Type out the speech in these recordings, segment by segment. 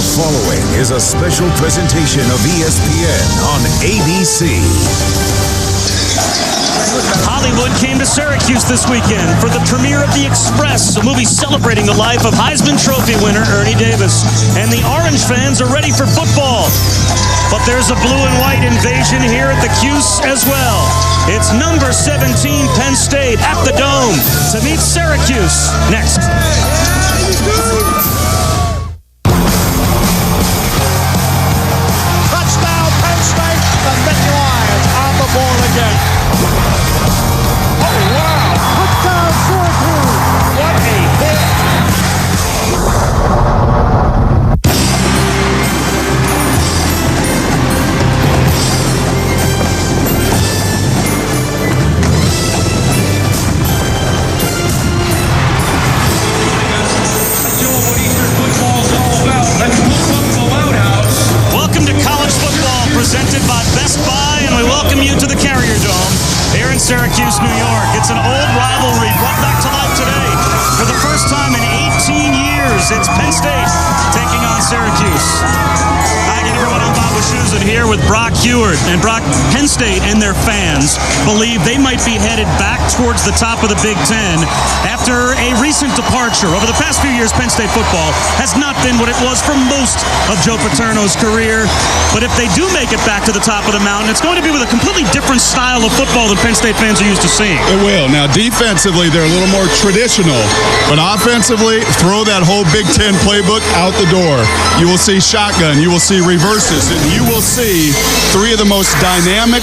The following is a special presentation of ESPN on ABC. Hollywood came to Syracuse this weekend for the premiere of The Express, a movie celebrating the life of Heisman Trophy winner Ernie Davis. And the Orange fans are ready for football. But there's a blue and white invasion here at the Cuse as well. It's number 17 Penn State at the Dome to meet Syracuse next. Touchdown Penn State. The Nittany Lions on the board again. Oh, wow. Touchdown Syracuse. What a hit. Welcome to college football presented by Best Buy, and we welcome you to the Carrier Dome here in Syracuse, New York. It's an old rivalry brought back to life today. For the first time in 18 years, it's Penn State taking on Syracuse. Hi again, everyone. I'm Bob Wischusen here with Brock Heward. And Brock, Penn State and their fans believe they might be headed back towards the top of the Big Ten after a recent departure. Over the past few years, Penn State football has not been what it was for most of Joe Paterno's career. But if they do make it back to the top of the mountain, it's going to be with a completely different style of football than Penn State fans are used to seeing. It will. Now, defensively, they're a little more traditional. But offensively, throw that whole Big Ten playbook out the door. You will see shotgun. You will see reverses. And you will see three of the most dynamic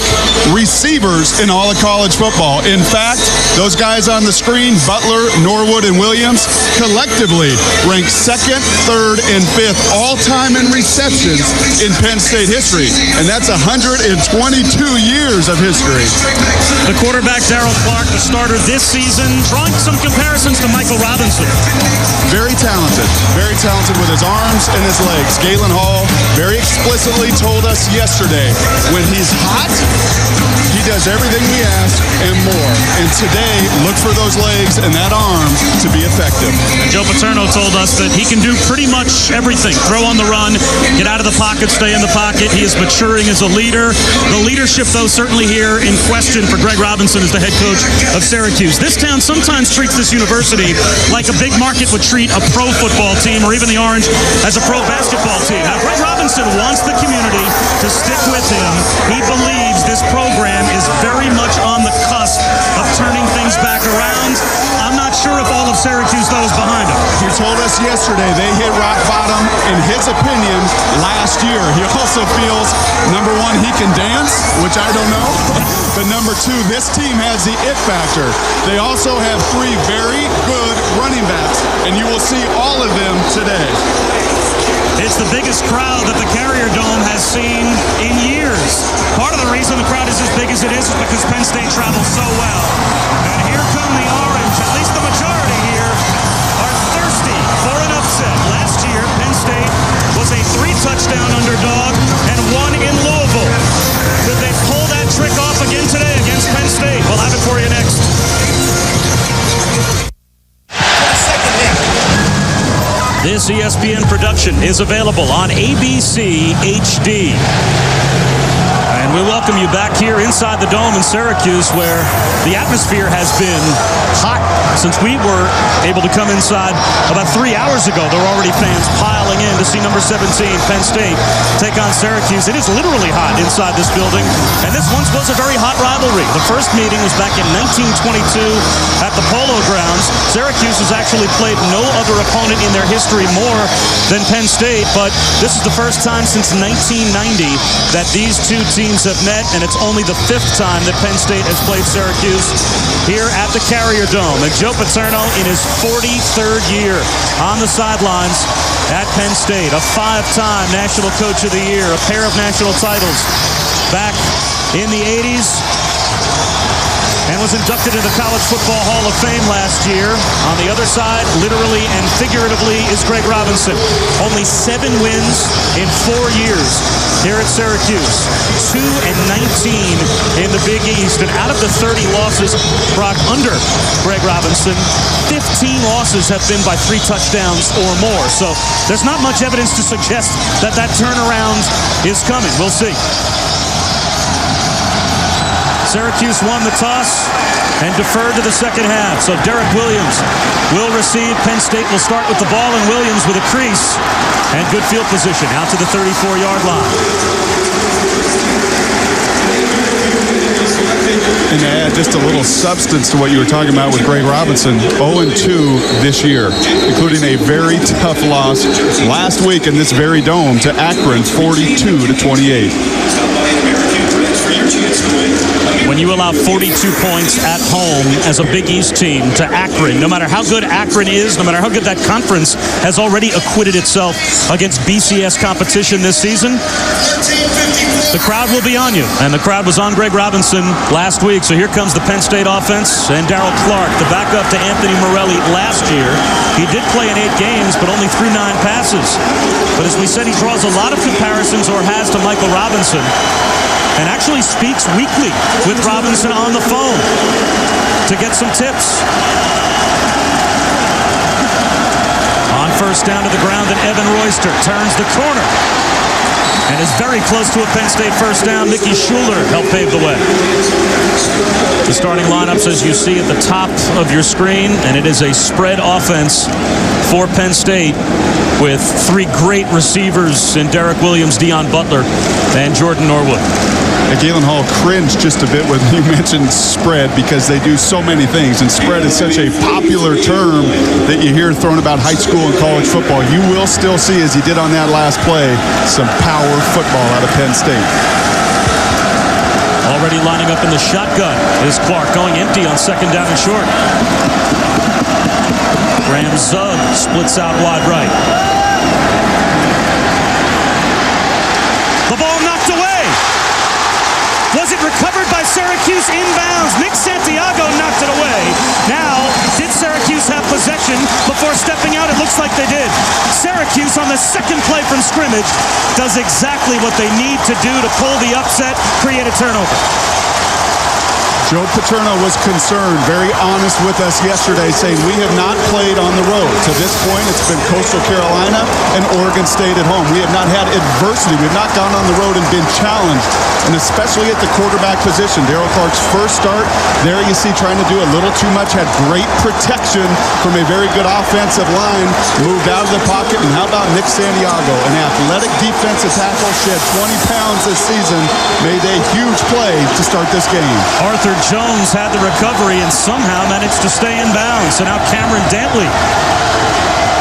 receivers in all of college football. In fact, those guys on the screen, Butler, Norwood, and Williams, collectively rank second, third, and fifth all-time in receptions in Penn State history. And that's 122 years of history. The quarterback, Darryl Clark, the starter this season, drawing some comparisons to Michael Robinson. Very talented with his arms and his legs. Galen Hall very explicitly told us yesterday, when he's hot, he does everything we ask and more. And today, look for those legs and that arm to be effective. And Joe Paterno told us that he can do pretty much everything. Throw on the run, get out of the pocket, stay in the pocket. He is maturing as a leader. The leadership, though, certainly here in question for Greg Robinson as the head coach of Syracuse. This town sometimes treats this university like a big market would treat a pro football team or even the Orange as a pro basketball team. Now, Greg Robinson wants the community to stick with him. He believes this program is very much on the cusp of turning things back around. I'm not sure if all of Syracuse, though, is behind him. He told us yesterday they hit rock bottom, in his opinion, last year. He also feels, number one, he can dance, which I don't know. But number two, this team has the it factor. They also have three very good running backs, and you will see all of them today. It's the biggest crowd that the Carrier Dome has seen in years. Part of the reason the crowd is as big as it is because Penn State travels so well. And here come the Orange, at least the majority here, are thirsty for an upset. Last year, Penn State was a 3-touchdown underdog and won in Louisville. Could they pull that trick off again today against Penn State? We'll have it for you next. This ESPN production is available on ABC HD. And we welcome you back here inside the Dome in Syracuse, where the atmosphere has been hot since we were able to come inside about 3 hours ago. There were already fans piling in to see number 17, Penn State, take on Syracuse. It is literally hot inside this building, and this once was a very hot rivalry. The first meeting was back in 1922 at the Polo Grounds. Syracuse has actually played no other opponent in their history more than Penn State, but this is the first time since 1990 that these two teams have met, and it's only the 5th time that Penn State has played Syracuse here at the Carrier Dome. And Joe Paterno in his 43rd year on the sidelines at Penn State, a 5-time National Coach of the Year, a pair of national titles back in the 80s. and was inducted into the College Football Hall of Fame last year. On the other side, literally and figuratively, is Greg Robinson. Only 7 wins in 4 years here at Syracuse. 2-19 in the Big East. And out of the 30 losses, Brock, under Greg Robinson, 15 losses have been by 3 touchdowns or more. So there's not much evidence to suggest that that turnaround is coming. We'll see. Syracuse won the toss and deferred to the second half. So Derek Williams will receive. Penn State will start with the ball, and Williams with a crease and good field position out to the 34-yard line. And to add just a little substance to what you were talking about with Greg Robinson, 0-2 this year, including a very tough loss last week in this very dome to Akron, 42-28. When you allow 42 points at home as a Big East team to Akron, no matter how good Akron is, no matter how good that conference has already acquitted itself against BCS competition this season, the crowd will be on you. And the crowd was on Greg Robinson last week. So here comes the Penn State offense and Darryl Clark, the backup to Anthony Morelli last year. He did play in 8 games, but only threw 9 passes. But as we said, he draws a lot of comparisons, or has, to Michael Robinson, and actually speaks weekly with Robinson on the phone to get some tips. On first down to the ground, and Evan Royster turns the corner and is very close to a Penn State first down. Mickey Schuler helped pave the way. The starting lineups, as you see at the top of your screen, and it is a spread offense for Penn State with 3 great receivers in Derek Williams, Deion Butler, and Jordan Norwood. Galen Hall cringed just a bit when you mentioned spread, because they do so many things, and spread is such a popular term that you hear thrown about high school and college football. You will still see, as he did on that last play, some power football out of Penn State. Already lining up in the shotgun is Clark, going empty on second down and short. Graham Zug splits out wide right. The ball knocked away. Was it recovered by Syracuse inbounds? Nick Santiago knocked it away. Now, did Syracuse have possession before stepping out? It looks like they did. Syracuse, on the second play from scrimmage, does exactly what they need to do to pull the upset, create a turnover. Joe Paterno was concerned, very honest with us yesterday, saying we have not played on the road. To this point, it's been Coastal Carolina and Oregon State at home. We have not had adversity. We have not gone on the road and been challenged, and especially at the quarterback position. Darryl Clark's first start, there you see trying to do a little too much, had great protection from a very good offensive line, moved out of the pocket, and how about Nick Santiago, an athletic defensive tackle, shed 20 pounds this season, made a huge play to start this game. Arthur Jones had the recovery and somehow managed to stay in bounds. So now Cameron Dantley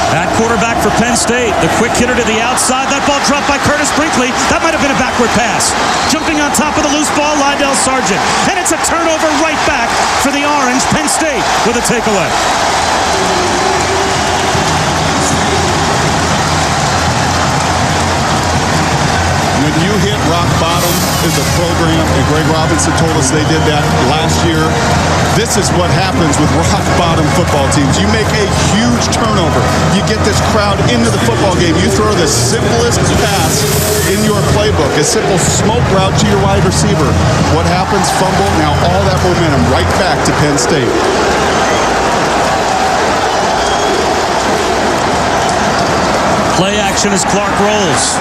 at quarterback for Penn State. The quick hitter to the outside. That ball dropped by Curtis Brinkley. That might have been a backward pass. Jumping on top of the loose ball, Lydell Sargent. And it's a turnover right back for the Orange. Penn State with a takeaway. When you hit rock bottom as a program, and Greg Robinson told us they did that last year, this is what happens with rock bottom football teams. You make a huge turnover. You get this crowd into the football game. You throw the simplest pass in your playbook, a simple smoke route to your wide receiver. What happens? Fumble. Now all that momentum right back to Penn State. Play action as Clark rolls.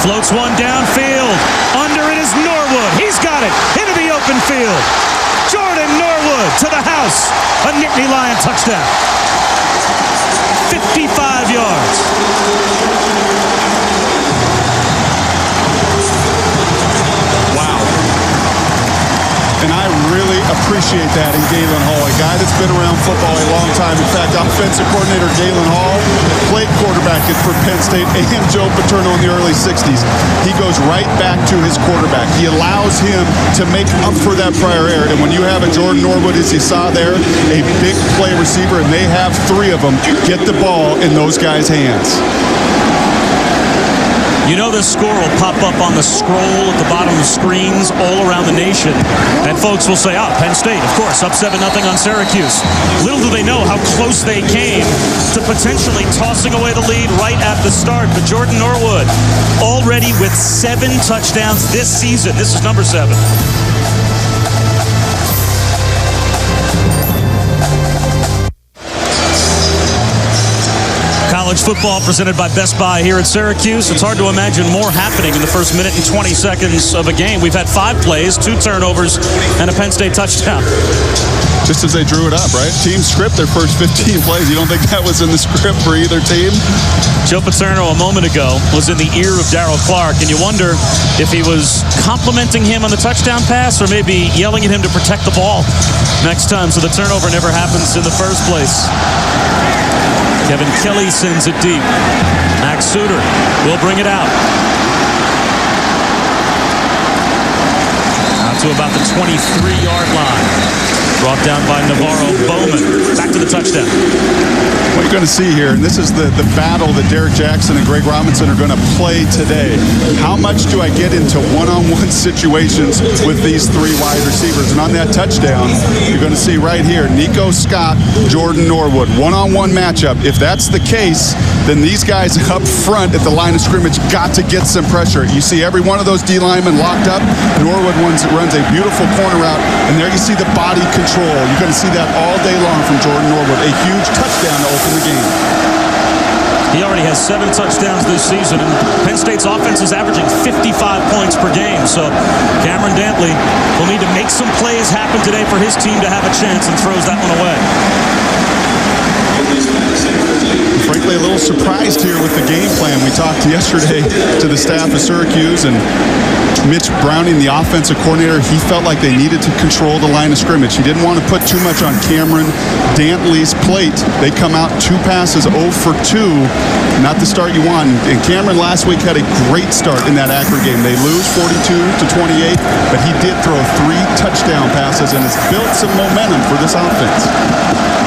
Floats one downfield. Under it is Norwood. He's got it into the open field. Jordan Norwood to the house. A Nittany Lion touchdown. 55 yards. Wow. And I really appreciate that in Galen Hall, a guy that's been around football a long time. In fact, offensive coordinator Galen Hall played quarterback for Penn State and Joe Paterno in the early 60s. He goes right back to his quarterback. He allows him to make up for that prior error. And when you have a Jordan Norwood, as you saw there, a big play receiver, and they have 3 of them, get the ball in those guys' hands. You know this score will pop up on the scroll at the bottom of screens all around the nation. And folks will say, Penn State, of course, up 7-0 on Syracuse. Little do they know how close they came to potentially tossing away the lead right at the start. But Jordan Norwood already with 7 touchdowns this season. This is number 7. College football presented by Best Buy here at Syracuse. It's hard to imagine more happening in the first minute and 20 seconds of a game. We've had 5 plays, 2 turnovers, and a Penn State touchdown. Just as they drew it up, right? Team script their first 15 plays. You don't think that was in the script for either team? Joe Paterno a moment ago was in the ear of Darryl Clark, and you wonder if he was complimenting him on the touchdown pass or maybe yelling at him to protect the ball next time so the turnover never happens in the first place. Kevin Kelly sends it deep. Max Suter will bring it out. Out to about the 23-yard line. Brought down by Navarro Bowman. Back to the touchdown. What you're going to see here, and this is the battle that Derek Jackson and Greg Robinson are going to play today. How much do I get into one-on-one situations with these 3 wide receivers? And on that touchdown, you're going to see right here, Nico Scott, Jordan Norwood, one-on-one matchup. If that's the case, then these guys up front at the line of scrimmage got to get some pressure. You see every one of those D linemen locked up. Norwood runs a beautiful corner route, and there you see the body control. You're going to see that all day long from Jordan Norwood. A huge touchdown to open the game. He already has 7 touchdowns this season, and Penn State's offense is averaging 55 points per game. So Cameron Dantley will need to make some plays happen today for his team to have a chance, and throws that one away. Frankly, a little surprised here with the game plan. We talked yesterday to the staff of Syracuse, and Mitch Browning, the offensive coordinator, he felt like they needed to control the line of scrimmage. He didn't want to put too much on Cameron Dantley's plate. They come out 2 passes, 0 for 2. Not the start you want. And Cameron last week had a great start in that Akron game. They lose 42-28, but he did throw 3 touchdown passes and has built some momentum for this offense.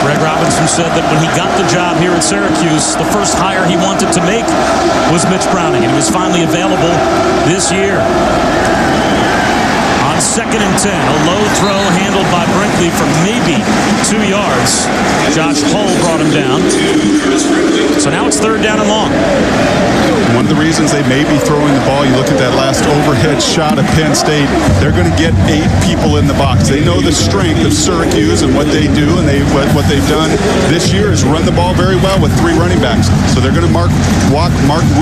Greg Robinson said that when he got the job here at Syracuse, the first hire he wanted to make was Mitch Browning, and he was finally available this year. On 2nd and 10, a low throw handled by Brinkley for maybe 2 yards. Josh Hull brought him down. So now it's 3rd down and long. One of the reasons they may be throwing the ball, you look at that last overhead shot of Penn State, they're going to get 8 people in the box. They know the strength of Syracuse and what they do, and what they've done this year is run the ball very well with 3 running backs. So they're going to Mark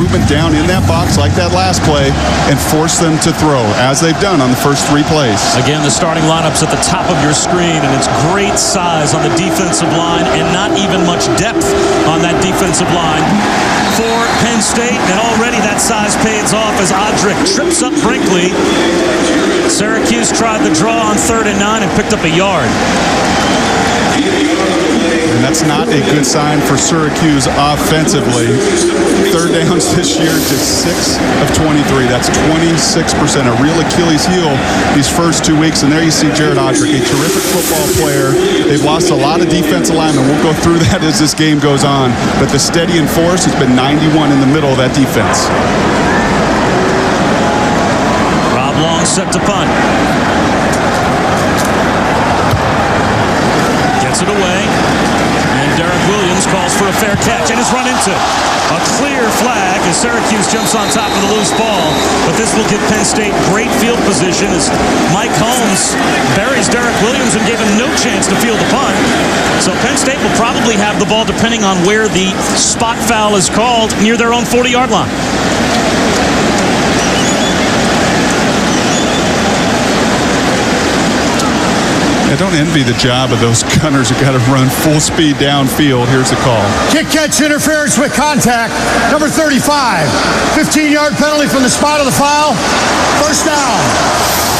Rubin down in that box like that last play and force them to throw, as they've done on the first 3 plays. Again, the starting lineup's at the top of your screen, and it's great size on the defensive line and not even much depth on that defensive line for Penn State, and already that size pays off as Odrick trips up Brinkley. Syracuse tried the draw on 3rd and 9 and picked up a yard. And that's not a good sign for Syracuse offensively. 3rd downs this year, just 6 of 23. That's 26%, a real Achilles heel these first 2 weeks. And there you see Jared Odrick, a terrific football player. They've lost a lot of defensive linemen. We'll go through that as this game goes on. But the steady and force has been 91 in the middle of that defense. Rob Long set to punt. Gets it away. Derek Williams calls for a fair catch and is run into. A clear flag as Syracuse jumps on top of the loose ball. But this will give Penn State great field position as Mike Holmes buries Derek Williams and gave him no chance to field the punt. So Penn State will probably have the ball depending on where the spot foul is called near their own 40-yard line. I don't envy the job of those gunners who got to run full speed downfield. Here's the call. Kick catch interference with contact. Number 35. 15-yard penalty from the spot of the foul. First down.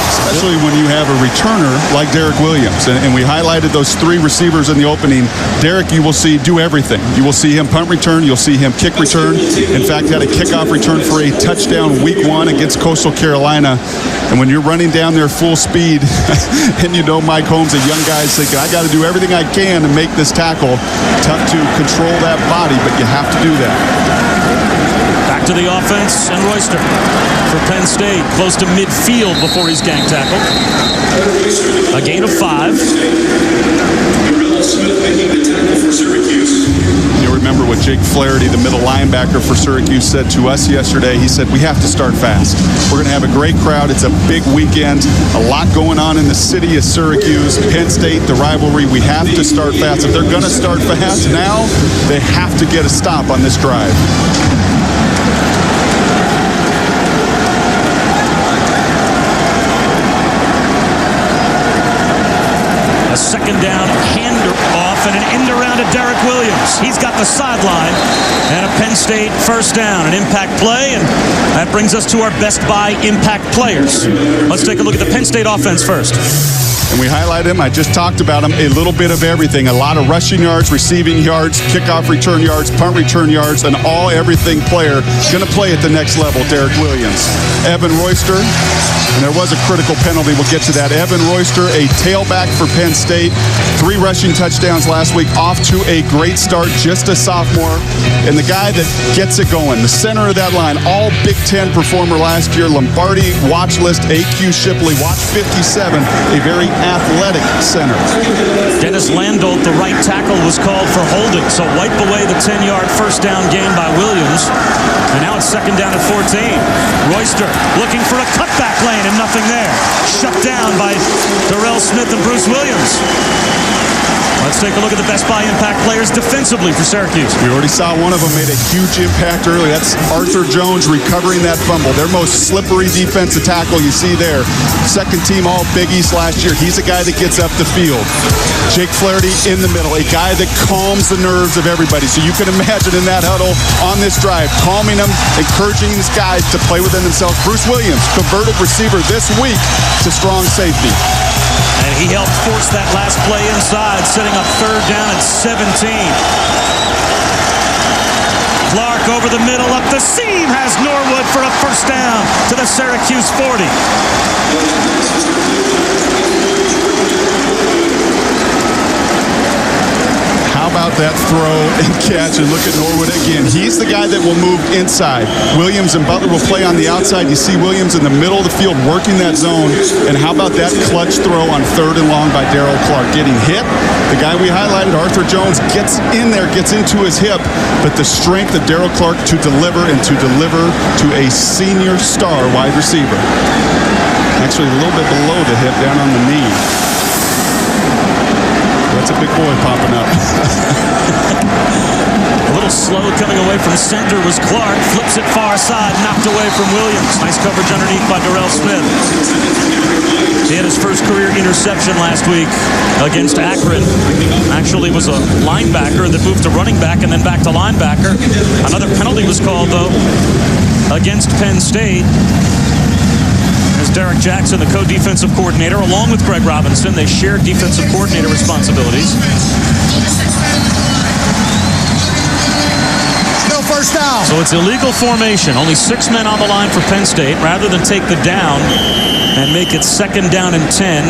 Especially when you have a returner like Derek Williams. And we highlighted those 3 receivers in the opening. Derek, you will see do everything. You will see him punt return. You'll see him kick return. In fact, had a kickoff return for a touchdown week 1 against Coastal Carolina. And when you're running down there full speed, and you know Mike Holmes, a young guy, is thinking, I got to do everything I can to make this tackle. Tough to control that body, but you have to do that. Back to the offense, and Royster for Penn State, close to midfield before he's gang tackled. A gain of 5. Smith making the tackle for Syracuse. You'll remember what Jake Flaherty, the middle linebacker for Syracuse, said to us yesterday. He said, we have to start fast. We're going to have a great crowd. It's a big weekend. A lot going on in the city of Syracuse. Penn State, the rivalry. We have to start fast. If they're going to start fast now, they have to get a stop on this drive. Second down, hander off, and an end around to Derek Williams. He's got the sideline, and a Penn State first down, an impact play, and that brings us to our Best Buy impact players. Let's take a look at the Penn State offense first. And we highlight him. I just talked about him. A little bit of everything. A lot of rushing yards, receiving yards, kickoff return yards, punt return yards, an all-everything player. Going to play at the next level, Derek Williams. Evan Royster, and there was a critical penalty. We'll get to that. Evan Royster, a tailback for Penn State. 3 rushing touchdowns last week. Off to a great start, just a sophomore. And the guy that gets it going, the center of that line, all Big Ten performer last year. Lombardi watch list, AQ Shipley, watch 57, a very athletic center. Dennis Landolt, the right tackle, was called for holding, so wipe away the 10-yard first down gain by Williams. And now it's second down at 14. Royster looking for a cutback lane and nothing there. Shut down by Darrell Smith and Bruce Williams. Let's take a look at the Best Buy impact players defensively for Syracuse. We already saw one of them made a huge impact early. That's Arthur Jones recovering that fumble. Their most slippery defensive tackle you see there. Second team all Big East last year. He's a guy that gets up the field. Jake Flaherty in the middle, a guy that calms the nerves of everybody. So you can imagine in that huddle on this drive, calming them, encouraging these guys to play within themselves. Bruce Williams, converted receiver this week to strong safety. And he helped force that last play inside, setting up third down at 17. Clark over the middle, up the seam, has Norwood for a first down to the Syracuse 40. How about that throw and catch? And look at Norwood again. He's the guy that will move inside. Williams and Butler will play on the outside. You see Williams in the middle of the field working that zone. And how about that clutch throw on 3rd and long by Darrell Clark? Getting hit. The guy we highlighted, Arthur Jones, gets in there, gets into his hip. But the strength of Darrell Clark to deliver to a senior star wide receiver. Actually a little bit below the hip, down on the knee. That's a big boy popping up. A little slow coming away from center was Clark. Flips it far side, knocked away from Williams. Nice coverage underneath by Darrell Smith. He had his first career interception last week against Akron. Actually was a linebacker that moved to running back and then back to linebacker. Another penalty was called, though, against Penn State. Derek Jackson, the co-defensive coordinator, along with Greg Robinson. They shared defensive coordinator responsibilities. Still first down. So it's illegal formation. Only 6 men on the line for Penn State. Rather than take the down and make it second down and 10,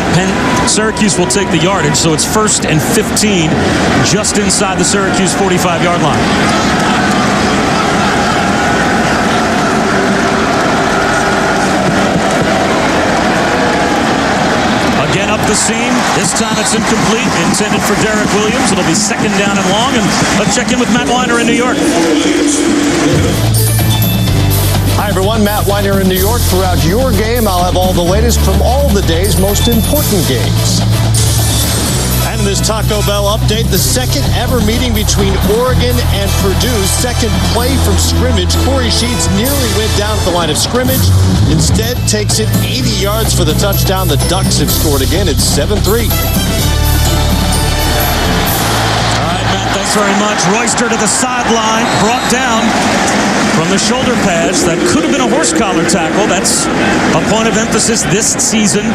Syracuse will take the yardage. So it's 1st and 15 just inside the Syracuse 45-yard line. Up the seam. This time it's incomplete. Intended for Derek Williams. It'll be second down and long. And let's check in with Matt Weiner in New York. Hi, everyone. Matt Weiner in New York. Throughout your game, I'll have all the latest from all the day's most important games. And in this Taco Bell update, the second ever meeting between Oregon and Purdue. Second play from scrimmage. Corey Sheets nearly went down at the line of scrimmage. Instead, takes it 80 yards for the touchdown. The Ducks have scored again. It's 7-3. All right, Matt, thanks very much. Royster to the sideline, brought down from the shoulder pads. That could have been a horse collar tackle. That's a point of emphasis this season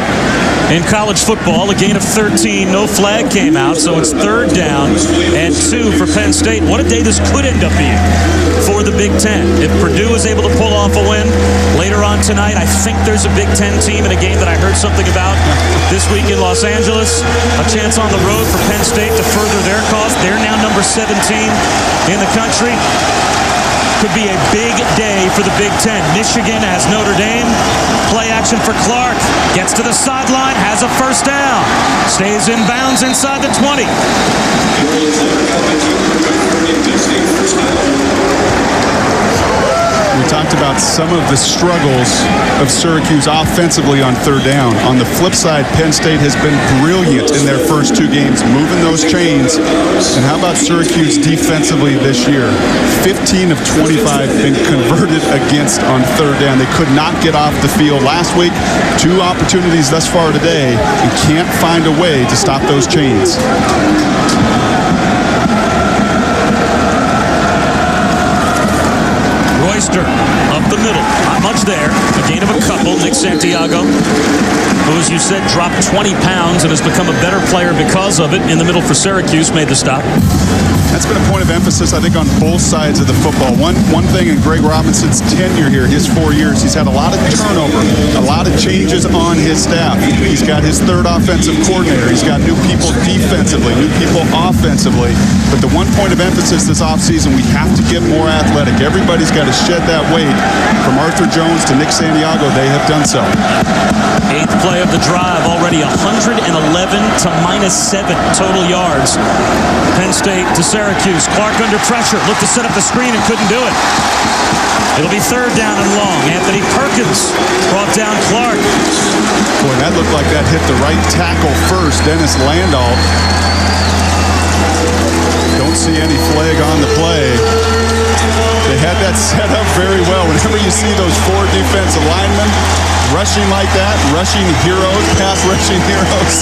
in college football. A gain of 13. No flag came out, so it's third down and 2 for Penn State. What a day this could end up being for the Big Ten. If Purdue is able to pull off a win later on tonight, I think there's a Big Ten team in a game that I heard something about this week in Los Angeles. A chance on the road for Penn State to further their cause. They're now number 17 in the country. could be a big day for the Big Ten. Michigan has Notre Dame. Play action for Clark. Gets to the sideline, has a first down. Stays in bounds inside the 20. We talked about some of the struggles of Syracuse offensively on third down. On the flip side, Penn State has been brilliant in their first two games, moving those chains. And how about Syracuse defensively this year? 15 of 25 been converted against on third down. They could not get off the field last week. 2 opportunities thus far today, and can't find a way to stop those chains. Royster up the middle. Not much there. A gain of a couple. Nick Santiago, who, as you said, dropped 20 pounds and has become a better player because of it. In the middle for Syracuse, made the stop. That's been a point of emphasis, I think, on both sides of the football. One thing in Greg Robinson's tenure here, his 4 years, he's had a lot of turnover, a lot of changes on his staff. He's got his third offensive coordinator. He's got new people defensively, new people offensively. But the one point of emphasis this offseason, we have to get more athletic. Everybody's got to shed that weight. From Arthur Jones to Nick Santiago, they have done so. 8th play of the drive, already 111 to -7 total yards. Penn State to Syracuse. Clark under pressure. Looked to set up the screen and couldn't do it. It'll be third down and long. Anthony Perkins brought down Clark. Boy, that looked like that hit the right tackle first, Dennis Landau. Don't see any flag on the play. They had that set up very well. Whenever you see those 4 defensive linemen rushing like that, rushing heroes, pass rushing heroes,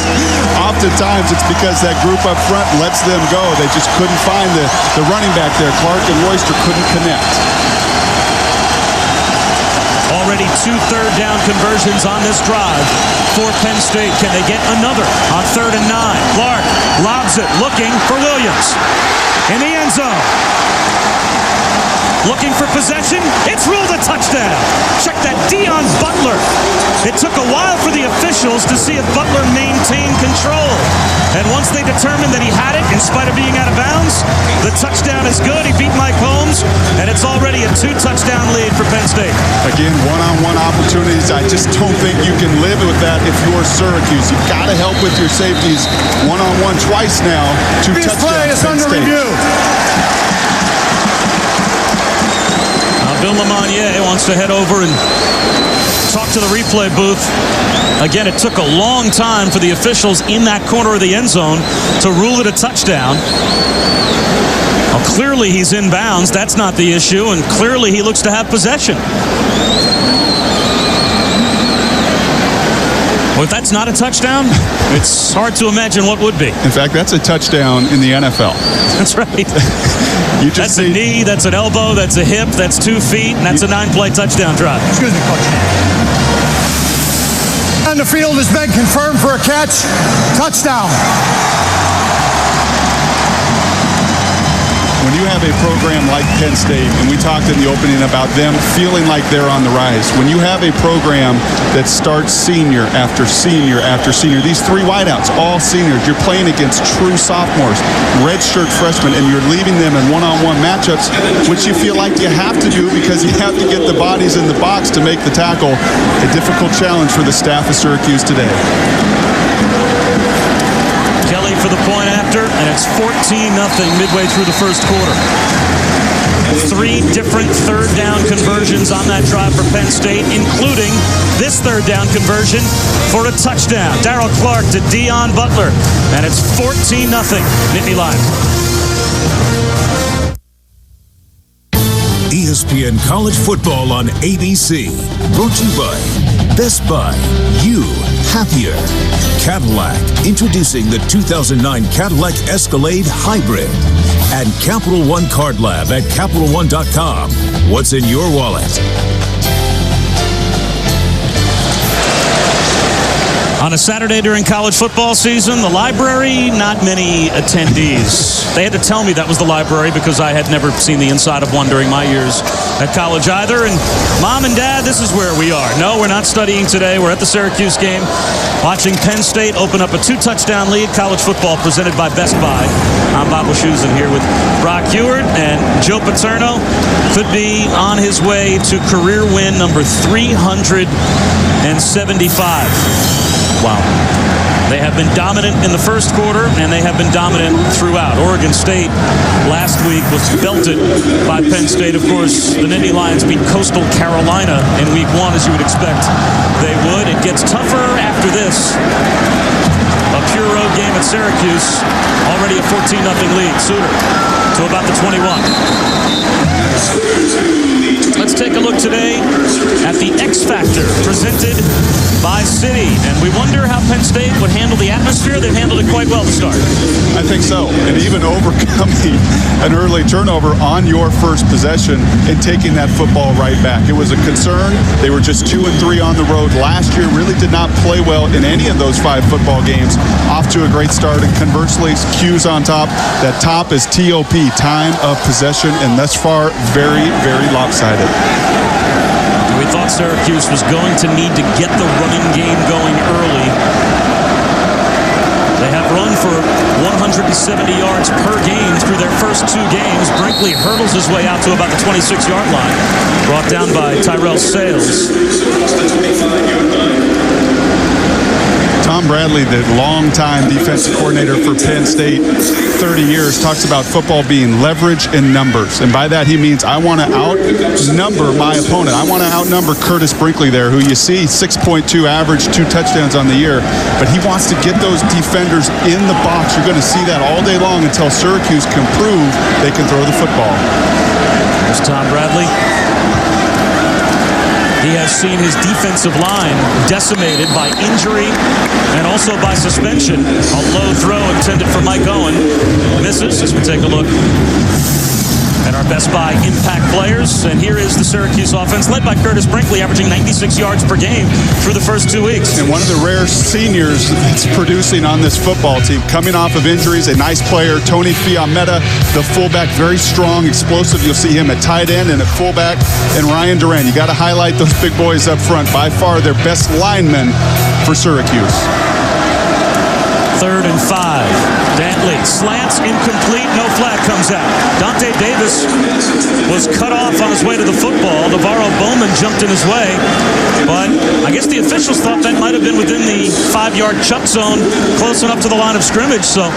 oftentimes it's because that group up front lets them go. They just couldn't find the running back there. Clark and Royster couldn't connect. Already 2 third-down conversions on this drive for Penn State. Can they get another on 3rd and 9? Clark lobs it, looking for Williams. In the end zone. Looking for possession. It's ruled a touchdown. Check that, Dion Butler. It took a while for the officials to see if Butler maintained control. And once they determined that he had it, in spite of being out of bounds, the touchdown is good. He beat Mike Holmes, and it's already a 2-touchdown lead for Penn State. Again, one-on-one opportunities. I just don't think you can live with that if you're Syracuse. You've got to help with your safeties. One-on-one twice now. 2 touchdowns. This play is under review. Bill Lamonier wants to head over and talk to the replay booth. Again, it took a long time for the officials in that corner of the end zone to rule it a touchdown. Well, clearly he's in bounds. That's not the issue, and clearly he looks to have possession. Well, if that's not a touchdown, it's hard to imagine what would be. In fact, that's a touchdown in the NFL. That's right. That's a knee, that's an elbow, that's a hip, that's 2 feet, and that's a 9-play touchdown drive. Excuse me, Coach. On the field has been confirmed for a catch. Touchdown. When you have a program like Penn State, and we talked in the opening about them feeling like they're on the rise, when you have a program that starts senior after senior after senior, these 3 wideouts, all seniors, you're playing against true sophomores, redshirt freshmen, and you're leaving them in one-on-one matchups, which you feel like you have to do because you have to get the bodies in the box to make the tackle. A difficult challenge for the staff of Syracuse today. Kelly for the point after, and it's 14-0 midway through the first quarter. 3 different third-down conversions on that drive for Penn State, including this third-down conversion for a touchdown. Darrell Clark to Dion Butler, and it's 14-0 Nittany Lions. ESPN College Football on ABC. Brought to you by Best Buy. You happier. Cadillac. Introducing the 2009 Cadillac Escalade Hybrid. And Capital One Card Lab at CapitalOne.com. What's in your wallet? On a Saturday during college football season, the library, not many attendees. They had to tell me that was the library because I had never seen the inside of one during my years at college either. And Mom and Dad, this is where we are. No, we're not studying today. We're at the Syracuse game, watching Penn State open up a 2-touchdown lead. College football presented by Best Buy. I'm Bob Wischusen here with Brock Ewart, and Joe Paterno could be on his way to career win number 375. Wow. They have been dominant in the first quarter, and they have been dominant throughout. Oregon State last week was belted by Penn State. Of course, the Nittany Lions beat Coastal Carolina in week 1, as you would expect they would. It gets tougher after this. A pure road game at Syracuse, already a 14-0 lead. Suter to about the 21. Let's take a look today at the X Factor presented by Citi. And we wonder how Penn State would handle the atmosphere. They've handled it quite well to start. I think so. And even overcoming an early turnover on your first possession and taking that football right back. It was a concern. They were just 2-3 on the road last year. Really did not play well in any of those 5 football games. Off to a great start. And conversely, Q's on top. That top is TOP, time of possession. And thus far, very, very lopsided. We thought Syracuse was going to need to get the running game going early. They have run for 170 yards per game through their first 2 games. Brinkley hurdles his way out to about the 26-yard line, brought down by Tyrell Sales. Tom Bradley, the longtime defensive coordinator for Penn State, 30 years, talks about football being leverage in numbers. And by that, he means I want to outnumber my opponent. I want to outnumber Curtis Brinkley there, who you see 6.2 average, 2 touchdowns on the year. But he wants to get those defenders in the box. You're going to see that all day long until Syracuse can prove they can throw the football. There's Tom Bradley. He has seen his defensive line decimated by injury and also by suspension. A low throw intended for Mike Owen. Misses as we take a look at our Best Buy impact players. And here is the Syracuse offense led by Curtis Brinkley, averaging 96 yards per game through the first 2 weeks. And one of the rare seniors that's producing on this football team, coming off of injuries, a nice player, Tony Fiametta, the fullback, very strong, explosive. You'll see him at tight end and at fullback. And Ryan Duran, you got to highlight those big boys up front. By far their best linemen for Syracuse. 3rd and 5. Dantley slants, incomplete, no flag comes out. Dante Davis was cut off on his way to the football. Navarro Bowman jumped in his way, but I guess the officials thought that might have been within the 5-yard chuck zone, close enough to the line of scrimmage, so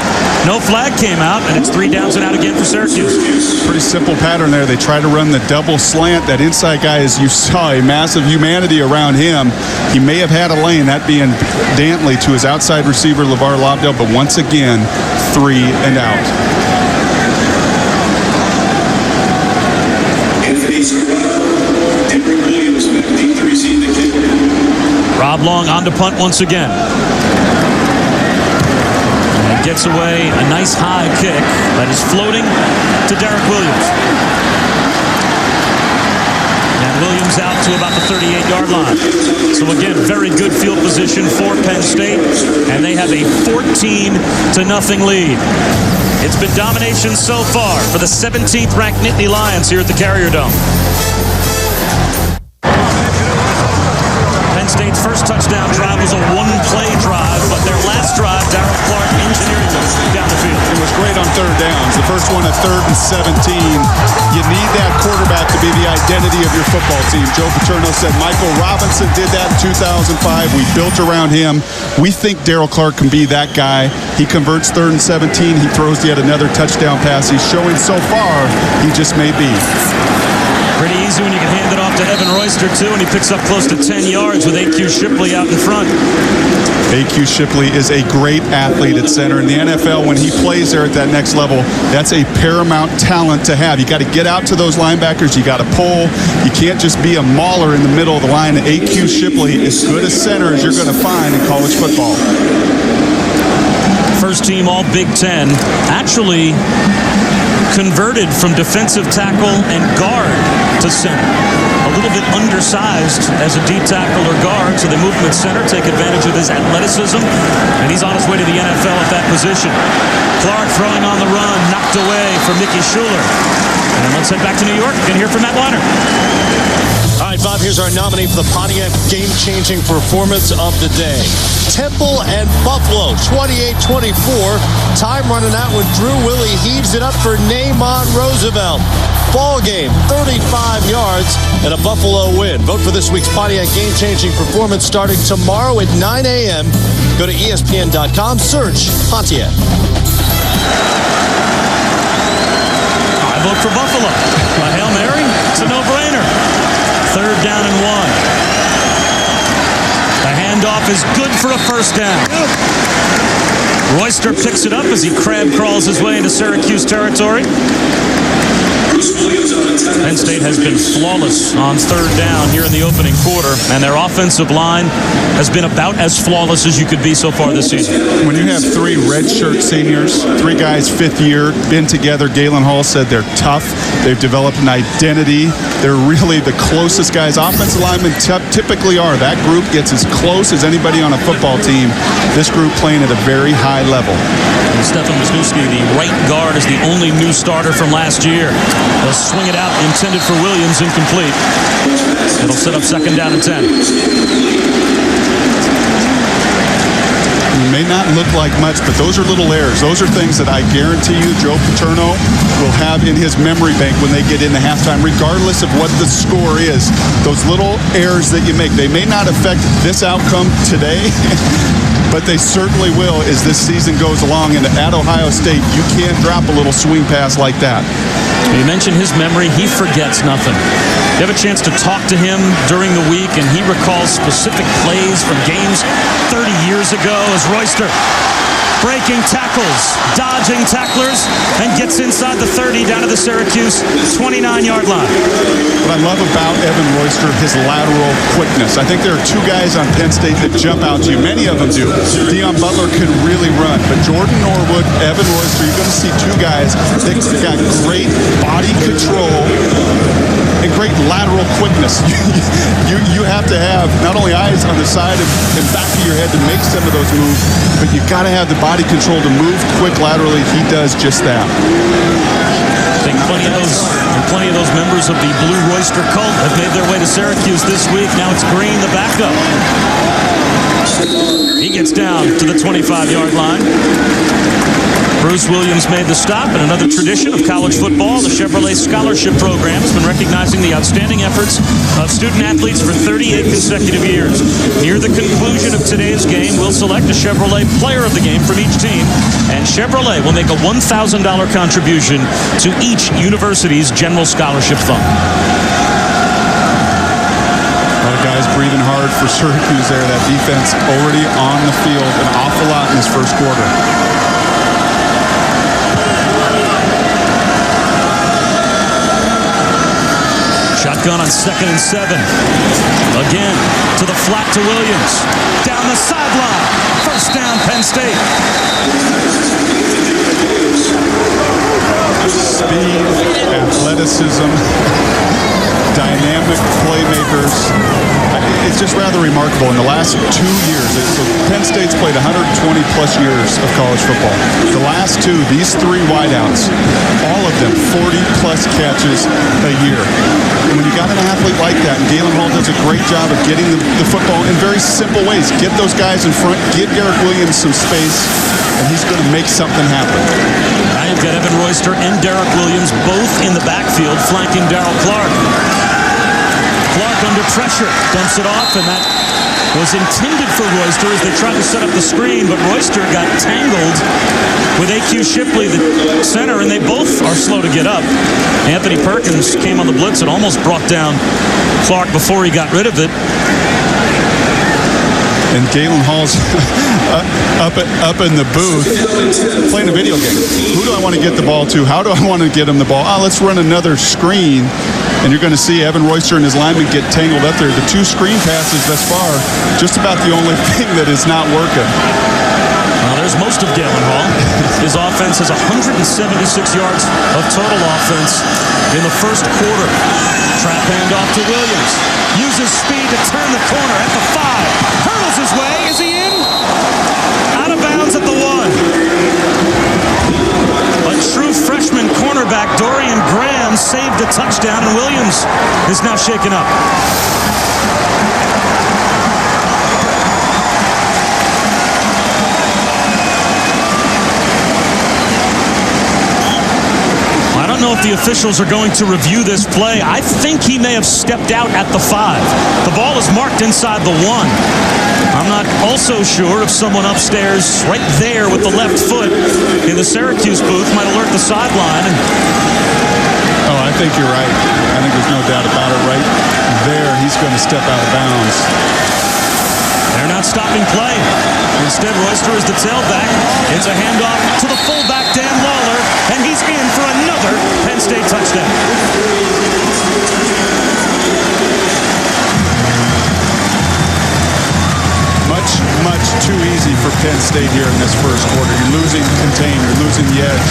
no flag came out, and it's 3 downs and out again for Syracuse. Pretty simple pattern there. They try to run the double slant. That inside guy, as you saw, a massive humanity around him. He may have had a lane, that being Dantley to his outside receiver, LeVar Lobdell, but once again, 3 and out. Rob Long on to punt once again. And gets away a nice high kick that is floating to Derek Williams. And Williams out to about the 38-yard line. So again, very good field position for Penn State, and they have a 14-0 lead. It's been domination so far for the 17th ranked Nittany Lions here at the Carrier Dome. Penn State's first touchdown drive was a 1-play drive, but their last drive, Darryl Clark engineering them down the field. It was great on 3rd downs. The first one at 3rd and 17. You need that quarterback to be the identity of your football team. Joe Paterno said Michael Robinson did that in 2005. We built around him. We think Darryl Clark can be that guy. He converts 3rd and 17. He throws yet another touchdown pass. He's showing so far he just may be. Pretty easy when you can hand it off to Evan Royster, too, and he picks up close to 10 yards with A.Q. Shipley out in front. A.Q. Shipley is a great athlete at center. In the NFL, when he plays there at that next level, that's a paramount talent to have. You got to get out to those linebackers. You got to pull. You can't just be a mauler in the middle of the line. A.Q. Shipley is good a center as you're going to find in college football. First team all Big Ten. Actually converted from defensive tackle and guard to center. a little bit undersized as a D tackle or guard, so they move him at center, take advantage of his athleticism, and he's on his way to the NFL at that position. Clark throwing on the run, knocked away for Mickey Schuler. And let's head back to New York and hear from Matt Weiner. All right, Bob, here's our nominee for the Pontiac game-changing performance of the day. Temple and Buffalo, 28-24. Time running out when Drew Willie heaves it up for Naaman Roosevelt. Ball game, 35 yards, and a Buffalo win. Vote for this week's Pontiac game-changing performance starting tomorrow at 9 a.m. Go to ESPN.com, search Pontiac. I vote for Buffalo. A Hail Mary? It's a no-brainer. 3rd down and 1. The handoff is good for a first down. Royster picks it up as he crab crawls his way into Syracuse territory. Penn State has been flawless on 3rd down here in the opening quarter, and their offensive line has been about as flawless as you could be so far this season. When you have 3 redshirt seniors, 3 guys 5th year, been together, Galen Hall said they're tough. They've developed an identity. They're really the closest guys. Offensive linemen typically are. That group gets as close as anybody on a football team. This group playing at a very high level. And Stefan Wisniewski, the right guard, is the only new starter from last year. They'll swing it out, intended for Williams, incomplete. It'll set up 2nd down and 10. It may not look like much, but those are little errors. Those are things that I guarantee you Joe Paterno will have in his memory bank when they get into halftime, regardless of what the score is. Those little errors that you make, they may not affect this outcome today, but they certainly will as this season goes along. And at Ohio State, you can't drop a little swing pass like that. You mentioned his memory. He forgets nothing. You have a chance to talk to him during the week, and he recalls specific plays from games 30 years ago as Royster breaking tackles, dodging tacklers, and gets inside the 30 down to the Syracuse 29-yard line. What I love about Evan Royster, his lateral quickness. I think there are 2 guys on Penn State that jump out to you. Many of them do. Deion Butler can really run, but Jordan Norwood, Evan Royster, you're going to see 2 guys that got great body control and great lateral quickness. You have to have not only eyes on the side and back of your head to make some of those moves, but you got to have the body control to move quick laterally. He does just that. I think plenty of those members of the Blue Royster cult have made their way to Syracuse this week. Now it's Green, the backup. He gets down to the 25-yard line. Bruce Williams made the stop, and another tradition of college football, the Chevrolet Scholarship Program, has been recognizing the outstanding efforts of student-athletes for 38 consecutive years. Near the conclusion of today's game, we'll select a Chevrolet Player of the Game from each team, and Chevrolet will make a $1,000 contribution to each university's General Scholarship Fund. A lot of guys breathing hard for Syracuse there. That defense already on the field an awful lot in this first quarter. Shotgun on 2nd and 7. Again, to the flat to Williams. Down the sideline. First down, Penn State. Speed, athleticism, dynamic playmakers. It's just rather remarkable. In the last 2 years, Penn State's played 120-plus years of college football. The last 2, these 3 wideouts, all of them 40-plus catches a year. And when you got an athlete like that, and Galen Hall does a great job of getting the football in very simple ways. Get those guys in front, give Derek Williams some space, and he's going to make something happen. Now you've got Evan Royster and Derek Williams both in the backfield flanking Darrell Clark. Clark under pressure, dumps it off, and that was intended for Royster as they tried to set up the screen, but Royster got tangled with A.Q. Shipley, the center, and they both are slow to get up. Anthony Perkins came on the blitz and almost brought down Clark before he got rid of it. And Galen Hall's up in the booth playing a video game. Who do I want to get the ball to? How do I want to get him the ball? Let's run another screen. And you're going to see Evan Royster and his lineman get tangled up there. The 2 screen passes thus far, just about the only thing that is not working. Well, shares most of Galen Hall. His offense has 176 yards of total offense in the first quarter. Trap handoff to Williams. Uses speed to turn the corner at the 5. Hurdles his way. Is he in? Out of bounds at the 1. A true freshman cornerback, Dorian Graham, saved a touchdown, and Williams is now shaken up. I don't know if the officials are going to review this play. I think he may have stepped out at the 5. The ball is marked inside the 1. I'm not also sure if someone upstairs right there with the left foot in the Syracuse booth might alert the sideline. Oh, I think you're right. I think there's no doubt about it. Right there, he's going to step out of bounds. They're not stopping play. Instead, Royster is the tailback. It's a handoff to the fullback, Dan Lawler, and he's in for another Penn State touchdown. Much too easy for Penn State here in this first quarter. You're losing contain, you're losing the edge.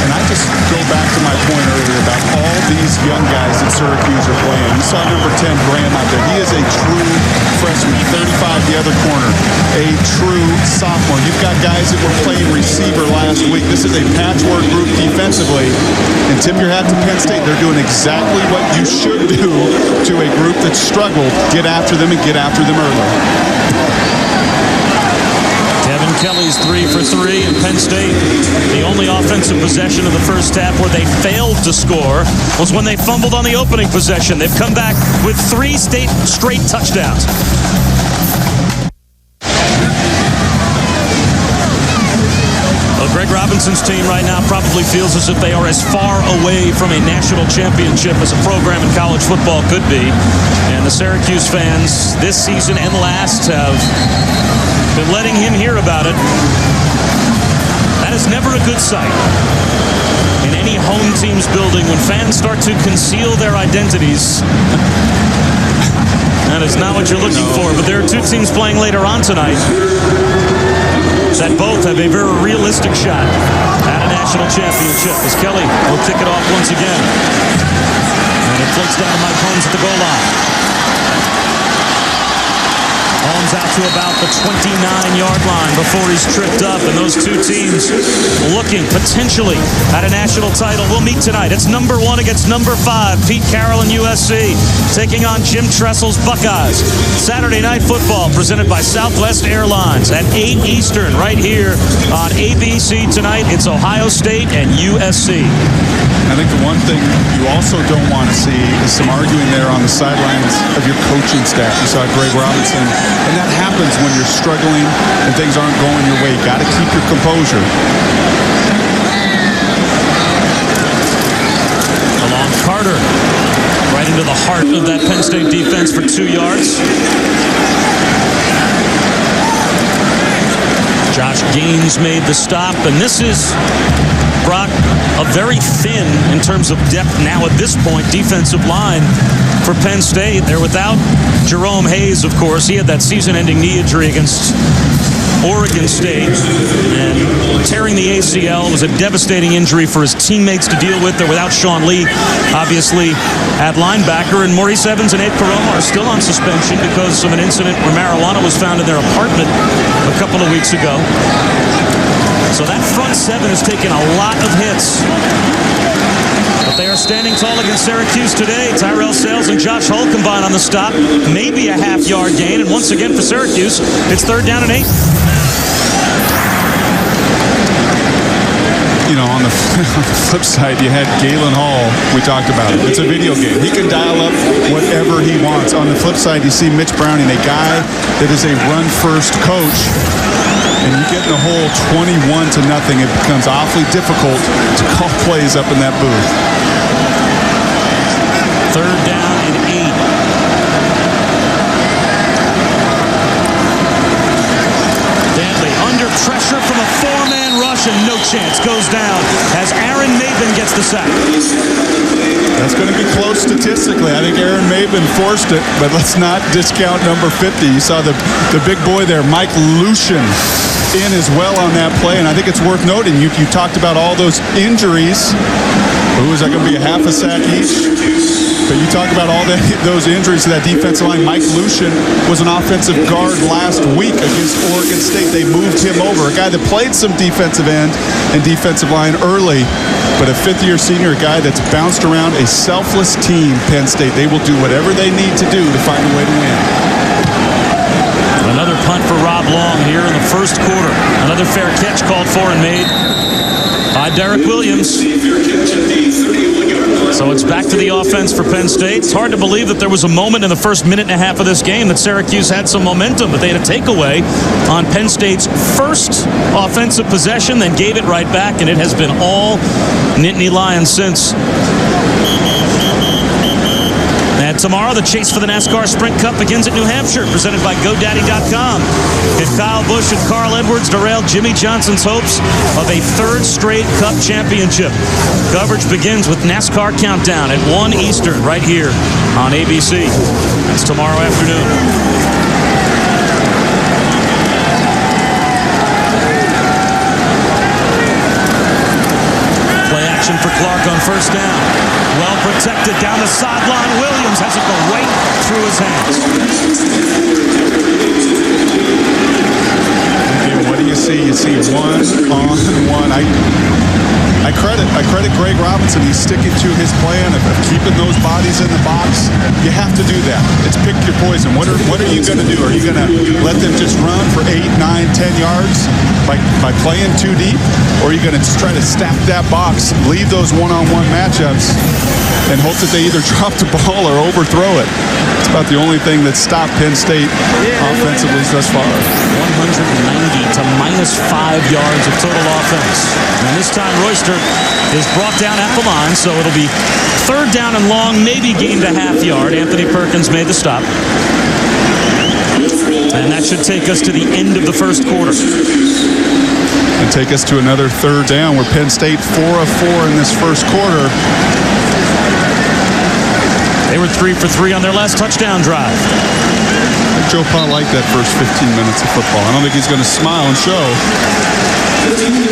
And I just go back to my point earlier about all these young guys that Syracuse are playing. You saw number 10, Graham, out there. He is a true freshman. 35 the other corner. A true sophomore. You've got guys that were playing receiver last week. This is a patchwork group defensively. And tip your hat to Penn State. They're doing exactly what you should do to a group that struggled. Get after them and get after them early. Kevin Kelly's 3 for 3 in Penn State. The only offensive possession of the first half where they failed to score was when they fumbled on the opening possession. They've come back with 3 straight touchdowns. Well, Greg Robinson's team right now probably feels as if they are as far away from a national championship as a program in college football could be. And the Syracuse fans this season and last have been letting him hear about it. That is never a good sight in any home team's building when fans start to conceal their identities. That is not what you're looking for. But there are 2 teams playing later on tonight that both have a very realistic shot at a national championship, as Kelly will kick it off once again. And it floats down to Mike Holmes at the goal line. Holmes out to about the 29-yard line before he's tripped up, and those 2 teams looking potentially at a national title. We'll meet tonight. It's number 1 against number 5, Pete Carroll and USC, taking on Jim Tressel's Buckeyes. Saturday Night Football presented by Southwest Airlines at 8 Eastern right here on ABC tonight. It's Ohio State and USC. I think the one thing you also don't want to see is some arguing there on the sidelines of your coaching staff. You saw Greg Robinson, and that happens when you're struggling and things aren't going your way. You got to keep your composure. Along Carter, right into the heart of that Penn State defense for 2 yards. Josh Gaines made the stop, and this is, Brock, a very thin, in terms of depth now at this point, defensive line for Penn State. They're without Jerome Hayes, of course. He had that season-ending knee injury against Oregon State, and tearing the ACL was a devastating injury for his teammates to deal with. They're without Sean Lee, obviously, at linebacker, and Maurice Evans and Abe Caroma are still on suspension because of an incident where marijuana was found in their apartment a couple of weeks ago. So that front 7 has taken a lot of hits. But they are standing tall against Syracuse today. Tyrell Sales and Josh Hull combine on the stop. Maybe a half-yard gain. And once again for Syracuse, it's 3rd down and 8. You know, on the flip side, you had Galen Hall. We talked about it. It's a video game. He can dial up whatever he wants. On the flip side, you see Mitch Browning, a guy that is a run-first coach. And you get in the hole 21-0, it becomes awfully difficult to call plays up in that booth. 3rd down and 8. Dantley under pressure from a 4-man rush, and no chance, goes down as Aaron Maben gets the sack. That's going to be close statistically. I think Aaron Maben forced it, but let's not discount number 50. You saw the big boy there, Mike Lucien. in as well on that play, and I think it's worth noting. You talked about all those injuries. Who is that going to be, a half a sack each? But you talk about all those injuries to that defensive line. Mike Lucian was an offensive guard last week against Oregon State. They moved him over, a guy that played some defensive end and defensive line early, but a fifth-year senior, a guy that's bounced around a selfless team, Penn State. They will do whatever they need to do to find a way to win. Another punt for Rob Long here in the first quarter. Another fair catch called for and made by Derek Williams. So it's back to the offense for Penn State. It's hard to believe that there was a moment in the first minute and a half of this game that Syracuse had some momentum, but they had a takeaway on Penn State's first offensive possession, then gave it right back, and it has been all Nittany Lions since. And tomorrow, the chase for the NASCAR Sprint Cup begins at New Hampshire, presented by GoDaddy.com. If Kyle Busch and Carl Edwards derailed Jimmy Johnson's hopes of a third straight Cup championship. Coverage begins with NASCAR Countdown at 1 Eastern right here on ABC. That's tomorrow afternoon. For Clark on first down. Well protected down the sideline. Williams has it go right through his hands. And what do you see? You see one-on-one. I credit Greg Robinson. He's sticking to his plan of keeping those bodies in the box. You have to do that. It's pick your poison. What are you going to do? Are you going to let them just run for 8, 9, 10 yards by playing too deep? Or are you going to just try to stack that box, leave those one-on-one matchups, and hope that they either drop the ball or overthrow it? It's about the only thing that stopped Penn State offensively thus far. 190 to -5 yards of total offense. And this time Royster is brought down at the line, so it'll be third down and long, maybe gained a half yard. Anthony Perkins made the stop. And that should take us to the end of the first quarter. And take us to another third down where Penn State 4 of 4 in this first quarter. They were 3 for 3 on their last touchdown drive. Joe Pa liked that first 15 minutes of football. I don't think he's going to smile and show.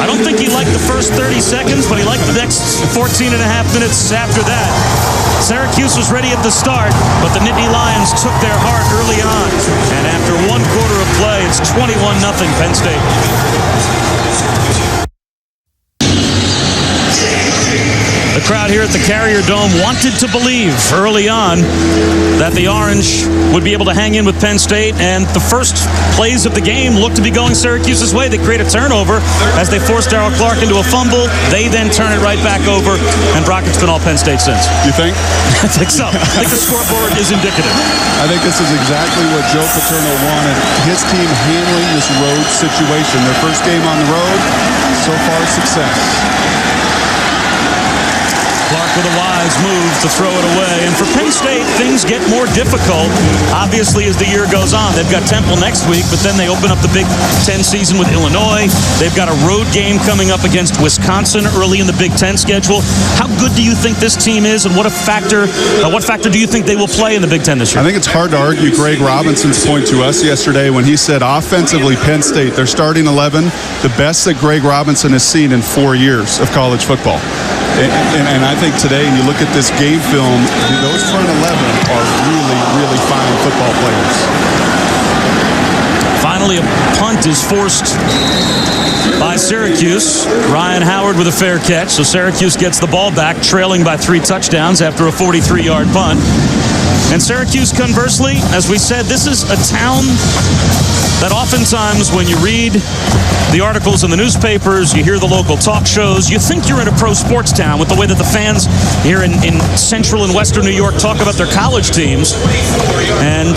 I don't think he liked the first 30 seconds, but he liked the next 14 and a half minutes after that. Syracuse was ready at the start, but the Nittany Lions took their heart early on. And after one quarter of play, it's 21-0 Penn State. The crowd here at the Carrier Dome wanted to believe early on that the Orange would be able to hang in with Penn State, and the first plays of the game looked to be going Syracuse's way. They create a turnover as they force Darrell Clark into a fumble. They then turn it right back over, and Brock, it's been all Penn State since. You think? I think so. I think the scoreboard is indicative. I think this is exactly what Joe Paterno wanted. His team handling this road situation. Their first game on the road, so far success. Clark with a wise move to throw it away. And for Penn State, things get more difficult, obviously, as the year goes on. They've got Temple next week, but then they open up the Big Ten season with Illinois. They've got a road game coming up against Wisconsin early in the Big Ten schedule. How good do you think this team is, and what factor do you think they will play in the Big Ten this year? I think it's hard to argue Greg Robinson's point to us yesterday when he said offensively Penn State, their starting 11, the best that Greg Robinson has seen in 4 years of college football. And I think today, and you look at this game film, those front 11 are really, really fine football players. Finally, a punt is forced by Syracuse. Ryan Howard with a fair catch. So Syracuse gets the ball back, trailing by 3 touchdowns after a 43-yard punt. And Syracuse, conversely, as we said, this is a town that oftentimes when you read the articles in the newspapers, you hear the local talk shows, you think you're in a pro sports town with the way that the fans here in central and western New York talk about their college teams. And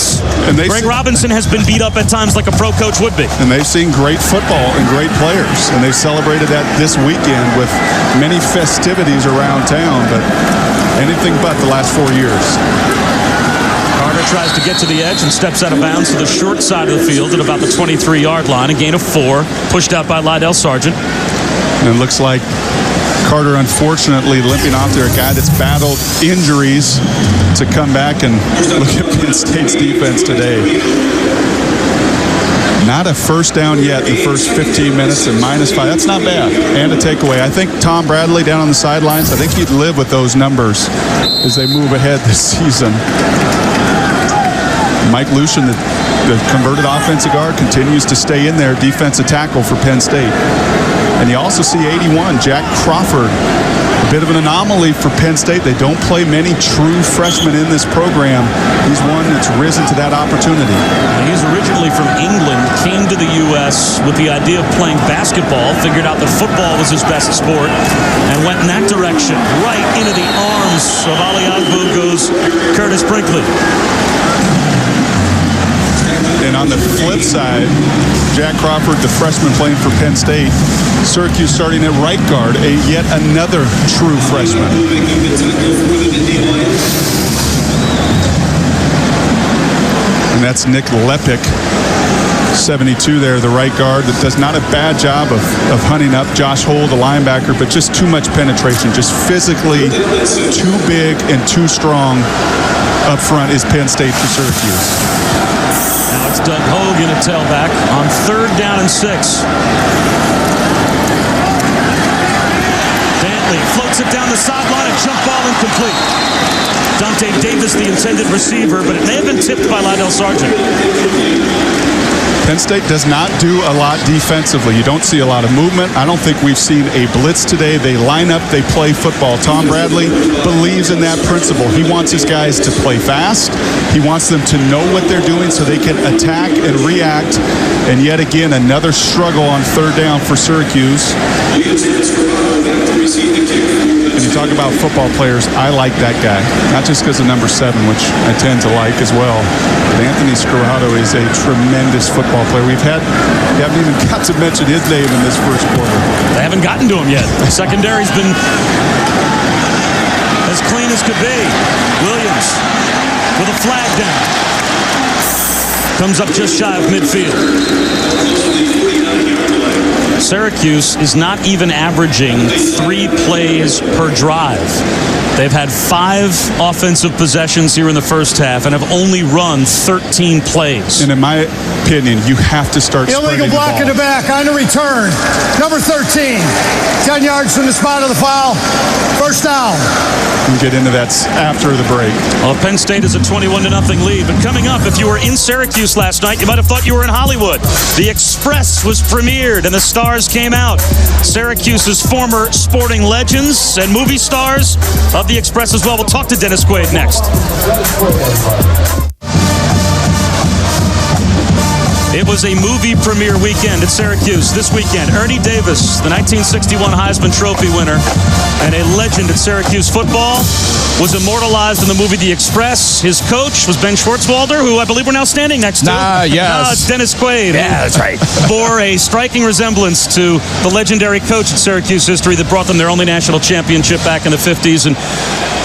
Greg Robinson has been beat up at times like a pro coach would be. And they've seen great football and great players. And they've celebrated that this weekend with many festivities around town, but anything but the last 4 years. Carter tries to get to the edge and steps out of bounds to the short side of the field at about the 23-yard line. A gain of 4, pushed out by Lydell Sargent. And it looks like Carter, unfortunately, limping off there, a guy that's battled injuries to come back and look at Penn State's defense today. Not a first down yet the first 15 minutes and -5. That's not bad. And a takeaway. I think Tom Bradley down on the sidelines, I think he'd live with those numbers as they move ahead this season. Mike Lucian, the converted offensive guard, continues to stay in there, defensive tackle for Penn State. And you also see 81, Jack Crawford. A bit of an anomaly for Penn State. They don't play many true freshmen in this program. He's one that's risen to that opportunity. He's originally from England, came to the U.S. with the idea of playing basketball, figured out that football was his best sport, and went in that direction. Right into the arms of Ali Agbo goes Curtis Brinkley. And on the flip side, Jack Crawford, the freshman playing for Penn State, Syracuse starting at right guard, yet another true freshman. And that's Nick Lepic, 72 there, the right guard, that does not a bad job of hunting up Josh Hole, the linebacker, but just too much penetration, just physically too big and too strong up front is Penn State for Syracuse. Now it's Doug Hogan at tailback on 3rd down and 6. Dantley floats it down the sideline, a jump ball incomplete. Dante Davis, the intended receiver, but it may have been tipped by Lydell Sargent. Penn State does not do a lot defensively. You don't see a lot of movement. I don't think we've seen a blitz today. They line up, they play football. Tom Bradley believes in that principle. He wants his guys to play fast. He wants them to know what they're doing so they can attack and react. And yet again, another struggle on 3rd down for Syracuse. And you talk about football players, I like that guy. Not just because of number 7, which I tend to like as well. But Anthony Scarrato is a tremendous football player. We haven't even got to mention his name in this first quarter. They haven't gotten to him yet. The secondary's been as clean as could be. Williams with a flag down. Comes up just shy of midfield. Syracuse is not even averaging 3 plays per drive. They've had 5 offensive possessions here in the first half and have only run 13 plays. And in my opinion, you have to start illegal block in the back on the return. Number 13, 10 yards from the spot of the foul. First down. We'll get into that after the break. Well, Penn State is a 21-0 lead. But coming up, if you were in Syracuse last night, you might have thought you were in Hollywood. The Express was premiered and the stars came out. Syracuse's former sporting legends and movie stars of the Express as well. We'll talk to Dennis Quaid next. It was a movie premiere weekend at Syracuse this weekend. Ernie Davis, the 1961 Heisman Trophy winner and a legend at Syracuse football, was immortalized in the movie The Express. His coach was Ben Schwartzwalder, who I believe we're now standing next to. Yes. It's Dennis Quaid. Yeah, that's right. Bore a striking resemblance to the legendary coach at Syracuse history that brought them their only national championship back in the 50s. And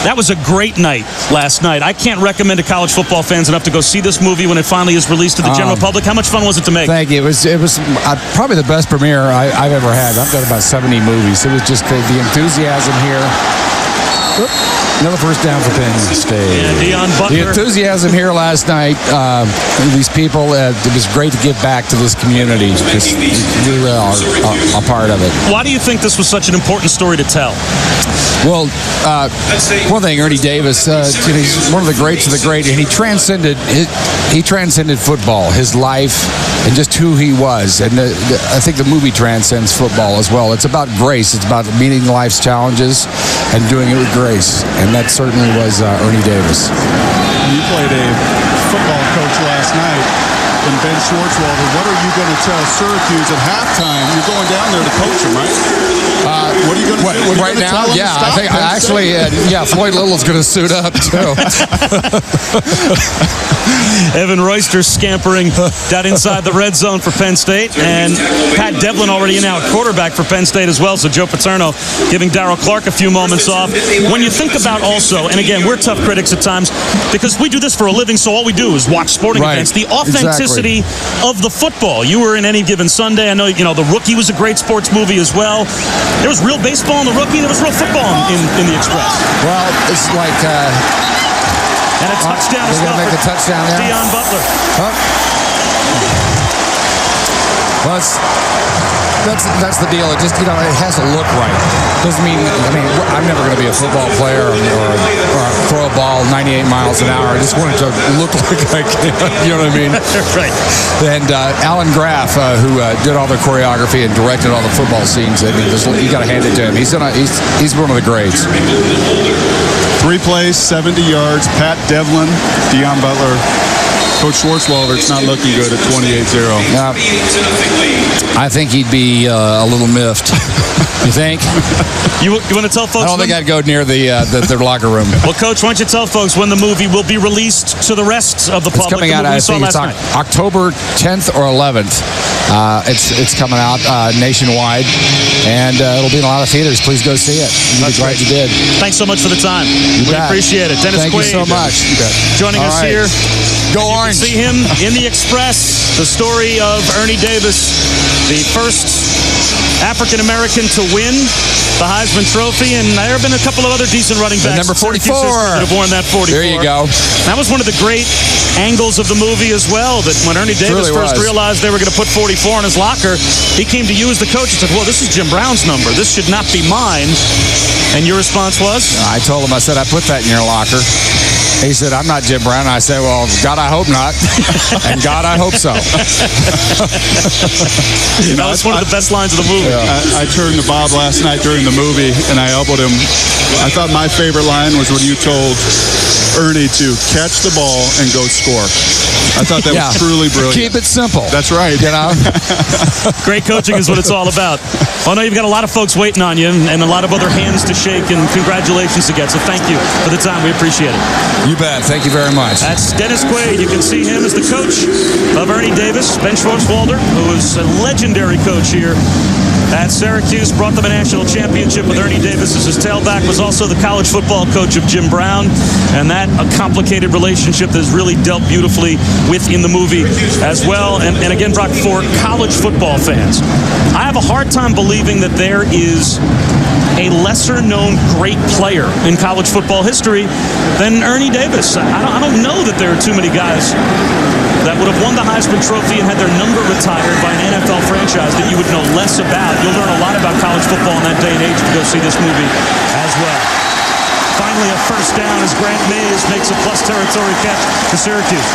that was a great night last night. I can't recommend to college football fans enough to go see this movie when it finally is released to the general public. How much fun was it to make? Thank you. It was probably the best premiere I've ever had. I've done about 70 movies. It was just the enthusiasm here. Another first down for Penn State. Yeah, Deion Butler. The enthusiasm here last night, these people, it was great to give back to this community. We really are a part of it. Why do you think this was such an important story to tell? Well, one thing, Ernie Davis, he's one of the greats of the great, and he transcended football, his life, and just who he was. And I think the movie transcends football as well. It's about grace. It's about meeting life's challenges and doing it with grace. And that certainly was Ernie Davis. You played a football coach last night in Ben Schwartzwalder. What are you going to tell Syracuse at halftime? You're going down there to coach them, right? What are you going to do? Right now? Yeah, I think Floyd Little's going to suit up too. Evan Royster scampering down inside the red zone for Penn State, and Pat Devlin already in out quarterback for Penn State as well. So Joe Paterno giving Darryl Clark a few moments off. When you think about also, and again, we're tough critics at times because we do this for a living, so all we do is watch sporting events. The authenticity of the football. You were in Any Given Sunday. I know, The Rookie was a great sports movie as well. There was real baseball in The Rookie. There was real football in The Express. Well, it's like... and a touchdown as well. Make the touchdown there. Deion Butler. Well, that's the deal. It just, it has to look right. Doesn't mean, I'm never going to be a football player or throw a ball 98 miles an hour. I just want it to look like I can. You know what I mean? Right. And Alan Graff, who did all the choreography and directed all the football scenes, you got to hand it to him. He's one of the greats. 3 plays, 70 yards. Pat Devlin, Deion Butler. Coach Schwartzwalder, it's not looking good at 28-0. I think he'd be a little miffed. You think? You want to tell folks? I don't think I'd go near their locker room. Well, Coach, why don't you tell folks when the movie will be released to the rest of the public? It's coming out, I think it's October 10th or 11th. It's coming out nationwide, and it'll be in a lot of theaters. Please go see it. You'll be glad you did. Thanks so much for the time. We appreciate it. Dennis Thank Quaid, you so much. Joining us here. Go Orange. See him in the Express. The story of Ernie Davis, the first African-American to win the Heisman Trophy, and there have been a couple of other decent running backs. Number 44. That have worn that 44. There you go. That was one of the great angles of the movie as well, that when Ernie Davis first realized they were going to put 44 in his locker, he came to you as the coach and said, well, this is Jim Brown's number. This should not be mine. And your response was? I told him, I said, I put that in your locker. He said, I'm not Jim Brown. I said, well, God, I hope not. And God, I hope so. That was one of the best lines of the movie. Yeah. I turned to Bob last night during the movie, and I elbowed him. I thought my favorite line was when you told Ernie to catch the ball and go score. I thought that was truly brilliant. Keep it simple. That's right. Great coaching is what it's all about. I know you've got a lot of folks waiting on you and a lot of other hands to shake, and congratulations again. So thank you for the time. We appreciate it. You bet. Thank you very much. That's Dennis Quaid. You can see him as the coach of Ernie Davis. Ben Schwartzwalder, who was a legendary coach here at Syracuse, brought them a national championship with Ernie Davis as his tailback, was also the college football coach of Jim Brown, and that a complicated relationship that is really dealt beautifully with in the movie as well. And again, Brock, for college football fans, I have a hard time believing that there is a lesser-known great player in college football history than Ernie Davis. I don't know that there are too many guys that would have won the Heisman Trophy and had their number retired by an NFL franchise that you would know less about. You'll learn a lot about college football in that day and age if you go see this movie as well. Finally, a first down as Grant Mays makes a plus territory catch to Syracuse.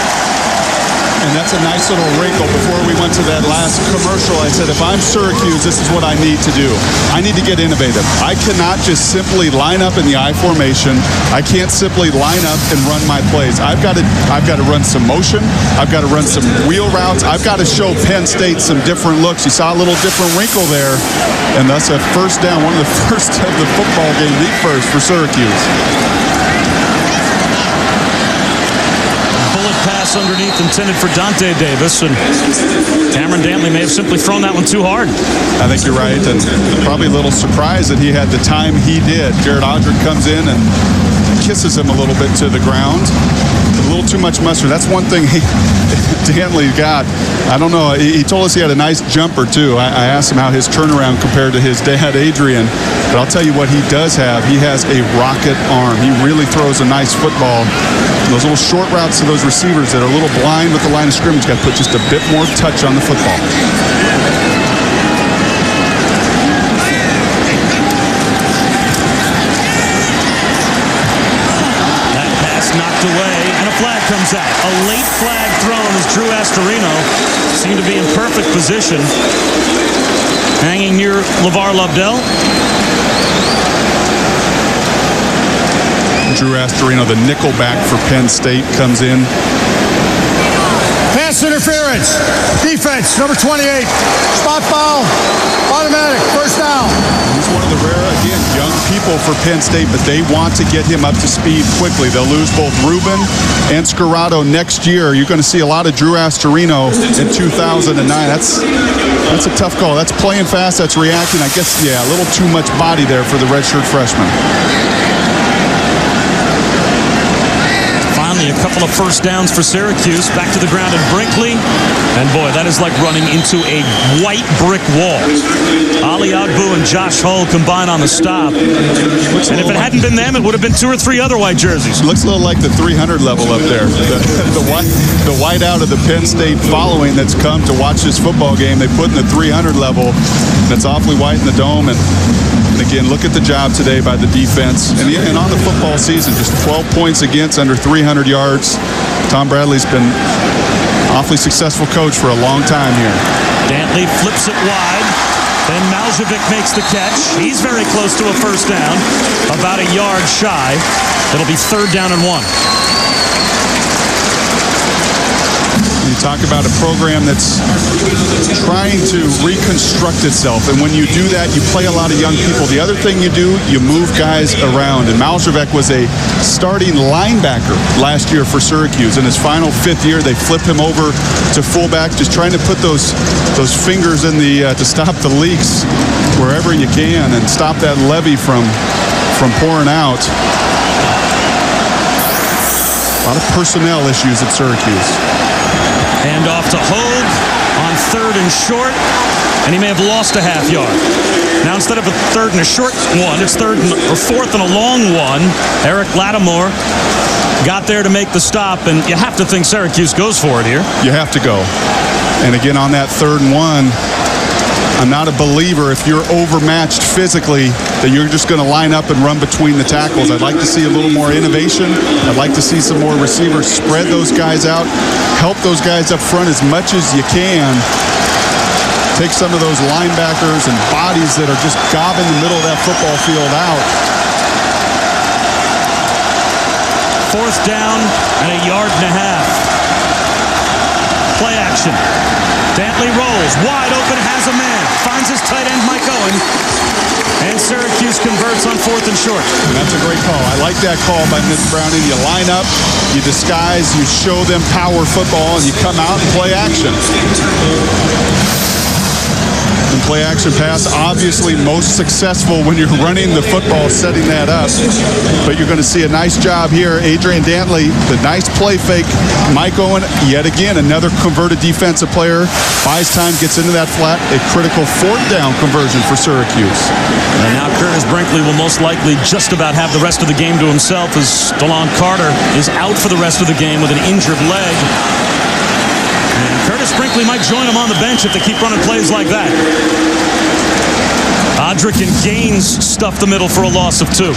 And that's a nice little wrinkle. Before we went to that last commercial, I said, if I'm Syracuse, this is what I need to do. I need to get innovative. I cannot just simply line up in the I formation. I can't simply line up and run my plays. I've got to run some motion. I've got to run some wheel routes. I've got to show Penn State some different looks. You saw a little different wrinkle there. And that's a first down, one of the first of the football game, the first for Syracuse. Pass underneath intended for Dante Davis, and Cameron Dantley may have simply thrown that one too hard. I think you're right, and probably a little surprised that he had the time he did. Jared Odrick comes in and kisses him a little bit to the ground. A little too much mustard. That's one thing Dantley got. I don't know. He told us he had a nice jumper, too. I asked him how his turnaround compared to his dad, Adrian. But I'll tell you what he does have. He has a rocket arm. He really throws a nice football. Those little short routes to those receivers that are a little blind with the line of scrimmage, got to put just a bit more touch on the football. That pass knocked away, and a flag comes out. A late flag thrown as Drew Astorino seemed to be in perfect position, hanging near LeVar Lobdell. Drew Astorino, the nickelback for Penn State, comes in. Pass interference. Defense, number 28. Spot foul. Automatic. First down. He's one of the rare, again, young people for Penn State, but they want to get him up to speed quickly. They'll lose both Rubin and Scarrato next year. You're going to see a lot of Drew Astorino in 2009. That's a tough call. That's playing fast. That's reacting. I guess, yeah, a little too much body there for the redshirt freshman. Conley, a couple of first downs for Syracuse. Back to the ground at Brinkley. And boy, that is like running into a white brick wall. Ali Agbu and Josh Hull combine on the stop. And if it hadn't been them, it would have been 2 or 3 other white jerseys. Looks a little like the 300 level up there. The white out of the Penn State following that's come to watch this football game, they put in the 300 level. That's awfully white in the dome. And again, look at the job today by the defense. And on the football season, just 12 points against, under 300 yards. Tom Bradley's been awfully successful coach for a long time here. Dantley flips it wide. Then Maljevic makes the catch. He's very close to a first down, about a yard shy. It'll be 3rd down and 1. You talk about a program that's trying to reconstruct itself, and when you do that, you play a lot of young people. The other thing you do, you move guys around, and Maljevic was a starting linebacker last year for Syracuse. In his final 5th year, they flip him over to fullback, just trying to put those fingers in the to stop the leaks wherever you can and stop that levee from pouring out. A lot of personnel issues at Syracuse. Hand off to Hogue on 3rd and short, and he may have lost a half yard. Now instead of a 3rd and a short one, it's 4th and a long one. Eric Lattimore got there to make the stop, and you have to think Syracuse goes for it here. You have to go. And again, on that 3rd and 1, I'm not a believer if you're overmatched physically that you're just going to line up and run between the tackles. I'd like to see a little more innovation. I'd like to see some more receivers spread those guys out, help those guys up front as much as you can. Take some of those linebackers and bodies that are just gobbing the middle of that football field out. 4th down and a yard and a half. Play action. Dantley rolls, wide open, has a man. Finds his tight end, Mike Owen. And Syracuse converts on 4th and short. And that's a great call. I like that call by Mitch Browning. You line up, you disguise, you show them power football, and you come out and play action. And play action pass, obviously most successful when you're running the football, setting that up. But you're going to see a nice job here. Adrian Dantley, the nice play fake. Mike Owen, yet again, another converted defensive player. Buys time, gets into that flat. A critical 4th down conversion for Syracuse. And now Curtis Brinkley will most likely just about have the rest of the game to himself as DeLon Carter is out for the rest of the game with an injured leg. And Curtis Brinkley might join him on the bench if they keep running plays like that. Odrick and Gaines stuff the middle for a loss of 2.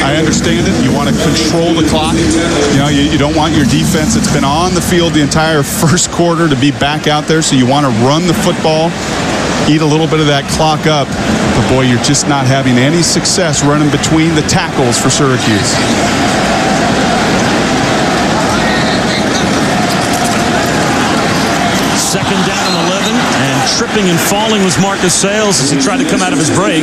I understand it. You want to control the clock. You don't want your defense that's been on the field the entire first quarter to be back out there, so you want to run the football, eat a little bit of that clock up. But boy, you're just not having any success running between the tackles for Syracuse. 2nd down and 11, and tripping and falling was Marcus Sales as he tried to come out of his break.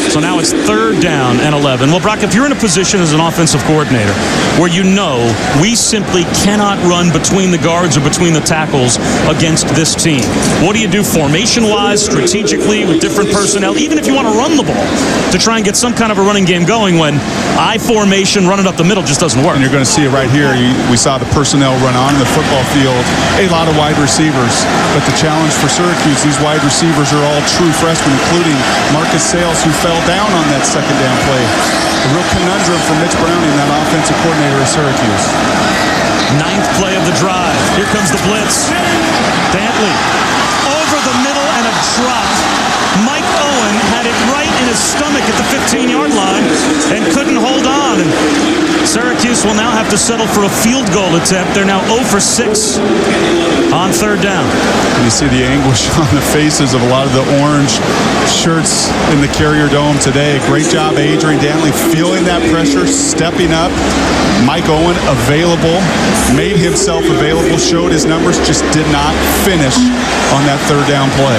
So now it's 3rd down and 11. Well, Brock, if you're in a position as an offensive coordinator where you know we simply cannot run between the guards or between the tackles against this team, what do you do formation-wise, strategically, with different personnel, even if you want to run the ball to try and get some kind of a running game going when I formation, running up the middle just doesn't work? And you're going to see it right here. We saw the personnel run on the football field, a lot of wide receivers. But the challenge for Syracuse, these wide receivers are all true freshmen, including Marcus Sales, who fell down on that 2nd down play. A real conundrum for Mitch Browning, that offensive coordinator of Syracuse. 9th play of the drive. Here comes the blitz. Dantley over the middle and a drop. Mike Owen had it right in his stomach at the 15-yard line and couldn't hold on. And Syracuse will now have to settle for a field goal attempt. They're now 0 for 6 on 3rd down. You see the anguish on the faces of a lot of the orange shirts in the Carrier Dome today. Great job, Adrian Dantley, feeling that pressure, stepping up. Mike Owen available, made himself available, showed his numbers, just did not finish on that 3rd down play.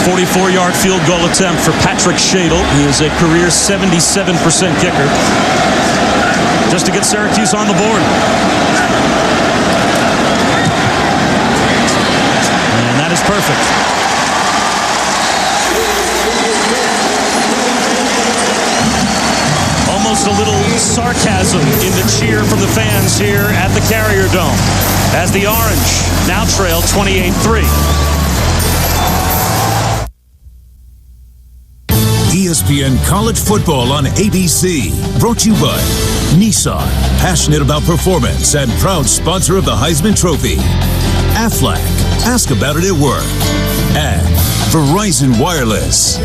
44-yard field goal attempt for Patrick Shadle. He is a career 77% kicker. Just to get Syracuse on the board. And that is perfect. almost a little sarcasm in the cheer from the fans here at the Carrier Dome as the Orange now trail 28-3. ESPN College Football on ABC. Brought to you by Nissan, passionate about performance and proud sponsor of the Heisman Trophy. Aflac, ask about it at work. And Verizon Wireless.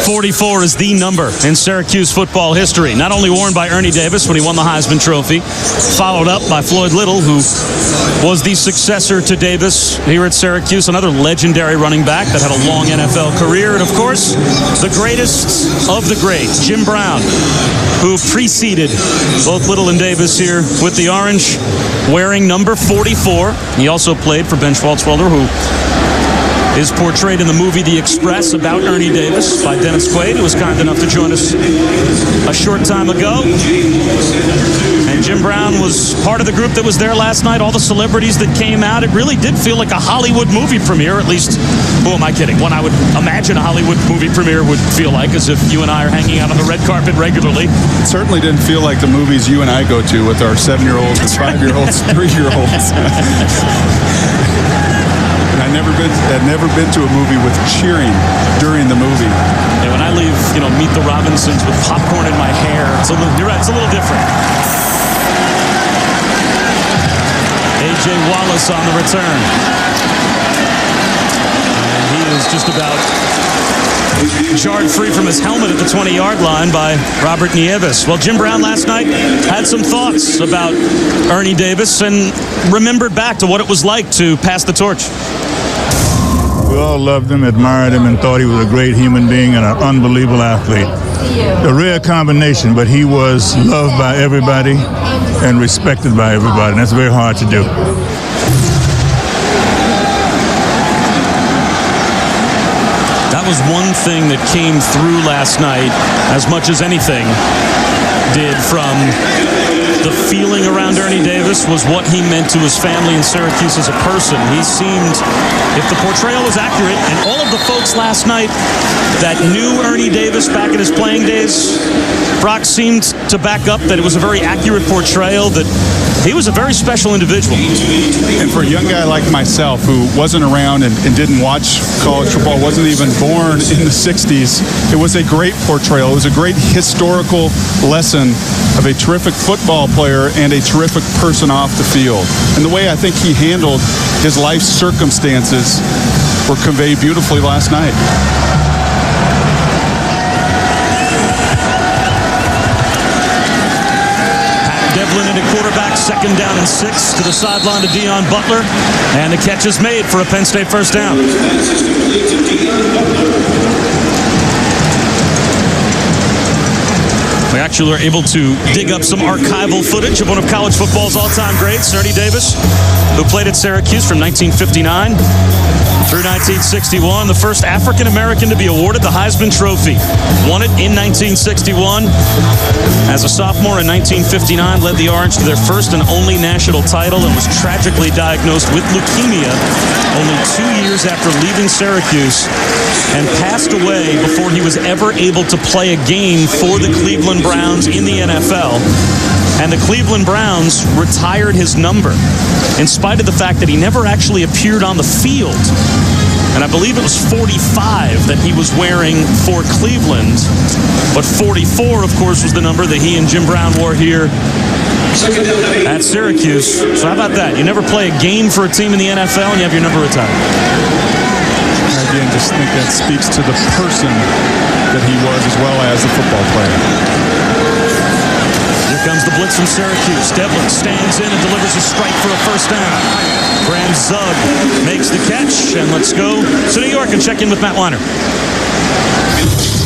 44 is the number in Syracuse football history. Not only worn by Ernie Davis when he won the Heisman Trophy, followed up by Floyd Little, who was the successor to Davis here at Syracuse, another legendary running back that had a long NFL career. And, of course, the greatest of the great, Jim Brown, who preceded both Little and Davis here with the Orange, wearing number 44. He also played for Ben Schwartzwelder, who is portrayed in the movie The Express about Ernie Davis by Dennis Quaid, who was kind enough to join us a short time ago. And Jim Brown was part of the group that was there last night, all the celebrities that came out. It really did feel like a Hollywood movie premiere, at least, who am I kidding? One I would imagine a Hollywood movie premiere would feel like, as if you and I are hanging out on the red carpet regularly. It certainly didn't feel like the movies you and I go to with our 7-year-olds and 5-year-olds, 3-year-olds. I'd never been to a movie with cheering during the movie. Yeah, when I leave, Meet the Robinsons with popcorn in my hair, you're right, it's a little different. A.J. Wallace on the return. And he is just about jarred free from his helmet at the 20-yard line by Robert Nieves. Well, Jim Brown last night had some thoughts about Ernie Davis and remembered back to what it was like to pass the torch. We all loved him, admired him, and thought he was a great human being and an unbelievable athlete. A rare combination, but he was loved by everybody and respected by everybody, and that's very hard to do. That was one thing that came through last night, as much as anything did, from the feeling around Ernie Davis, was what he meant to his family in Syracuse as a person. He seemed, if the portrayal was accurate, and all of the folks last night that knew Ernie Davis back in his playing days, Brock seemed to back up that it was a very accurate portrayal, that he was a very special individual. And for a young guy like myself who wasn't around and didn't watch college football, wasn't even born in the 60s, it was a great portrayal. It was a great historical lesson of a terrific football player and a terrific person off the field. And the way I think he handled his life circumstances were conveyed beautifully last night. Devlin in a quarterback, 2nd down and 6 to the sideline to Deion Butler, and the catch is made for a Penn State first down. We actually were able to dig up some archival footage of one of college football's all-time greats, Ernie Davis, who played at Syracuse from 1959 through 1961, the first African-American to be awarded the Heisman Trophy. Won it in 1961. As a sophomore in 1959, led the Orange to their first and only national title and was tragically diagnosed with leukemia only 2 years after leaving Syracuse, and passed away before he was ever able to play a game for the Cleveland Browns in the NFL. And the Cleveland Browns retired his number, in spite of the fact that he never actually appeared on the field. And I believe it was 45 that he was wearing for Cleveland. But 44, of course, was the number that he and Jim Brown wore here at Syracuse. So how about that? You never play a game for a team in the NFL and you have your number retired. Again, just think that speaks to the person that he was as well as the football player. Here comes the blitz from Syracuse. Devlin stands in and delivers a strike for a first down. Graham Zug makes the catch, and let's go to New York and check in with Matt Weiner.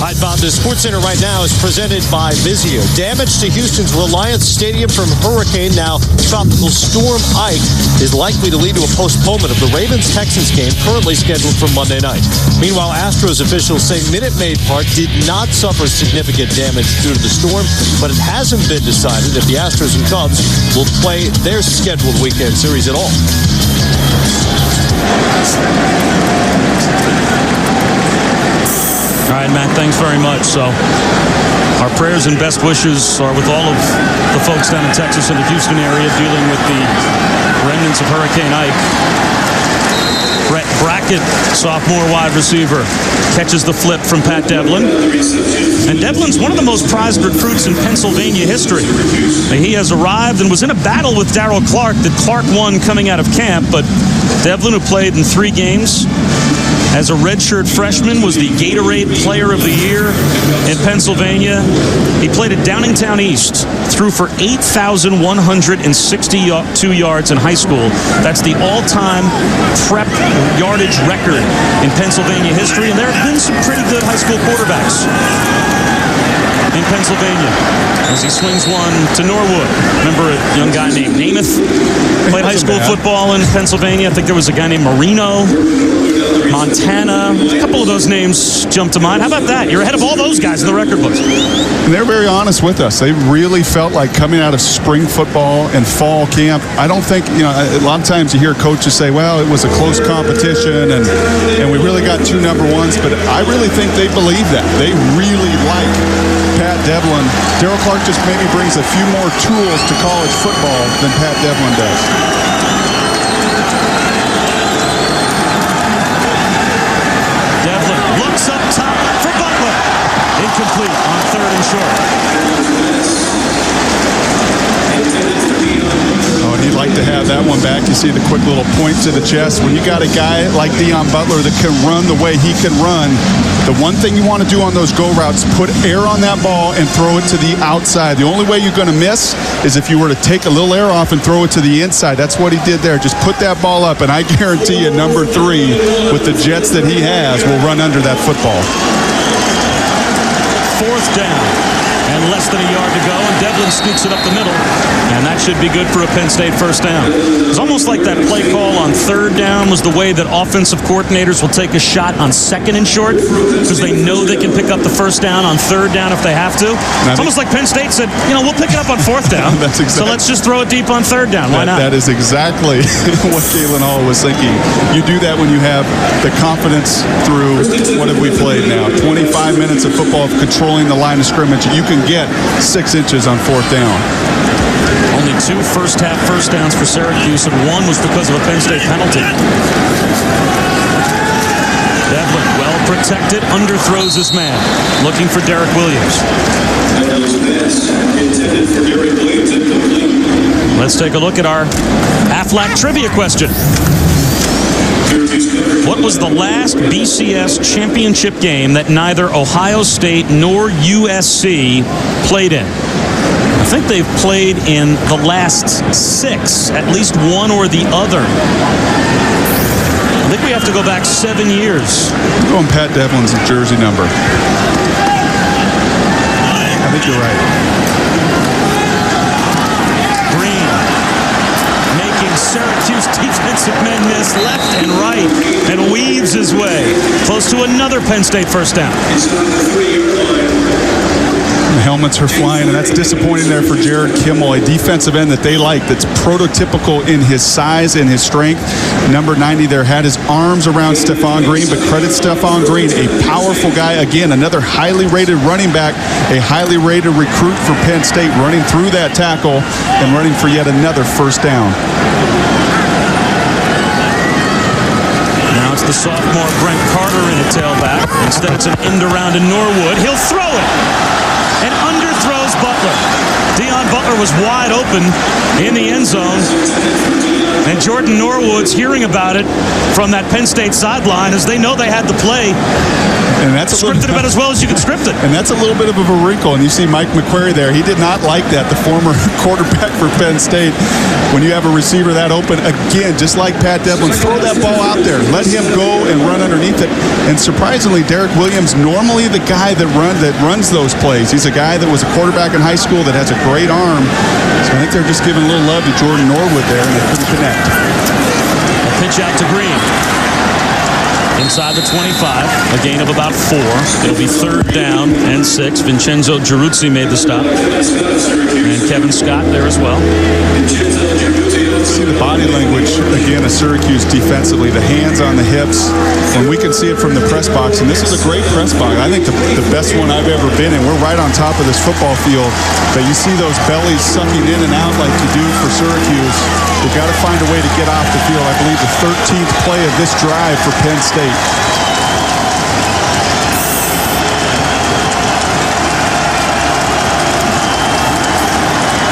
All right, Bob, the Sports Center right now is presented by Vizio. Damage to Houston's Reliance Stadium from hurricane, now Tropical Storm Ike, is likely to lead to a postponement of the Ravens-Texans game currently scheduled for Monday night. Meanwhile, Astros officials say Minute Maid Park did not suffer significant damage due to the storm, but it hasn't been decided if the Astros and Cubs will play their scheduled weekend series at all. All right, Matt, thanks very much. So our prayers and best wishes are with all of the folks down in Texas and the Houston area dealing with the remnants of Hurricane Ike. Brett Brackett, sophomore wide receiver, catches the flip from Pat Devlin. And Devlin's one of the most prized recruits in Pennsylvania history. He has arrived and was in a battle with Darryl Clark that Clark won coming out of camp, but Devlin, who played in 3 games as a redshirt freshman, was the Gatorade Player of the Year in Pennsylvania. He played at Downingtown East, threw for 8,162 yards in high school. That's the all-time prep yardage record in Pennsylvania history, and there have been some pretty good high school quarterbacks in Pennsylvania as he swings one to Norwood. Remember a young guy named Namath? Played high school football in Pennsylvania. I think there was a guy named Marino, Montana. A couple of those names jump to mind. How about that? You're ahead of all those guys in the record books. And they're very honest with us. They really felt like coming out of spring football and fall camp, I don't think, a lot of times you hear coaches say, well, it was a close competition and we really got 2 number 1s, but I really think they believe that. They really like Pat Devlin. Darryl Clark just maybe brings a few more tools to college football than Pat Devlin does. Devlin looks up top for Butler. Incomplete on 3rd and short. Oh, and he'd like to have that one back. You see the quick little point to the chest. When you got a guy like Deion Butler that can run the way he can run, the one thing you want to do on those go routes, put air on that ball and throw it to the outside. The only way you're going to miss is if you were to take a little air off and throw it to the inside. That's what he did there. Just put that ball up, and I guarantee you number 3 with the jets that he has will run under that football. 4th down. And less than a yard to go, and Devlin sneaks it up the middle, and that should be good for a Penn State first down. It's almost like that play call on 3rd down was the way that offensive coordinators will take a shot on 2nd and short because they know they can pick up the first down on 3rd down if they have to. It's almost like Penn State said, we'll pick it up on 4th down, so let's just throw it deep on 3rd down. Why not? That is exactly what Kalen Hall was thinking. You do that when you have the confidence through, what have we played now? 25 minutes of football of controlling the line of scrimmage. You can get 6 inches on 4th down. Only 2 first-half first downs for Syracuse, and 1 was because of a Penn State penalty. Devlin, well protected, underthrows his man, looking for Derek Williams. Let's take a look at our Aflac trivia question. What was the last BCS championship game that neither Ohio State nor USC played in? I think they've played in the last 6, at least one or the other. I think we have to go back 7 years. I'm going Pat Devlin's jersey number. I think you're right. Syracuse defensive men miss left and right and weaves his way close to another Penn State first down. The helmets are flying, and that's disappointing there for Jared Kimmel, a defensive end that they like, that's prototypical in his size and his strength. Number 90 there had his arms around Stephon Green, but credit Stephon Green, a powerful guy. Again, another highly rated running back, a highly rated recruit for Penn State, running through that tackle and running for yet another first down. Now it's the sophomore Brent Carter in the tailback. Instead, it's an end around to Norwood. He'll throw it and underthrows Butler. Deion Butler was wide open in the end zone. And Jordan Norwood's hearing about it from that Penn State sideline as they know they had the play. And that's scripted about as well as you can script it. And that's a little bit of a wrinkle. And you see Mike McQuarrie there. He did not like that, the former quarterback for Penn State. When you have a receiver that open, again, just like Pat Devlin, throw that ball out there. Let him go and run underneath it. And surprisingly, Derek Williams, normally the guy that runs those plays. He's a guy that was a quarterback in high school that has a great arm. So I think they're just giving a little love to Jordan Norwood there, and they couldn't connect. A pitch out to Green. Inside the 25, a gain of about 4. It'll be 3rd down and 6. Vincenzo Giruzzi made the stop. And Kevin Scott there as well. see the body language, again, of Syracuse defensively, the hands on the hips, and we can see it from the press box. And this is a great press box. I think the best one I've ever been in. We're right on top of this football field, but you see those bellies sucking in and out like you do for Syracuse. We've got to find a way to get off the field. I believe the 13th play of this drive for Penn State.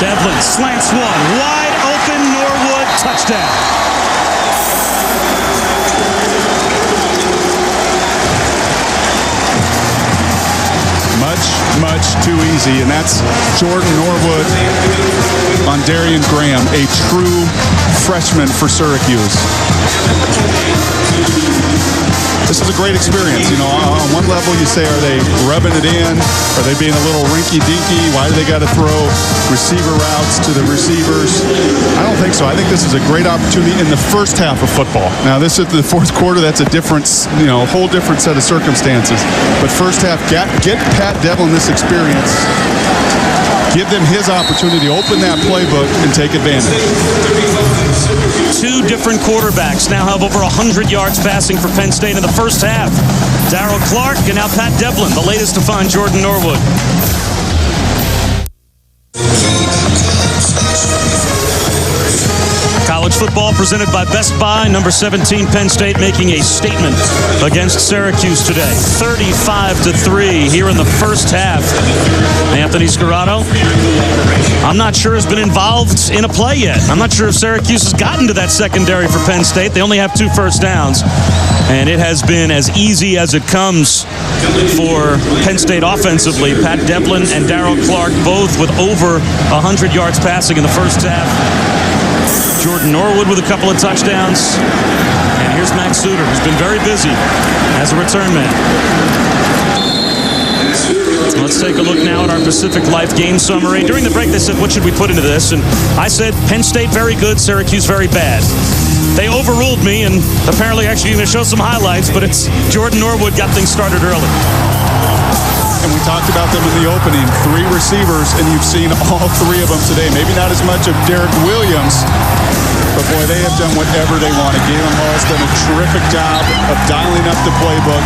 Devlin slants one. Wide open, Norwood, touchdown. Much too easy, and that's Jordan Norwood on Darian Graham, a true freshman for Syracuse. This is a great experience. You know, on one level you say, are they rubbing it in? Are they being a little rinky-dinky? Why do they got to throw receiver routes to the receivers? I don't think so. I think this is a great opportunity in the first half of football. Now, this is the fourth quarter. That's a different, whole different set of circumstances. But first half, get Pat Devlin this experience. Give them his opportunity, open that playbook, and take advantage. Two different quarterbacks now have over 100 yards passing for Penn State in the first half. Darrell Clark and now Pat Devlin, the latest to find Jordan Norwood. College football presented by Best Buy. Number 17, Penn State making a statement against Syracuse today. 35-3 here in the first half. Anthony Scarrato, I'm not sure has been involved in a play yet. I'm not sure if Syracuse has gotten to that secondary for Penn State. They only have 2 first downs. And it has been as easy as it comes for Penn State offensively. Pat Devlin and Darrell Clark both with over 100 yards passing in the first half. Jordan Norwood with a couple of touchdowns. And here's Max Suter, who's been very busy as a return man. Let's take a look now at our Pacific Life game summary. During the break, they said, what should we put into this? And I said, Penn State very good, Syracuse very bad. They overruled me, and apparently actually going to show some highlights, but it's Jordan Norwood got things started early. And we talked about them in the opening. 3 receivers, and you've seen all 3 of them today. Maybe not as much of Derek Williams, but boy, they have done whatever they want. Galen Hall's done a terrific job of dialing up the playbook.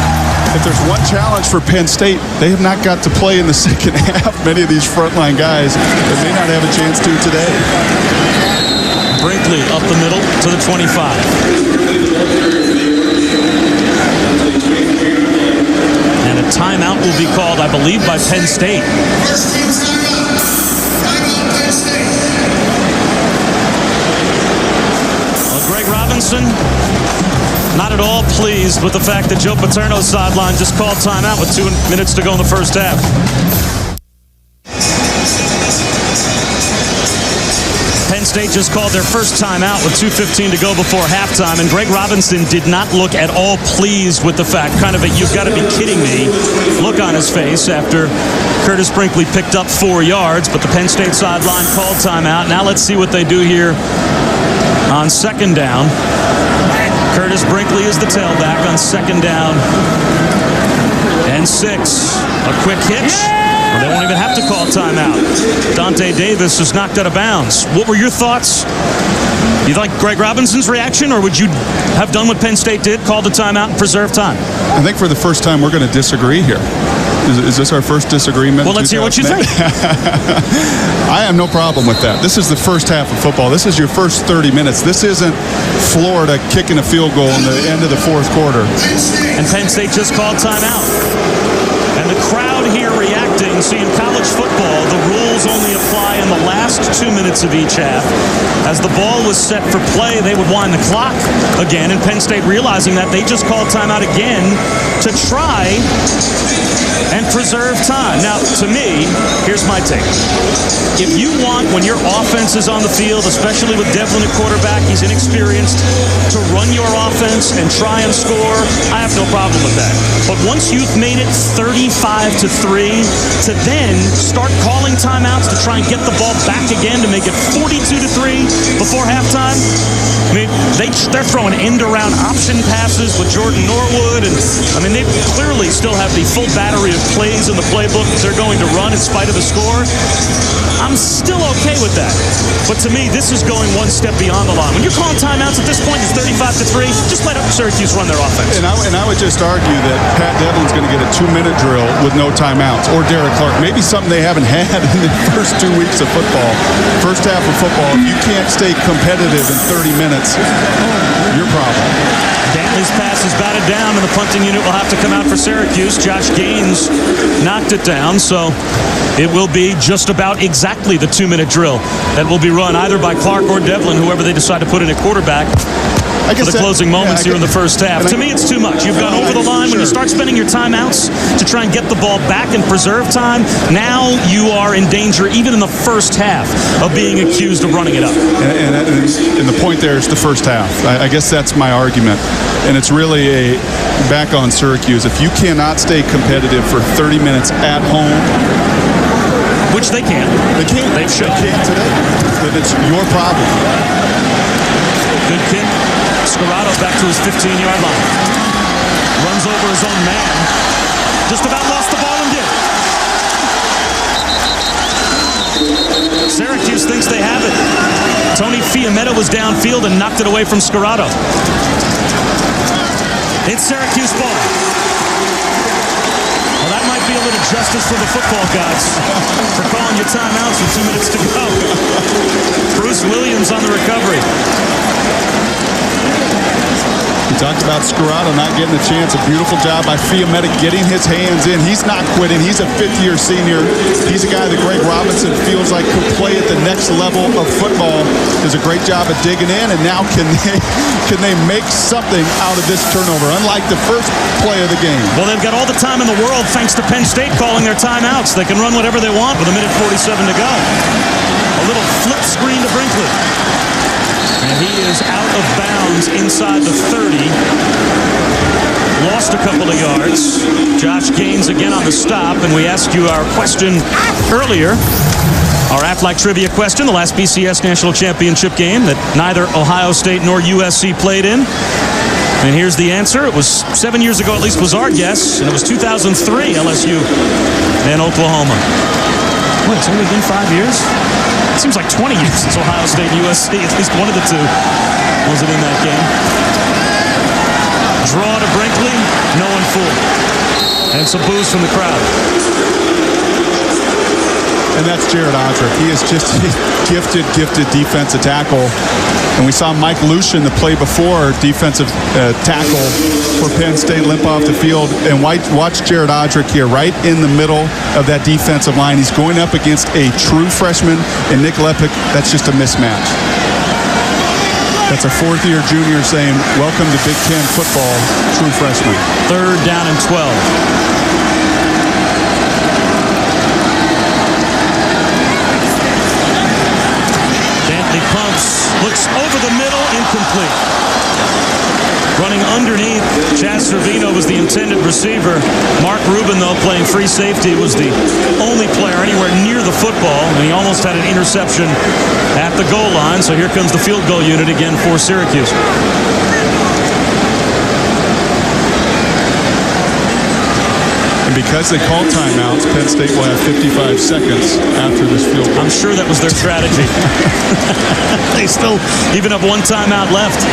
If there's one challenge for Penn State, they have not got to play in the second half. Many of these frontline guys that may not have a chance to today. Brinkley up the middle to the 25. And a timeout will be called, I believe, by Penn State. Well, Greg Robinson, not at all pleased with the fact that Joe Paterno's sideline just called timeout with 2 minutes to go in the first half. Penn State just called their first timeout with 2:15 to go before halftime, and Greg Robinson did not look at all pleased with the fact, kind of a "you've got to be kidding me" look on his face after Curtis Brinkley picked up 4 yards, but the Penn State sideline called timeout. Now let's see what they do here on second down. Curtis Brinkley is the tailback on second down and 6. A quick hitch. Well, they won't even have to call timeout. Dante Davis is knocked out of bounds. What were your thoughts? You like Greg Robinson's reaction, or would you have done what Penn State did, called the timeout and preserve time? I think for the first time we're going to disagree here. Is this our first disagreement? Well, let's hear what you think. I have no problem with that. This is the first half of football. This is your first 30 minutes. This isn't Florida kicking a field goal in the end of the fourth quarter. And Penn State just called timeout. And the crowd here reacting. See, in college football, the rules only apply in the last 2 minutes of each half. As the ball was set for play, they would wind the clock again. And Penn State, realizing that, they just called timeout again to try and preserve time. Now, to me, here's my take. If you want, when your offense is on the field, especially with Devlin at quarterback, he's inexperienced, to run your offense and try and score, I have no problem with that. But once you've made it 35-3, to then start calling timeouts to try and get the ball back again again to make it 42-3 before halftime. I mean, they're throwing end-around option passes with Jordan Norwood, and I mean, they clearly still have the full battery of plays in the playbook that they're going to run in spite of the score. I'm still okay with that. But to me, this is going one step beyond the line. When you're calling timeouts at this point, it's 35-3. Just let Syracuse run their offense. And I would just argue that Pat Devlin's going to get a 2-minute drill with no timeouts, or Derek Clark. Maybe something they haven't had in the first 2 weeks of football. First half of football, if you can't stay competitive in 30 minutes, your problem. Dantley's pass is batted down, and the punting unit will have to come out for Syracuse. Josh Gaines knocked it down, so it will be just about exactly the 2-minute drill that will be run either by Clark or Devlin, whoever they decide to put in at quarterback for the closing moments here in the first half. To me, it's too much. You've gone over the line. When you start spending your timeouts to try and get the ball back and preserve time, now you are in danger, even in the first half, of being accused of running it up. And the point there is the first half. I guess that's my argument. And it's really a back on Syracuse. If you cannot stay competitive for 30 minutes at home, which they can. They can't. They've shown. They can't today. But it's your problem. Good kick. Scarrato back to his 15-yard line. Runs over his own man. Just about lost the ball and did. Syracuse thinks they have it. Tony Fiammetta was downfield and knocked it away from Scarrato. It's Syracuse ball. Well, that might be a little justice for the football gods for calling you timeouts with 2 minutes to go. Bruce Williams on the recovery. We talked about Scarrato not getting a chance. A beautiful job by Fiammetta getting his hands in. He's not quitting. He's a fifth-year senior. He's a guy that Greg Robinson feels like could play at the next level of football. Does a great job of digging in, and now can they make something out of this turnover, unlike the first play of the game? Well, they've got all the time in the world thanks to Penn State calling their timeouts. They can run whatever they want with 1:47 to go. A little flip screen to Brinkley. And he is out of bounds inside the 30. Lost a couple of yards. Josh Gaines again on the stop. And we asked you our question earlier. Our Aflac trivia question, the last BCS National Championship game that neither Ohio State nor USC played in. And here's the answer. It was 7 years ago, at least was our guess. And it was 2003, LSU and Oklahoma. What, it's only been 5 years? It seems like 20 years since Ohio State and USC. At least one of the two wasn't in that game. Draw to Brinkley. No one fooled. And some boos from the crowd. And that's Jared Odrick. He is just a gifted defensive tackle. And we saw Mike Lucien, the play before, defensive tackle for Penn State, limp off the field. And watch Jared Odrick here, right in the middle of that defensive line. He's going up against a true freshman, and Nick Lepic. That's just a mismatch. That's a fourth-year junior saying, welcome to Big Ten football, true freshman. 3rd down and 12. Pumps, looks over the middle, incomplete. Running underneath, Chaz Servino was the intended receiver. Mark Rubin, though, playing free safety, was the only player anywhere near the football, and he almost had an interception at the goal line. So here comes the field goal unit again for Syracuse. And because they call timeouts, Penn State will have 55 seconds after this field goal. I'm sure that was their strategy. They still even have one timeout left.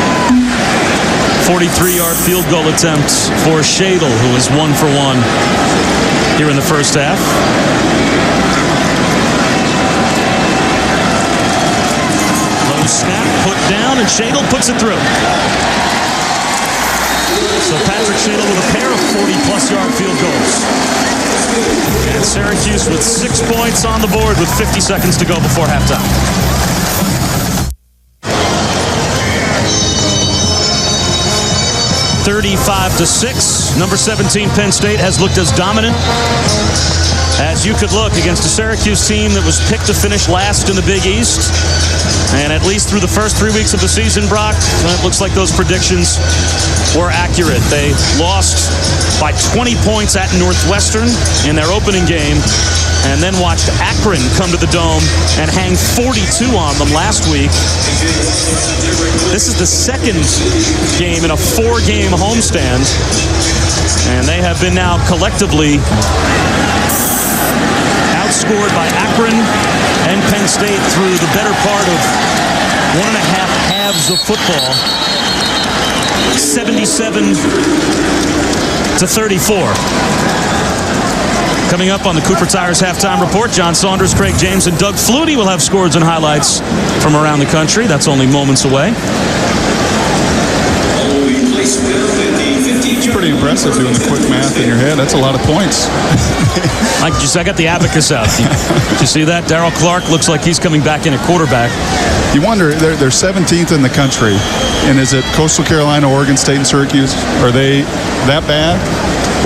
43-yard field goal attempt for Shadle, who is 1 for 1 here in the first half. Low snap, put down, and Shadle puts it through. So Patrick Shadle with a pair of 40-plus yard field goals. And Syracuse with 6 points on the board with 50 seconds to go before halftime. (35-6). Number 17 Penn State has looked as dominant as you could look against a Syracuse team that was picked to finish last in the Big East. And at least through the first 3 weeks of the season, Brock, it looks like those predictions were accurate. They lost by 20 points at Northwestern in their opening game. and then watched Akron come to the Dome and hang 42 on them last week. This is the second game in a 4-game homestand, and they have been now collectively outscored by Akron and Penn State through the better part of 1.5 halves of football. 77-34. Coming up on the Cooper Tires Halftime Report, John Saunders, Craig James, and Doug Flutie will have scores and highlights from around the country. That's only moments away. It's pretty impressive doing the quick math in your head. That's a lot of points. Mike, I got the abacus out. Did you see that? Darrell Clark looks like he's coming back in at quarterback. You wonder, they're 17th in the country. And is it Coastal Carolina, Oregon State, and Syracuse? Are they that bad?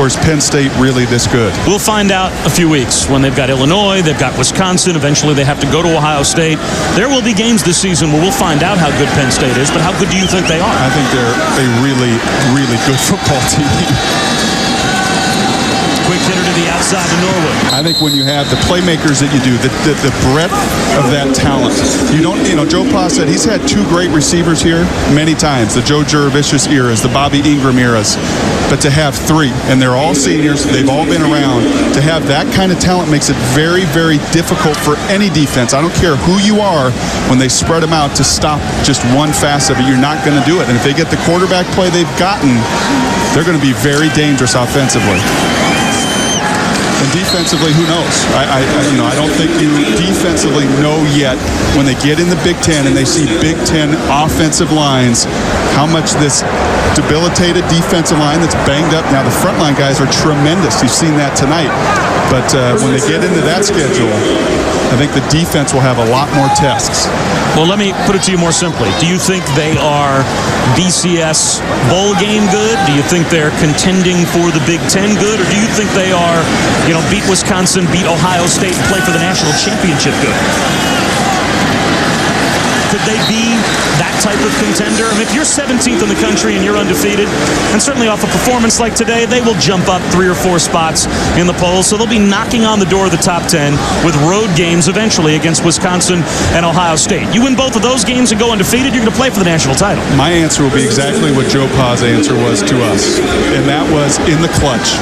Or is Penn State really this good? We'll find out a few weeks when they've got Illinois, they've got Wisconsin. Eventually they have to go to Ohio State. There will be games this season where we'll find out how good Penn State is, but how good do you think they are? I think they're a really, really good football team. Quick hitter to the outside to Norwood. I think when you have the playmakers that you do, the breadth of that talent, Joe Pa said he's had 2 great receivers here many times, the Joe Jurevicius eras, the Bobby Ingram eras, but to have 3, and they're all seniors, they've all been around, to have that kind of talent makes it very, very difficult for any defense. I don't care who you are, when they spread them out to stop just one facet of it, you're not going to do it. And if they get the quarterback play they've gotten, they're going to be very dangerous offensively. And defensively, who knows? I don't think you defensively know yet when they get in the Big Ten and they see Big Ten offensive lines, how much this debilitated defensive line that's banged up. Now, the frontline guys are tremendous. You've seen that tonight. But when they get into that schedule, I think the defense will have a lot more tests. Well, let me put it to you more simply. Do you think they are BCS bowl game good? Do you think they're contending for the Big Ten good? Or do you think they are, beat Wisconsin, beat Ohio State, and play for the national championship good? Could they be that type of contender? I mean, if you're 17th in the country and you're undefeated, and certainly off a performance like today, they will jump up 3 or 4 spots in the polls. So they'll be knocking on the door of the top 10 with road games eventually against Wisconsin and Ohio State. You win both of those games and go undefeated, you're going to play for the national title. My answer will be exactly what Joe Pa's answer was to us, and that was in the clutch.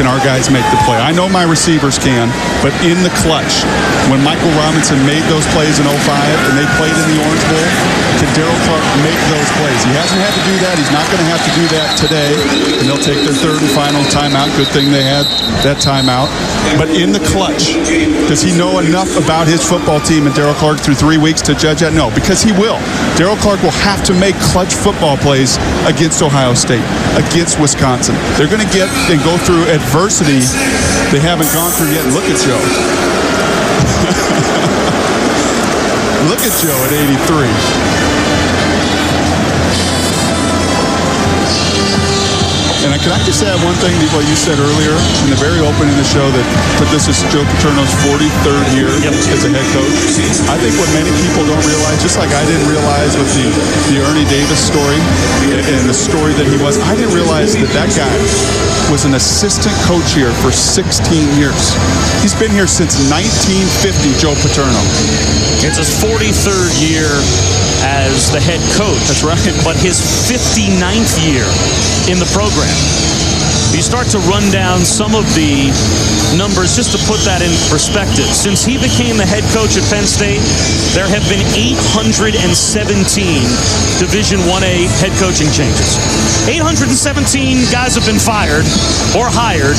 Can our guys make the play? I know my receivers can, but in the clutch, when Michael Robinson made those plays in 05 and they played in the Orange Bowl, can Darrell Clark make those plays? He hasn't had to do that. He's not going to have to do that today, and they'll take their 3rd and final timeout. Good thing they had that timeout. But in the clutch, does he know enough about his football team and Darrell Clark through 3 weeks to judge that? No, because he will. Darrell Clark will have to make clutch football plays against Ohio State, against Wisconsin. They're going to get and go through adversity they haven't gone through yet. Look at Joe. Look at Joe at 83. And can I just add one thing to what you said earlier in the very opening of the show that this is Joe Paterno's 43rd year as a head coach? I think what many people don't realize, just like I didn't realize with the Ernie Davis story and the story that he was, I didn't realize that guy was an assistant coach here for 16 years. He's been here since 1950, Joe Paterno. It's his 43rd year as the head coach. That's right. But his 59th year in the program. You start to run down some of the numbers just to put that in perspective. Since he became the head coach at Penn State, there have been 817 Division 1A head coaching changes. 817 guys have been fired or hired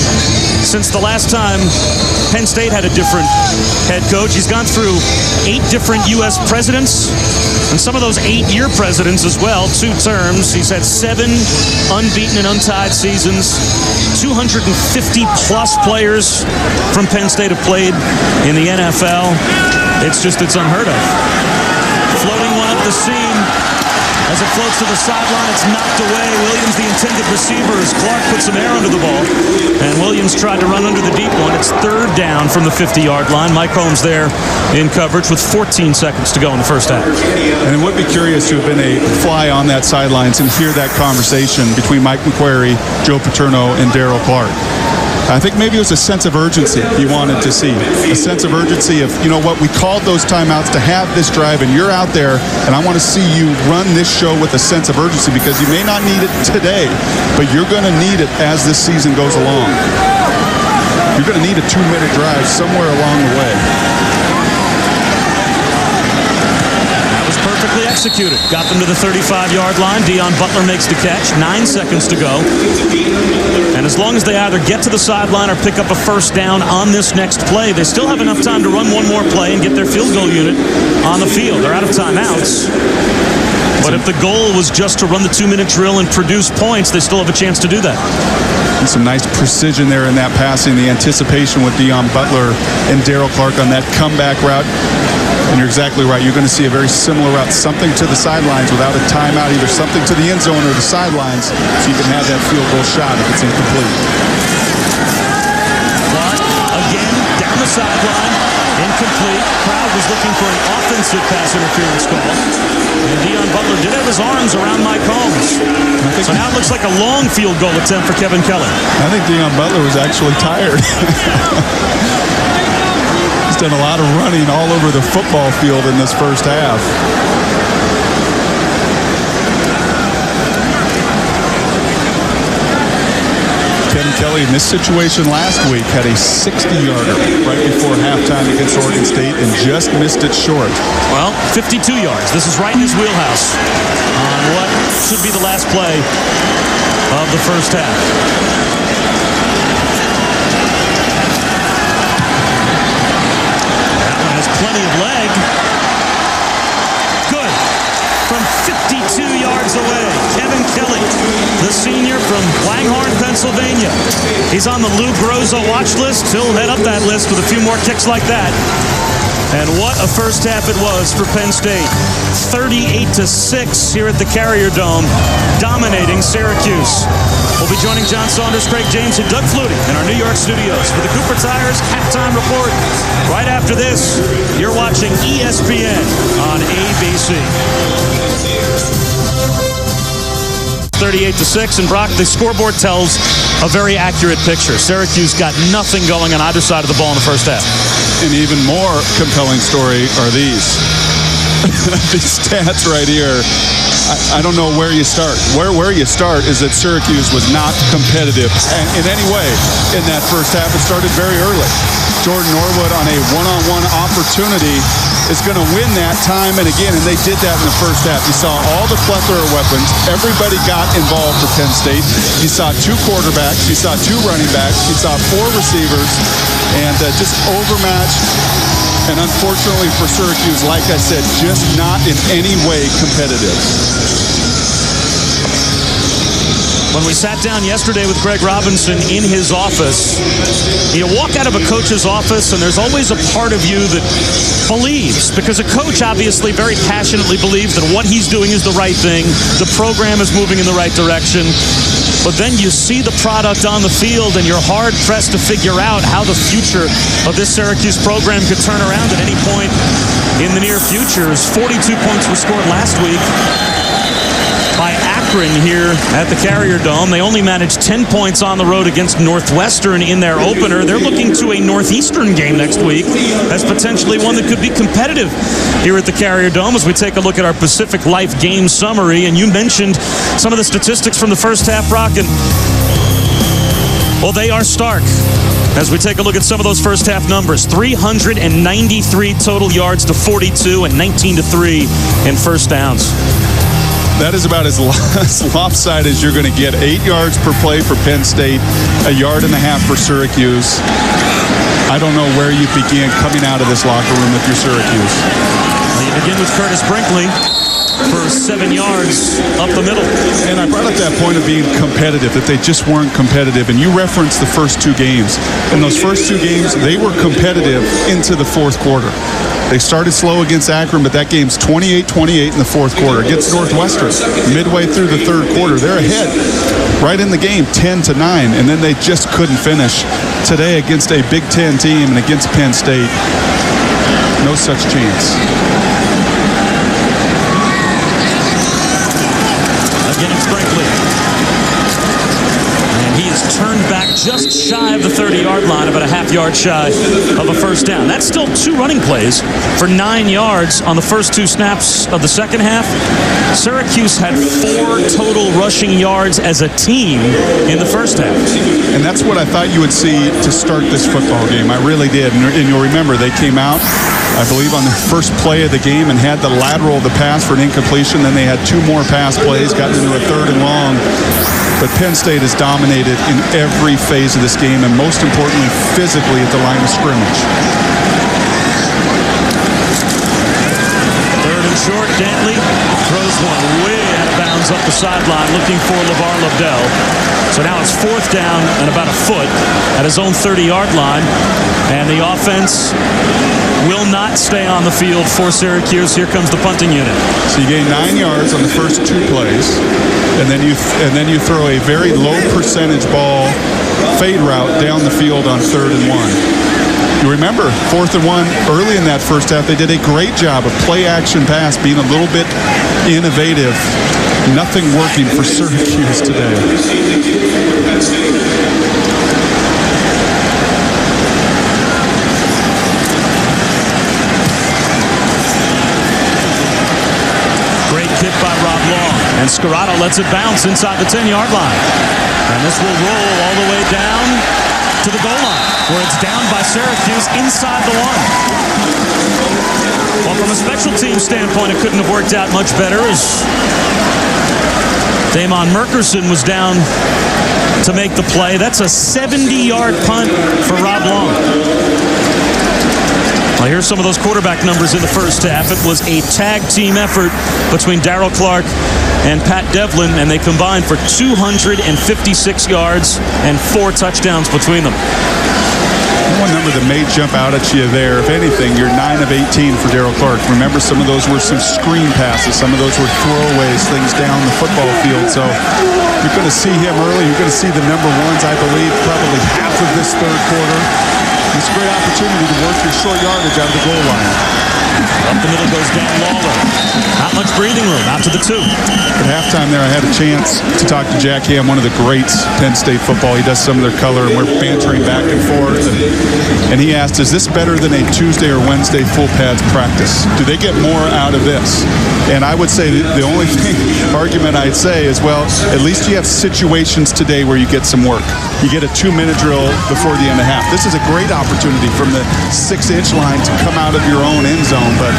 since the last time Penn State had a different head coach. He's gone through 8 different U.S. presidents, and some of those 8-year presidents as well, 2 terms. He's had 7 unbeaten and untied seasons. 250-plus players from Penn State have played in the NFL. It's unheard of. Floating one up the seam. As it floats to the sideline, it's knocked away. Williams, the intended receiver, as Clark puts some air under the ball. And Williams tried to run under the deep one. It's 3rd down from the 50-yard line. Mike Holmes there in coverage with 14 seconds to go in the first half. And it would be curious to have been a fly on that sidelines and hear that conversation between Mike McQuarrie, Joe Paterno, and Darrell Clark. I think maybe it was a sense of urgency he wanted to see. A sense of urgency of, you know what, we called those timeouts to have this drive, and you're out there, and I want to see you run this show with a sense of urgency, because you may not need it today, but you're going to need it as this season goes along. You're going to need a 2-minute drive somewhere along the way. Perfectly executed. Got them to the 35-yard line. Deion Butler makes the catch. 9 seconds to go. And as long as they either get to the sideline or pick up a first down on this next play, they still have enough time to run one more play and get their field goal unit on the field. They're out of timeouts. But if the goal was just to run the 2-minute drill and produce points, they still have a chance to do that. And some nice precision there in that passing, the anticipation with Deion Butler and Darryl Clark on that comeback route. And you're exactly right. You're going to see a very similar route, something to the sidelines without a timeout, either something to the end zone or the sidelines, so you can have that field goal shot if it's incomplete. Clark, again, down the sideline, incomplete. Crowd was looking for an offensive pass interference call. And Deion Butler did have his arms around Mike Holmes. So now it looks like a long field goal attempt for Kevin Kelly. I think Deion Butler was actually tired. He's done a lot of running all over the football field in this first half. Kevin Kelly in this situation last week had a 60-yarder right before halftime against Oregon State and just missed it short. Well, 52 yards. This is right in his wheelhouse on what should be the last play of the first half. Plenty of leg. Good. From 52 yards away, Kevin Kelly, the senior from Langhorne, Pennsylvania. He's on the Lou Groza watch list. He'll head up that list with a few more kicks like that. And what a first half it was for Penn State. 38-6 here at the Carrier Dome, dominating Syracuse. We'll be joining John Saunders, Craig James, and Doug Flutie in our New York studios for the Cooper Tires Halftime Report. Right after this, you're watching ESPN on ABC. 38-6, and Brock, the scoreboard tells a very accurate picture. Syracuse got nothing going on either side of the ball in the first half. An even more compelling story are these. These stats right here. I don't know where you start. Where you start is that Syracuse was not competitive in any way in that first half. It started very early. Jordan Norwood on a one-on-one opportunity is going to win that time and again, and they did that in the first half. You saw all the plethora of weapons. Everybody got involved for Penn State. You saw 2 quarterbacks. You saw 2 running backs. You saw 4 receivers, and just overmatched. And unfortunately for Syracuse, like I said, just not in any way competitive. When we sat down yesterday with Greg Robinson in his office, you walk out of a coach's office and there's always a part of you that believes, because a coach obviously very passionately believes that what he's doing is the right thing, the program is moving in the right direction, but then you see the product on the field and you're hard-pressed to figure out how the future of this Syracuse program could turn around at any point in the near future. 42 points were scored last week by Akron here at the Carrier Dome. They only managed 10 points on the road against Northwestern in their opener. They're looking to a Northeastern game next week as potentially one that could be competitive here at the Carrier Dome as we take a look at our Pacific Life game summary. And you mentioned some of the statistics from the first half, Brock, and well, they are stark as we take a look at some of those first half numbers. 393 total yards to 42 and 19 to 3 in first downs. That is about as lopsided as you're going to get. 8 yards per play for Penn State, 1.5 yards for Syracuse. I don't know where you begin coming out of this locker room if you're Syracuse. Well, you begin with Curtis Brinkley for 7 yards up the middle. And I brought up that point of being competitive, that they just weren't competitive. And you referenced the first 2 games. In those first 2 games, they were competitive into the fourth quarter. They started slow against Akron, but that game's 28-28 in the fourth quarter. Against Northwestern, midway through the third quarter, they're ahead right in the game, 10-9, and then they just couldn't finish. Today, against a Big Ten team and against Penn State, no such chance. Again, it's Brinkley. And he is turned back just shy of the 30-yard line, about a half-yard shy of a first down. That's still 2 running plays for 9 yards on the first 2 snaps of the second half. Syracuse had 4 total rushing yards as a team in the first half. And that's what I thought you would see to start this football game. I really did. And you'll remember they came out, I believe, on the first play of the game and had the lateral of the pass for an incompletion. Then they had 2 more pass plays, got into a 3rd and long. But Penn State has dominated in every phase of this game, and most importantly, physically at the line of scrimmage. 3rd and short, Dantley throws one way out of bounds up the sideline, looking for LeVar Lobdell. So now it's 4th down and about a foot at his own 30-yard line, and the offense will not stay on the field for Syracuse. Here comes the punting unit. So you gain 9 yards on the first 2 plays, and then you throw a very low percentage ball fade route down the field on 3rd and 1. You remember 4th and 1 early in that first half. They did a great job of play action pass, being a little bit innovative. Nothing working for Syracuse today. By Rob Long, and Scarrato lets it bounce inside the 10-yard line, and this will roll all the way down to the goal line, where it's down by Syracuse inside the 1. Well, from a special team standpoint, it couldn't have worked out much better, as Damon Merkerson was down to make the play. That's a 70-yard punt for Rob Long. Well, here's some of those quarterback numbers in the first half. It was a tag team effort between Darryl Clark and Pat Devlin, and they combined for 256 yards and 4 touchdowns between them. One number that may jump out at you there, if anything, you're 9 of 18 for Darryl Clark. Remember, some of those were some screen passes. Some of those were throwaways, things down the football field. So you're going to see him early. You're going to see the number 1s, I believe, probably half of this 3rd quarter. It's a great opportunity to work your short yardage out of the goal line. Up the middle goes Dan Lawler. Not much breathing room out to the 2. At halftime there, I had a chance to talk to Jack Ham, one of the greats Penn State football. He does some of their color, and we're bantering back and forth. And he asked, is this better than a Tuesday or Wednesday full pads practice? Do they get more out of this? And I would say the only argument I'd say is, well, at least you have situations today where you get some work. You get a 2-minute drill before the end of half. This is a great opportunity from the 6-inch line to come out of your own end zone, but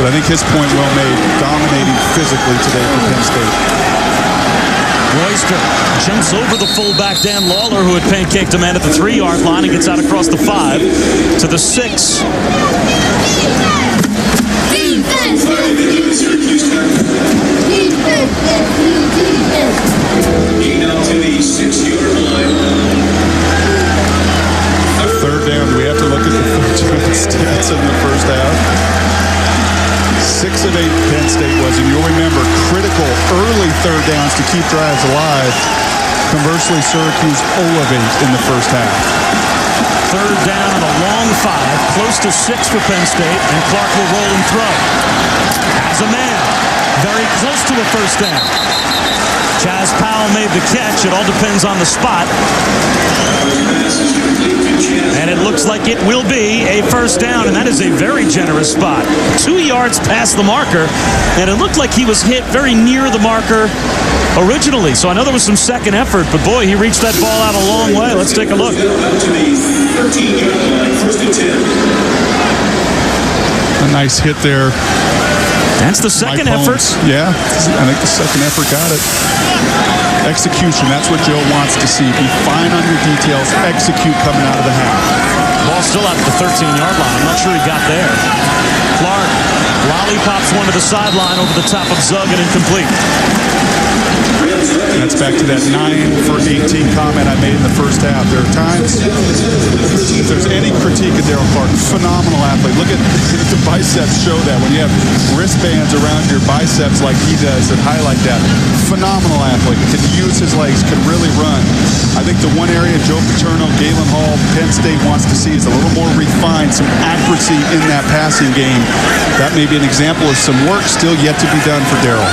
I think his point well made, dominating physically today for Penn State. Royster jumps over the fullback Dan Lawler, who had pancaked a man at the 3-yard line, and gets out across the 5 to the 6. Defense! Now to the 6-yard line. 3rd down. Do we have to look at the stats in the first half? 6 of 8 Penn State was, and you'll remember, critical early 3rd downs to keep drives alive. Conversely, Syracuse 0 of 8 in the first half. 3rd down and a long 5, close to 6 for Penn State, and Clark will roll and throw. Has a man, very close to a first down. Chaz Powell made the catch. It all depends on the spot. And it looks like it will be a first down, and that is a very generous spot. 2 yards past the marker, and it looked like he was hit very near the marker originally. So I know there was some second effort, but boy, he reached that ball out a long way. Let's take a look. A nice hit there. That's the second effort. Yeah, I think the second effort got it. Execution, that's what Joe wants to see. Be fine on your details. Execute coming out of the half. Ball still out at the 13-yard line. I'm not sure he got there. Clark lollipops one to the sideline over the top of Zug and incomplete. That's back to that 9 for 18 comment I made in the first half. There are times, if there's any critique of Darryl Clark, phenomenal athlete. Look at the biceps show that. When you have wristbands around your biceps like he does that highlight that. Phenomenal athlete. Can use his legs, can really run. I think the one area Joe Paterno, Galen Hall, Penn State wants to see is a little more refined, some accuracy in that passing game. That may be an example of some work still yet to be done for Darryl.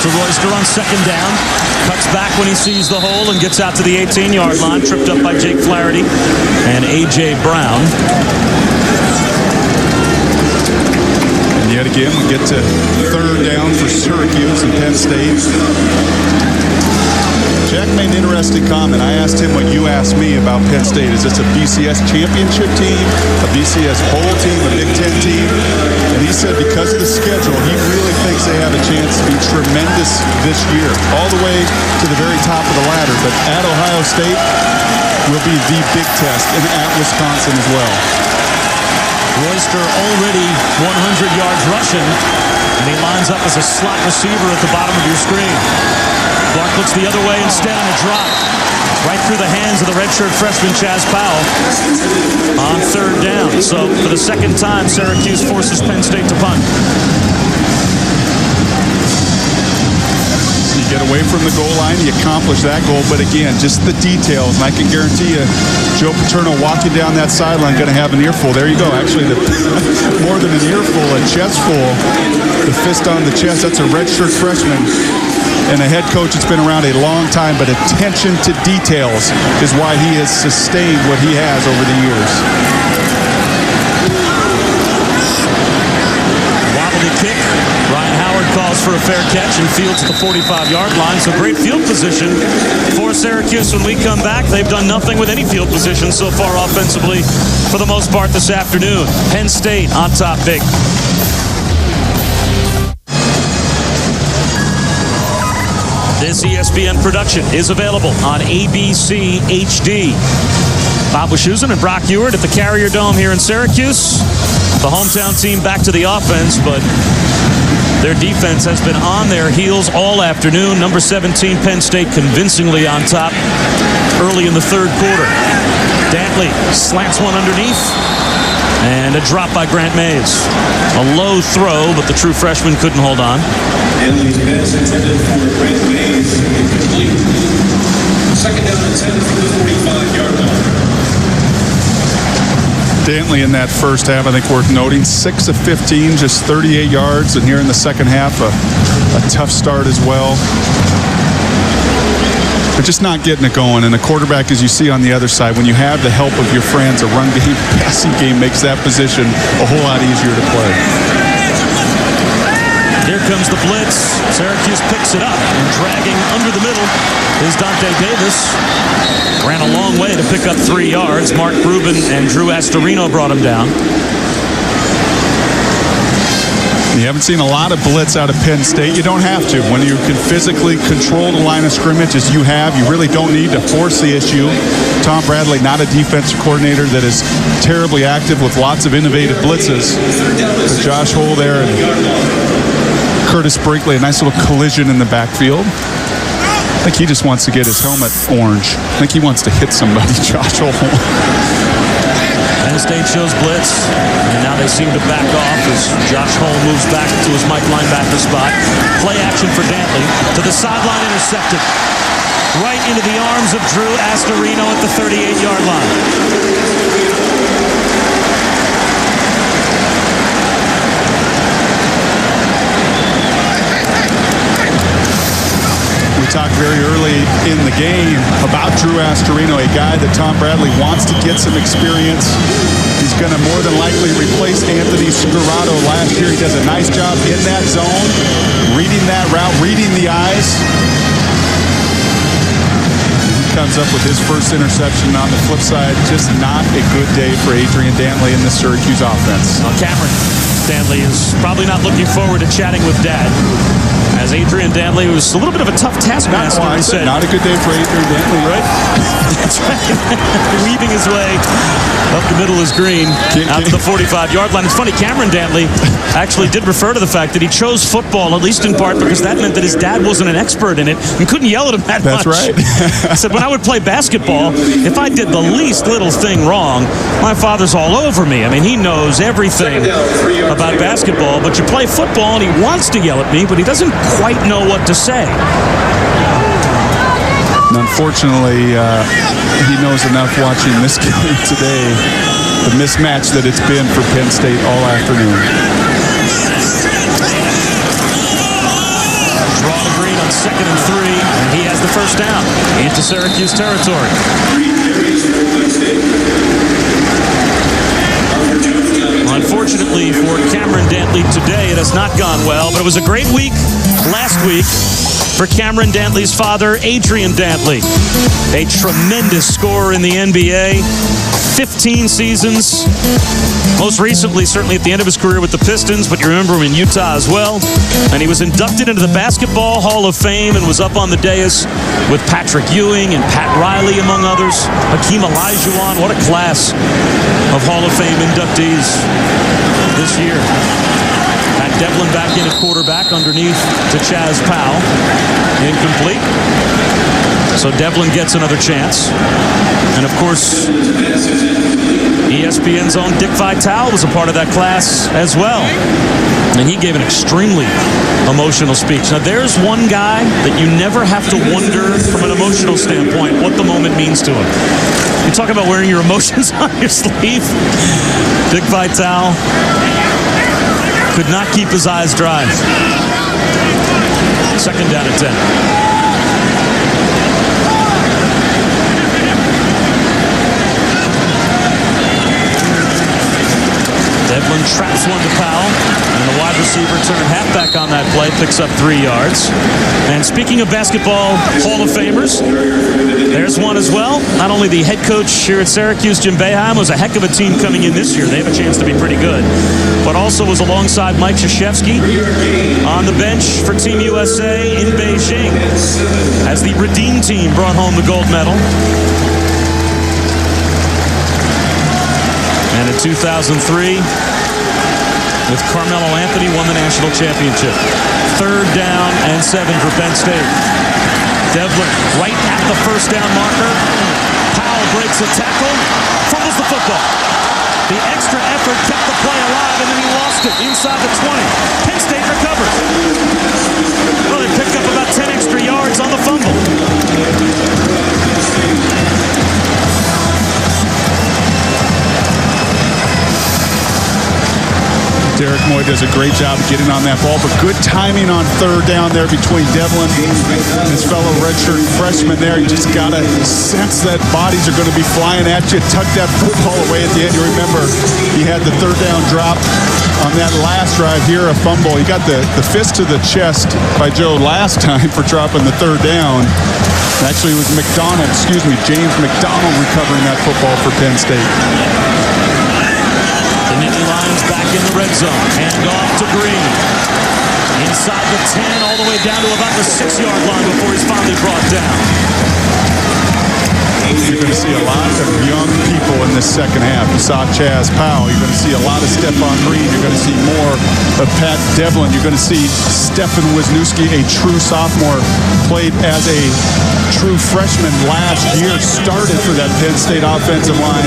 to Royster on second down. Cuts back when he sees the hole and gets out to the 18-yard line. Tripped up by Jake Flaherty and A.J. Brown. And yet again, we get to third down for Syracuse and Penn State. Jack made an interesting comment. I asked him what you asked me about Penn State. Is this a BCS championship team, a BCS bowl team, a Big Ten team? And he said because of the schedule, he really thinks they have a chance to be tremendous this year, all the way to the very top of the ladder. But at Ohio State will be the big test, and at Wisconsin as well. Royster already 100 yards rushing, and he lines up as a slot receiver at the bottom of your screen. Clark looks the other way instead on a drop. Right through the hands of the redshirt freshman Chaz Powell on third down. So for the second time, Syracuse forces Penn State to punt. You get away from the goal line, you accomplish that goal, but again, just the details. And I can guarantee you, Joe Paterno walking down that sideline going to have an earful. There you go. Actually, more than an earful, a chest full. The fist on the chest. That's a redshirt freshman. And a head coach that's been around a long time, but attention to details is why he has sustained what he has over the years. Wobbly kick. Ryan Howard calls for a fair catch and fields at the 45-yard line. So great field position for Syracuse when we come back. They've done nothing with any field position so far offensively for the most part this afternoon. Penn State on top big. This ESPN production is available on ABC HD. Bob Wischusen and Brock Ewart at the Carrier Dome here in Syracuse. The hometown team back to the offense, but their defense has been on their heels all afternoon. Number 17, Penn State, convincingly on top early in the third quarter. Dantley slants one underneath, and a drop by Grant Mays. A low throw, but the true freshman couldn't hold on. Dantley's pass intended for Grant Mays, incomplete. Second down and 10 from the 45-yard line. Dantley in that first half, I think worth noting, 6 of 15, just 38 yards. And here in the second half, a tough start as well. They're just not getting it going. And the quarterback, as you see on the other side, when you have the help of your friends, a run game, passing game makes that position a whole lot easier to play. Here comes the blitz. Syracuse picks it up, and dragging under the middle is Dante Davis. Ran a long way to pick up 3 yards. Mark Rubin and Drew Astorino brought him down. You haven't seen a lot of blitz out of Penn State. You don't have to. When you can physically control the line of scrimmage as you have, you really don't need to force the issue. Tom Bradley, not a defensive coordinator that is terribly active with lots of innovative blitzes. But Josh Hull there and Curtis Brinkley, a nice little collision in the backfield. I think he just wants to get his helmet orange. I think he wants to hit somebody, Josh Hull. Penn State shows blitz, and now they seem to back off as Josh Hull moves back to his Mike linebacker spot. Play action for Dantley. To the sideline, intercepted. Right into the arms of Drew Astorino at the 38-yard line. We talked very early in the game about Drew Astorino, a guy that Tom Bradley wants to get some experience. He's going to more than likely replace Anthony Scarrato last year. He does a nice job in that zone, reading that route, reading the eyes. He comes up with his first interception on the flip side. Just not a good day for Adrian Dantley in the Syracuse offense. Well, Cameron Dantley is probably not looking forward to chatting with Dad, as Adrian Dantley was a little bit of a tough taskmaster. He said, not a good day for Adrian Dantley, right? That's right. Weaving his way up the middle of his green out to the 45-yard line. It's funny, Cameron Dantley actually did refer to the fact that he chose football, at least in part because that meant that his dad wasn't an expert in it and couldn't yell at him that much. That's right. He said, when I would play basketball, if I did the least little thing wrong, my father's all over me. I mean, he knows everything about basketball, but you play football and he wants to yell at me, but he doesn't quite know what to say. And unfortunately, he knows enough watching this game today, the mismatch that it's been for Penn State all afternoon. Draw to Green on 2nd and 3, and he has the first down into Syracuse territory. Unfortunately for Cameron Dantley today, it has not gone well, but it was a great week last week for Cameron Dantley's father, Adrian Dantley. A tremendous scorer in the NBA, 15 seasons. Most recently, certainly at the end of his career with the Pistons, but you remember him in Utah as well. And he was inducted into the Basketball Hall of Fame and was up on the dais with Patrick Ewing and Pat Riley, among others. Hakeem Olajuwon, what a class of Hall of Fame inductees this year. Pat Devlin back in at quarterback underneath to Chaz Powell. Incomplete. So Devlin gets another chance. And of course, ESPN's own Dick Vitale was a part of that class as well. And he gave an extremely emotional speech. Now, there's one guy that you never have to wonder from an emotional standpoint what the moment means to him. You talk about wearing your emotions on your sleeve. Dick Vitale could not keep his eyes dry. 2nd down and 10. Devlin traps one to Powell, and the wide receiver turned halfback on that play, picks up 3 yards. And speaking of Basketball Hall of Famers, there's one as well. Not only the head coach here at Syracuse, Jim Boeheim, was a heck of a team coming in this year. They have a chance to be pretty good. But also was alongside Mike Krzyzewski on the bench for Team USA in Beijing as the Redeem team brought home the gold medal. And in 2003, with Carmelo Anthony, won the national championship. 3rd down and 7 for Penn State. Devlin right at the first down marker. Powell breaks a tackle, fumbles the football. The extra effort kept the play alive, and then he lost it inside the 20. Penn State recovers. Well, they picked up about 10 extra yards on the fumble. Derek Moy does a great job of getting on that ball, but good timing on 3rd down there between Devlin and his fellow redshirt freshman there. You just got to sense that bodies are going to be flying at you. Tuck that football away at the end. You remember he had the 3rd down drop on that last drive here, a fumble. He got the fist to the chest by Joe last time for dropping the 3rd down. Actually, it was James McDonald recovering that football for Penn State. The Nittany Lions back in the red zone. Hand off to Green. Inside the 10, all the way down to about the 6-yard line before he's finally brought down. You're going to see a lot of young people in this second half. You saw Chaz Powell. You're going to see a lot of Stephon Green. You're going to see more of Pat Devlin. You're going to see Stefan Wisniewski, a true sophomore, played as a true freshman last year, started for that Penn State offensive line.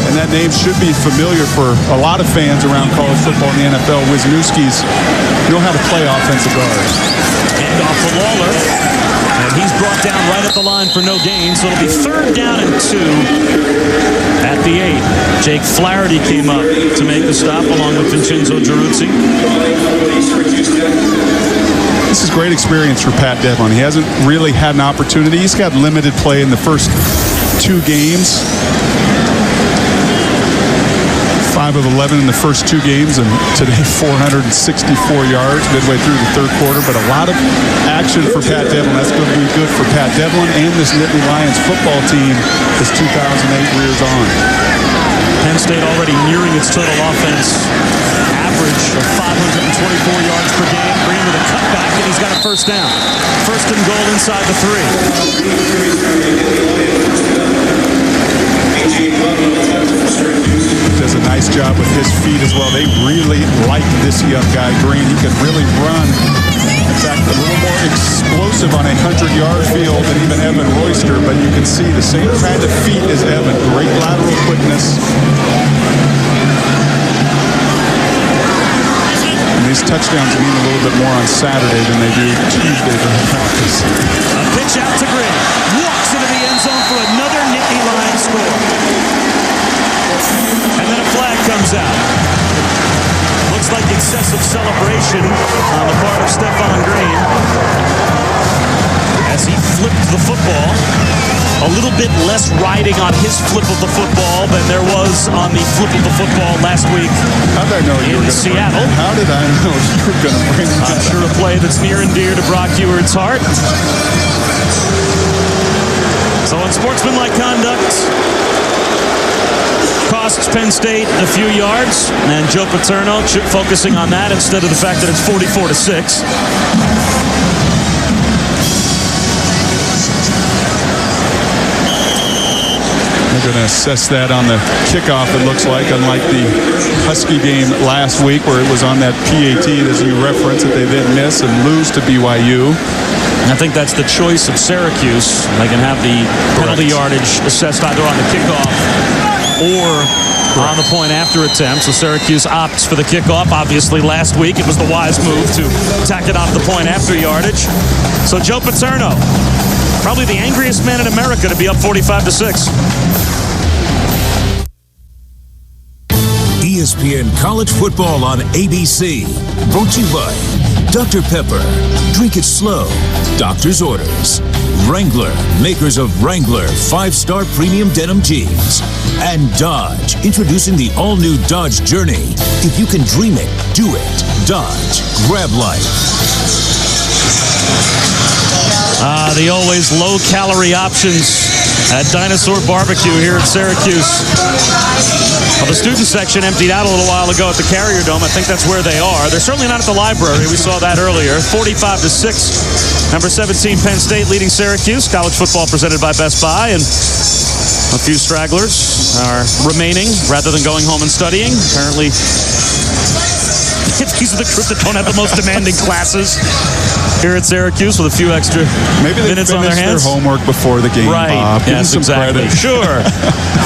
And that name should be familiar for a lot of fans around college football in the NFL. Wisniewski's know how to play offensive guard. Hand off to Waller. And he's brought down right at the line for no gain. So it'll be 3rd down and 2 at the 8. Jake Flaherty came up to make the stop along with Vincenzo Giaruzzi. This is great experience for Pat Devlin. He hasn't really had an opportunity. He's got limited play in the first 2 games. 5 of 11 in the first 2 games, and today 464 yards midway through the 3rd quarter. But a lot of action for Pat Devlin. That's going to be good for Pat Devlin and this Nittany Lions football team as 2008 rears on. Penn State already nearing its total offense average of 524 yards per game. Green with a cutback, and he's got a first down. 1st and goal inside the 3. Does a nice job with his feet as well. They really like this young guy, Green. He can really run. In fact, a little more explosive on a 100-yard field than even Evan Royster, but you can see the same kind of feet as Evan. Great lateral quickness. And these touchdowns mean a little bit more on Saturday than they do Tuesday during practice. A pitch out to Green. Walks into the end zone for another Nittany Lions score. And then a flag comes out. Looks like excessive celebration on the part of Stephon Green. as he flipped the football. A little bit less riding on his flip of the football than there was on the flip of the football last week How did I know you in were going to Seattle. How did I know you were going to bring that I'm sure a play that's near and dear to Brock Eward's heart. So unsportsmanlike conduct costs Penn State a few yards, and Joe Paterno focusing on that instead of the fact that it's 44-6. They're going to assess that on the kickoff, it looks like, unlike the Husky game last week where it was on that PAT, as you referenced, that they didn't miss and lose to BYU. I think that's the choice of Syracuse. They can have the penalty yardage assessed either on the kickoff or on the point after attempt. So Syracuse opts for the kickoff. Obviously, last week it was the wise move to tack it onto the point after yardage. So Joe Paterno, probably the angriest man in America to be up 45-6. ESPN College Football on ABC. Brought to you by Dr. Pepper. Drink it slow. Doctor's orders. Wrangler, makers of Wrangler 5-star premium denim jeans. And Dodge, introducing the all-new Dodge Journey. If you can dream it, do it. Dodge. Grab life. The always low-calorie options at Dinosaur Barbecue here at Syracuse. Well, the student section emptied out a little while ago at the Carrier Dome. I think that's where they are. They're certainly not at the library. We saw that earlier. 45-6. Number 17, Penn State leading Syracuse. College football presented by Best Buy. And a few stragglers are remaining rather than going home and studying. Apparently, these are the group that don't have the most demanding classes here at Syracuse with a few extra minutes on their hands. Their homework before the game, right. Bob. Give Yes, them some exactly. credit. Sure.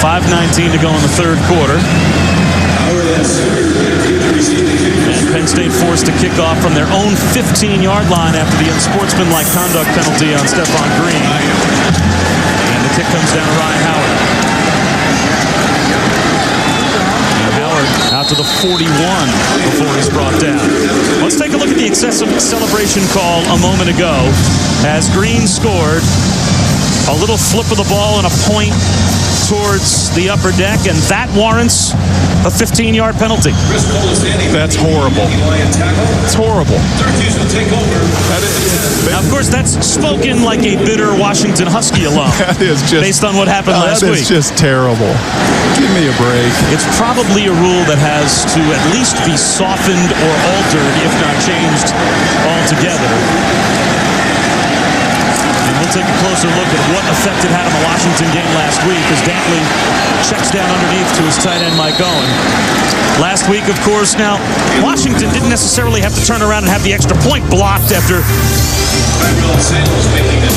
5:19 to go in the third quarter. And Penn State forced to kick off from their own 15-yard line after the unsportsmanlike conduct penalty on Stephon Green. And the kick comes down to Ryan Howard. Out to the 41 before he's brought down. Let's take a look at the excessive celebration call a moment ago as Green scored. A little flip of the ball and a point towards the upper deck, and that warrants a 15-yard penalty. That's horrible. It's horrible. Now, of course, that's spoken like a bitter Washington Husky alum. That is just, based on what happened last week. That is just terrible. Give me a break. It's probably a rule that has to at least be softened or altered, if not changed altogether. And we'll take a closer look at what effect it had on the Washington game last week as Dantley checks down underneath to his tight end Mike Owen. Last week, of course, now, Washington didn't necessarily have to turn around and have the extra point blocked after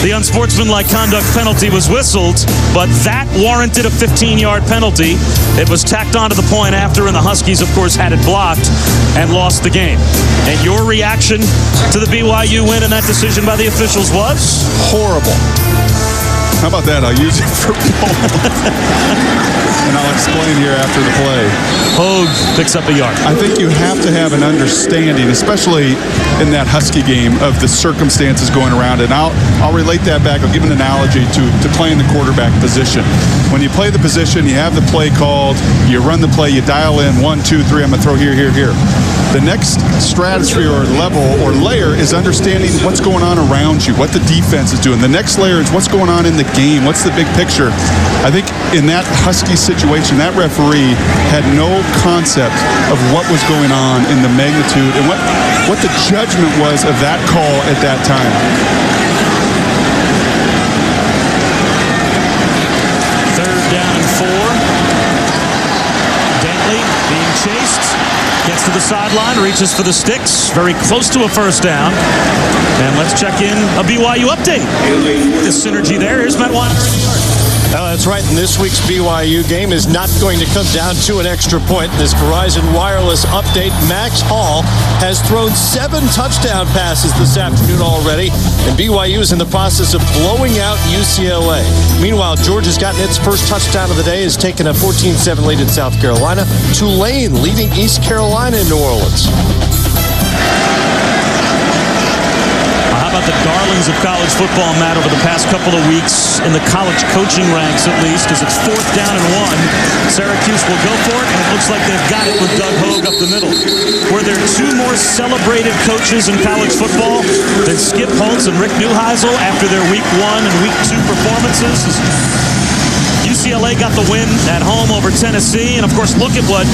the unsportsmanlike conduct penalty was whistled, but that warranted a 15-yard penalty. It was tacked onto the point after, and the Huskies, of course, had it blocked and lost the game. And your reaction to the BYU win and that decision by the officials was? Horrible. How about that? I'll use it for both. And I'll explain here after the play. Hogue picks up a yard. I think you have to have an understanding, especially in that Husky game, of the circumstances going around. And I'll relate that back. I'll give an analogy to playing the quarterback position. When you play the position, you have the play called, you run the play, you dial in 1, 2, 3, I'm going to throw here, here, here. The next stratosphere or level or layer is understanding what's going on around you, what the defense is doing. The next layer is what's going on in the game, what's the big picture. I think in that Husky situation, that referee had no concept of what was going on in the magnitude and what the judgment was of that call at that time. Third down and 4. Dantley being chased. Gets to the sideline, reaches for the sticks, very close to a first down. And let's check in a BYU update. The synergy there. Here's Matt Weiner. That's right. And this week's BYU game is not going to come down to an extra point. This Verizon Wireless update, Max Hall has thrown 7 touchdown passes this afternoon already, and BYU is in the process of blowing out UCLA. Meanwhile, Georgia's gotten its first touchdown of the day, has taken a 14-7 lead in South Carolina. Tulane leading East Carolina in New Orleans. How about the darlings of college football, Matt, over the past couple of weeks in the college coaching ranks, at least, as it's 4th down and 1. Syracuse will go for it, and it looks like they've got it with Doug Hogue up the middle. Were there 2 more celebrated coaches in college football than Skip Holtz and Rick Neuheisel after their Week 1 and Week 2 performances? UCLA got the win at home over Tennessee, and of course, look at what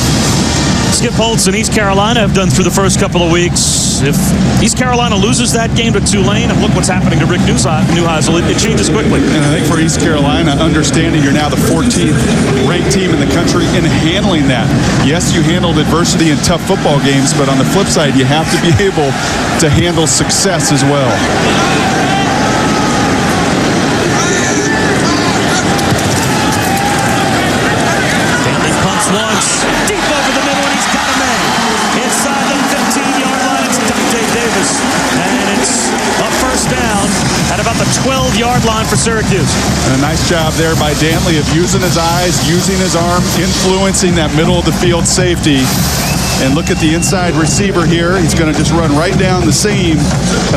Skip Holtz and East Carolina have done through the first couple of weeks. If East Carolina loses that game to Tulane, and look what's happening to Rick Neuheisel, it changes quickly. And I think for East Carolina, understanding you're now the 14th ranked team in the country and handling that. Yes, you handled adversity in tough football games, but on the flip side, you have to be able to handle success as well. Once, deep over the middle, and he's got a man. Inside the 15-yard line, it's Dante Davis. And it's a first down at about the 12-yard line for Syracuse. And a nice job there by Dantley of using his eyes, using his arm, influencing that middle of the field safety. And look at the inside receiver here. He's going to just run right down the seam.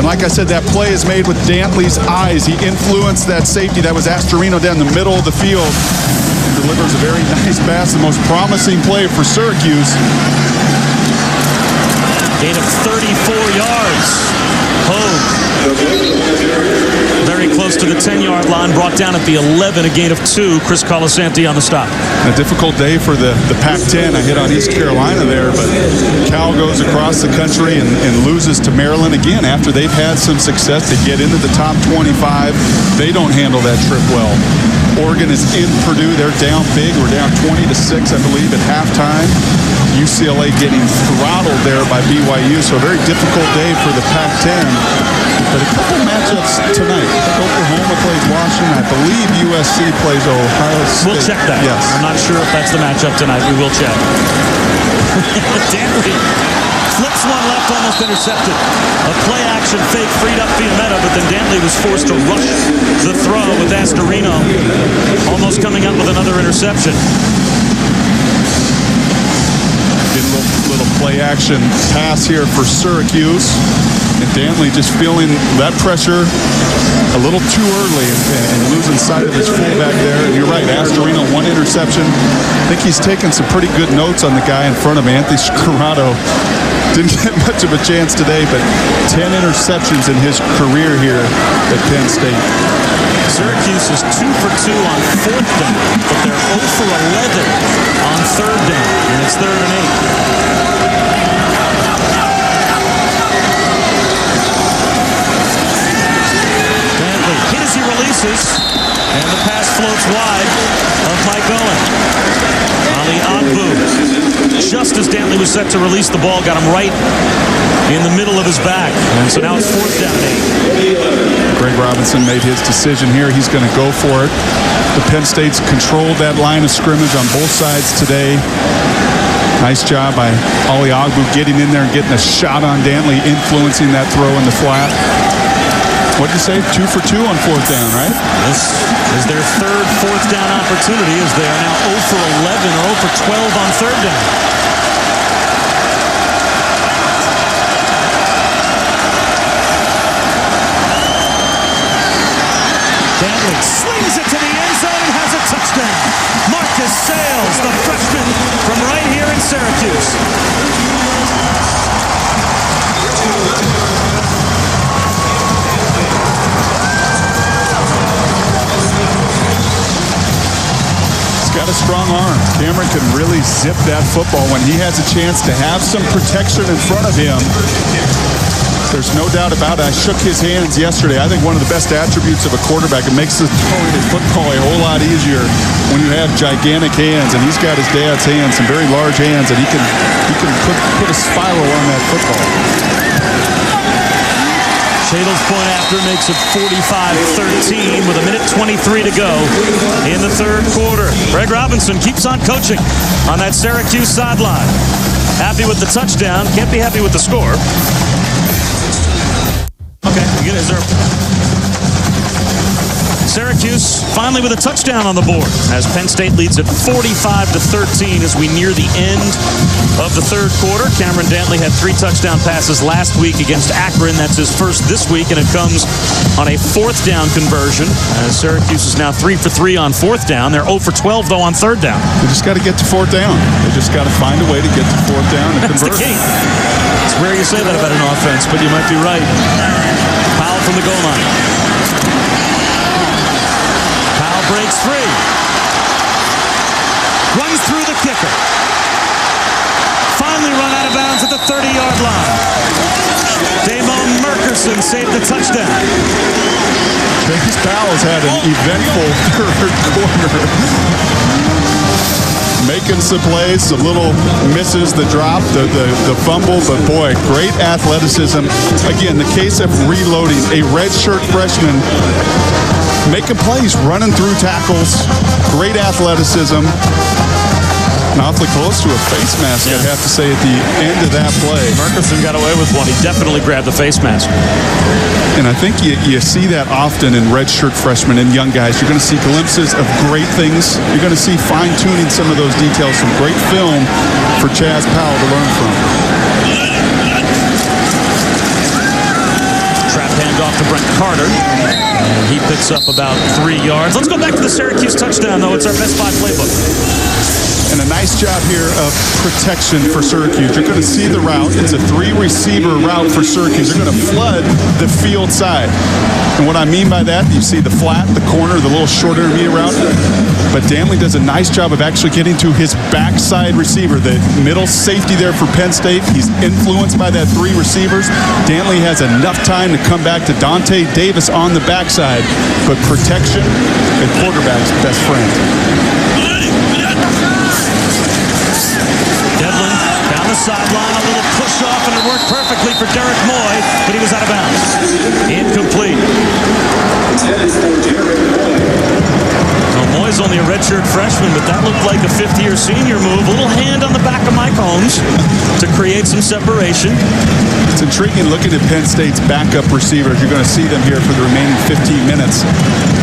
And like I said, that play is made with Dantley's eyes. He influenced that safety. That was Astorino down the middle of the field. Delivers a very nice pass, the most promising play for Syracuse. Gain of 34 yards. Hogue very close to the 10-yard line, brought down at the 11, a gain of 2. Chris Colasanti on the stop. A difficult day for the Pac-10. I hit on East Carolina there, but Cal goes across the country and loses to Maryland again after they've had some success to get into the top 25. They don't handle that trip well. Oregon is in Purdue. They're down big. We're down 20-6, I believe, at halftime. UCLA getting throttled there by BYU. So a very difficult day for the Pac-10. But a couple matchups tonight. Oklahoma plays Washington. I believe USC plays Ohio State. We'll check that. Yes. I'm not sure if that's the matchup tonight. We will check. Dantley flips one left, almost intercepted. A play action fake freed up Fiametta, but then Dantley was forced to rush the throw with Astorino almost coming up with another interception. Little play action pass here for Syracuse. And Dantley just feeling that pressure a little too early and losing sight of his fullback there. And you're right, Astorino, 1 interception. I think he's taken some pretty good notes on the guy in front of him, Anthony Scarrato. Didn't get much of a chance today, but 10 interceptions in his career here at Penn State. Syracuse is 2 for 2 on 4th down, but they're 0 for 11 on 3rd down, and it's 3rd and 8. Dantley hit as he releases, and the pass floats wide of Mike Owen. Ali Agbu, just as Dantley was set to release the ball, got him right in the middle of his back. And so now it's 4th down and 8. Greg Robinson made his decision here. He's going to go for it. The Penn State's controlled that line of scrimmage on both sides today. Nice job by Ali Agbu getting in there and getting a shot on Dantley, influencing that throw in the flat. What did you say? 2 for 2 on 4th down, right? This is their 3rd 4th down opportunity, as they are now 0 for 11 or 0 for 12 on 3rd down. Dantley slings it to the end zone and has a touchdown. Marcus Sales, the freshman from right here in Syracuse. Got a strong arm. Cameron can really zip that football when he has a chance to have some protection in front of him. There's no doubt about it. I shook his hands yesterday. I think one of the best attributes of a quarterback, it makes the throwing of football a whole lot easier when you have gigantic hands, and he's got his dad's hands, some very large hands, and he can put a spiral on that football. Shadle's point after makes it 45-13 with 1:23 to go in the 3rd quarter. Greg Robinson keeps on coaching on that Syracuse sideline. Happy with the touchdown, can't be happy with the score. Okay, is there Syracuse finally with a touchdown on the board as Penn State leads at 45-13 as we near the end of the third quarter. Cameron Dantley had 3 touchdown passes last week against Akron. That's his first this week, and it comes on a 4th down conversion. Syracuse is now 3 for 3 on 4th down. They're 0 for 12, though, on 3rd down. They just got to get to 4th down. They just got to find a way to get to 4th down and That's convert. the key. It's rare you say that about an offense, but you might be right. Powell from the goal line. Powell breaks free. Runs through the kicker. Finally run out of bounds at the 30-yard line. Damon Merkerson saved the touchdown. James Powell's had an eventful third quarter. Making some plays, some little misses, the drop, the fumble, but boy, great athleticism. Again, the case of reloading, a redshirt freshman making plays, running through tackles, great athleticism. And awfully close to a face mask, I'd have to say, at the end of that play. Merkerson got away with one. He definitely grabbed the face mask. And I think you see that often in redshirt freshmen and young guys. You're going to see glimpses of great things. You're going to see fine-tuning some of those details from great film for Chaz Powell to learn from. Trap handoff to Brent Carter. And he picks up about 3 yards. Let's go back to the Syracuse touchdown, though. It's our Best Buy playbook. And a nice job here of protection for Syracuse. You're going to see the route. It's a 3-receiver route for Syracuse. They're going to flood the field side. And what I mean by that, you see the flat, the corner, the little short intermediate route. But Dantley does a nice job of actually getting to his backside receiver, the middle safety there for Penn State. He's influenced by that 3 receivers. Dantley has enough time to come back to Dante Davis on the backside. But protection, a quarterback's best friend. Devlin down the sideline, a little push off, and it worked perfectly for Derek Moy, but he was out of bounds. Incomplete. Well, Moy's only a redshirt freshman, but that looked like a fifth-year senior move. A little hand on the back of Mike Holmes to create some separation. It's intriguing looking at Penn State's backup receivers. You're going to see them here for the remaining 15 minutes.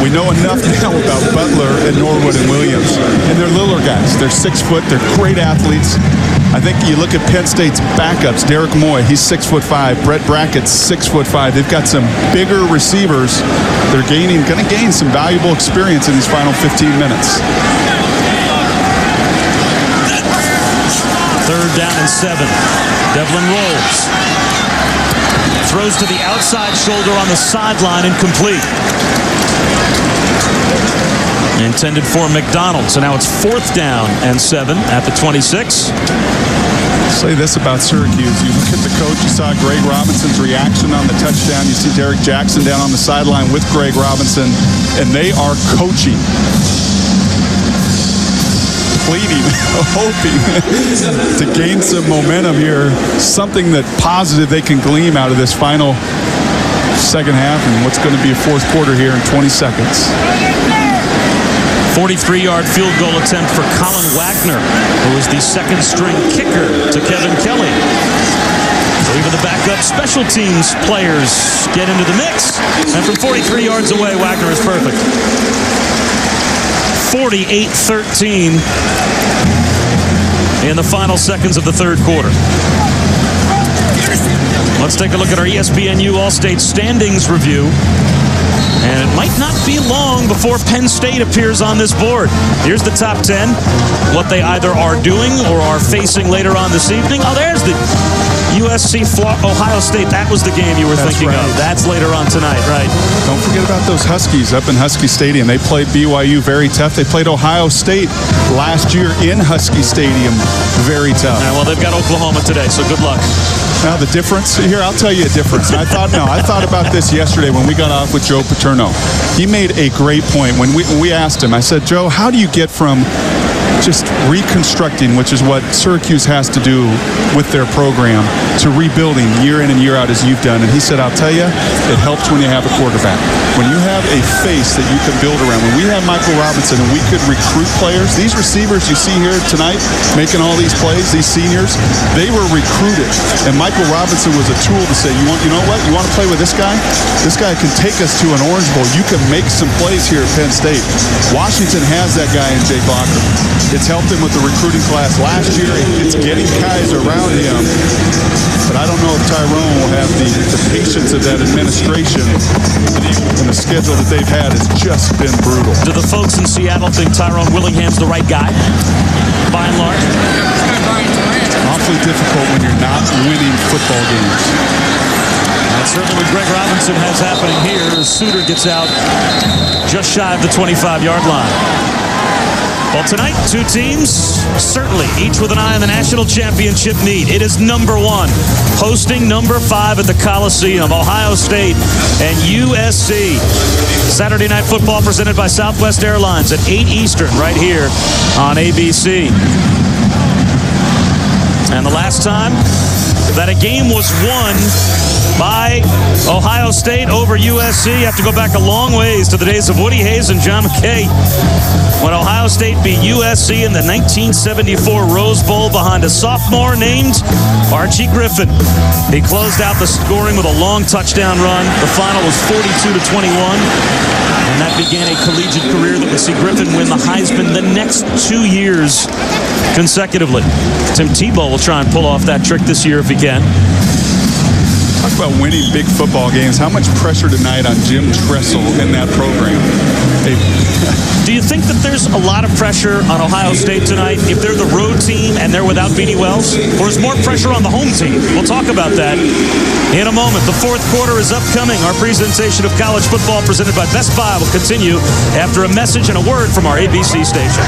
We know enough now about Butler and Norwood and Williams. And they're littler guys. They're 6 foot. They're great athletes. I think you look at Penn State's backups. Derek Moy, he's 6'5". Brett Brackett's 6'5". They've got some bigger receivers. They're going to gain some valuable experience in these final 15 minutes. 3rd down and 7. Devlin rolls. Throws to the outside shoulder on the sideline, incomplete. Intended for McDonald. So now it's 4th down and 7 at the 26. I'll say this about Syracuse. You look at the coach, you saw Greg Robinson's reaction on the touchdown. You see Derek Jackson down on the sideline with Greg Robinson, and they are coaching, pleading, hoping to gain some momentum here, something that positive they can glean out of this final second half and what's going to be a 4th quarter here in 20 seconds. 43-yard field goal attempt for Colin Wagner, who is the 2nd-string kicker to Kevin Kelly. So even the backup special teams players get into the mix. And from 43 yards away, Wagner is perfect. 48-13 in the final seconds of the 3rd quarter. Let's take a look at our ESPNU All-State Standings review. And it might not be long before Penn State appears on this board. Here's the top 10. What they either are doing or are facing later on this evening. Oh, there's the USC Ohio State. That was the game you were thinking of. That's later on tonight, right? Don't forget about those Huskies up in Husky Stadium. They played BYU very tough. They played Ohio State last year in Husky Stadium very tough. Well, they've got Oklahoma today, so good luck. Now the difference, here I'll tell you a difference. I thought about this yesterday when we got off with Joe Paterno. He made a great point. When we asked him, I said, Joe, how do you get from just reconstructing, which is what Syracuse has to do with their program, to rebuilding year in and year out as you've done. And he said, I'll tell you, it helps when you have a quarterback. When you have a face that you can build around. When we had Michael Robinson and we could recruit players, these receivers you see here tonight making all these plays, these seniors, they were recruited. And Michael Robinson was a tool to say, you know what? You want to play with this guy? This guy can take us to an Orange Bowl. You can make some plays here at Penn State. Washington has that guy in Jake Locker. It's helped him with the recruiting class last year. It's getting guys around him. But I don't know if Tyrone will have the patience of that administration, and the schedule that they've had has just been brutal. Do the folks in Seattle think Tyrone Willingham's the right guy, by and large? Awfully difficult when you're not winning football games. That's certainly what Greg Robinson has happening here as Suter gets out just shy of the 25-yard line. Well, tonight, two teams, certainly each with an eye on the national championship need. It is number 1, hosting number 5 at the Coliseum, Ohio State and USC. Saturday Night Football presented by Southwest Airlines at 8 Eastern right here on ABC. And the last time that a game was won by Ohio State over USC, you have to go back a long ways to the days of Woody Hayes and John McKay, when Ohio State beat USC in the 1974 Rose Bowl behind a sophomore named Archie Griffin. He closed out the scoring with a long touchdown run. The final was 42-21, and that began a collegiate career that would see Griffin win the Heisman the next 2 years consecutively. Tim Tebow will try and pull off that trick this year if he can. Talk about winning big football games. How much pressure tonight on Jim Tressel in that program? Do you think that there's a lot of pressure on Ohio State tonight if they're the road team and they're without Beanie Wells? Or is more pressure on the home team? We'll talk about that in a moment. The fourth quarter is upcoming. Our presentation of college football presented by Best Buy will continue after a message and a word from our ABC station.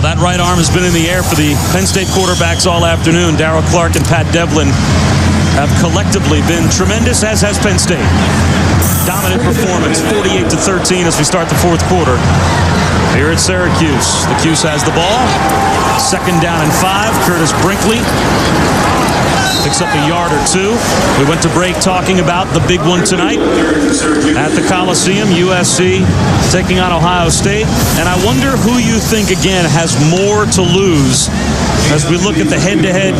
That right arm has been in the air for the Penn State quarterbacks all afternoon. Darrell Clark and Pat Devlin have collectively been tremendous, as has Penn State. Dominant performance, 48-13 as we start the fourth quarter here at Syracuse. The Cuse has the ball. 2nd down and 5. Curtis Brinkley picks up a yard or 2. We went to break talking about the big one tonight at the Coliseum, USC taking on Ohio State. And I wonder who you think, again, has more to lose as we look at the head-to-head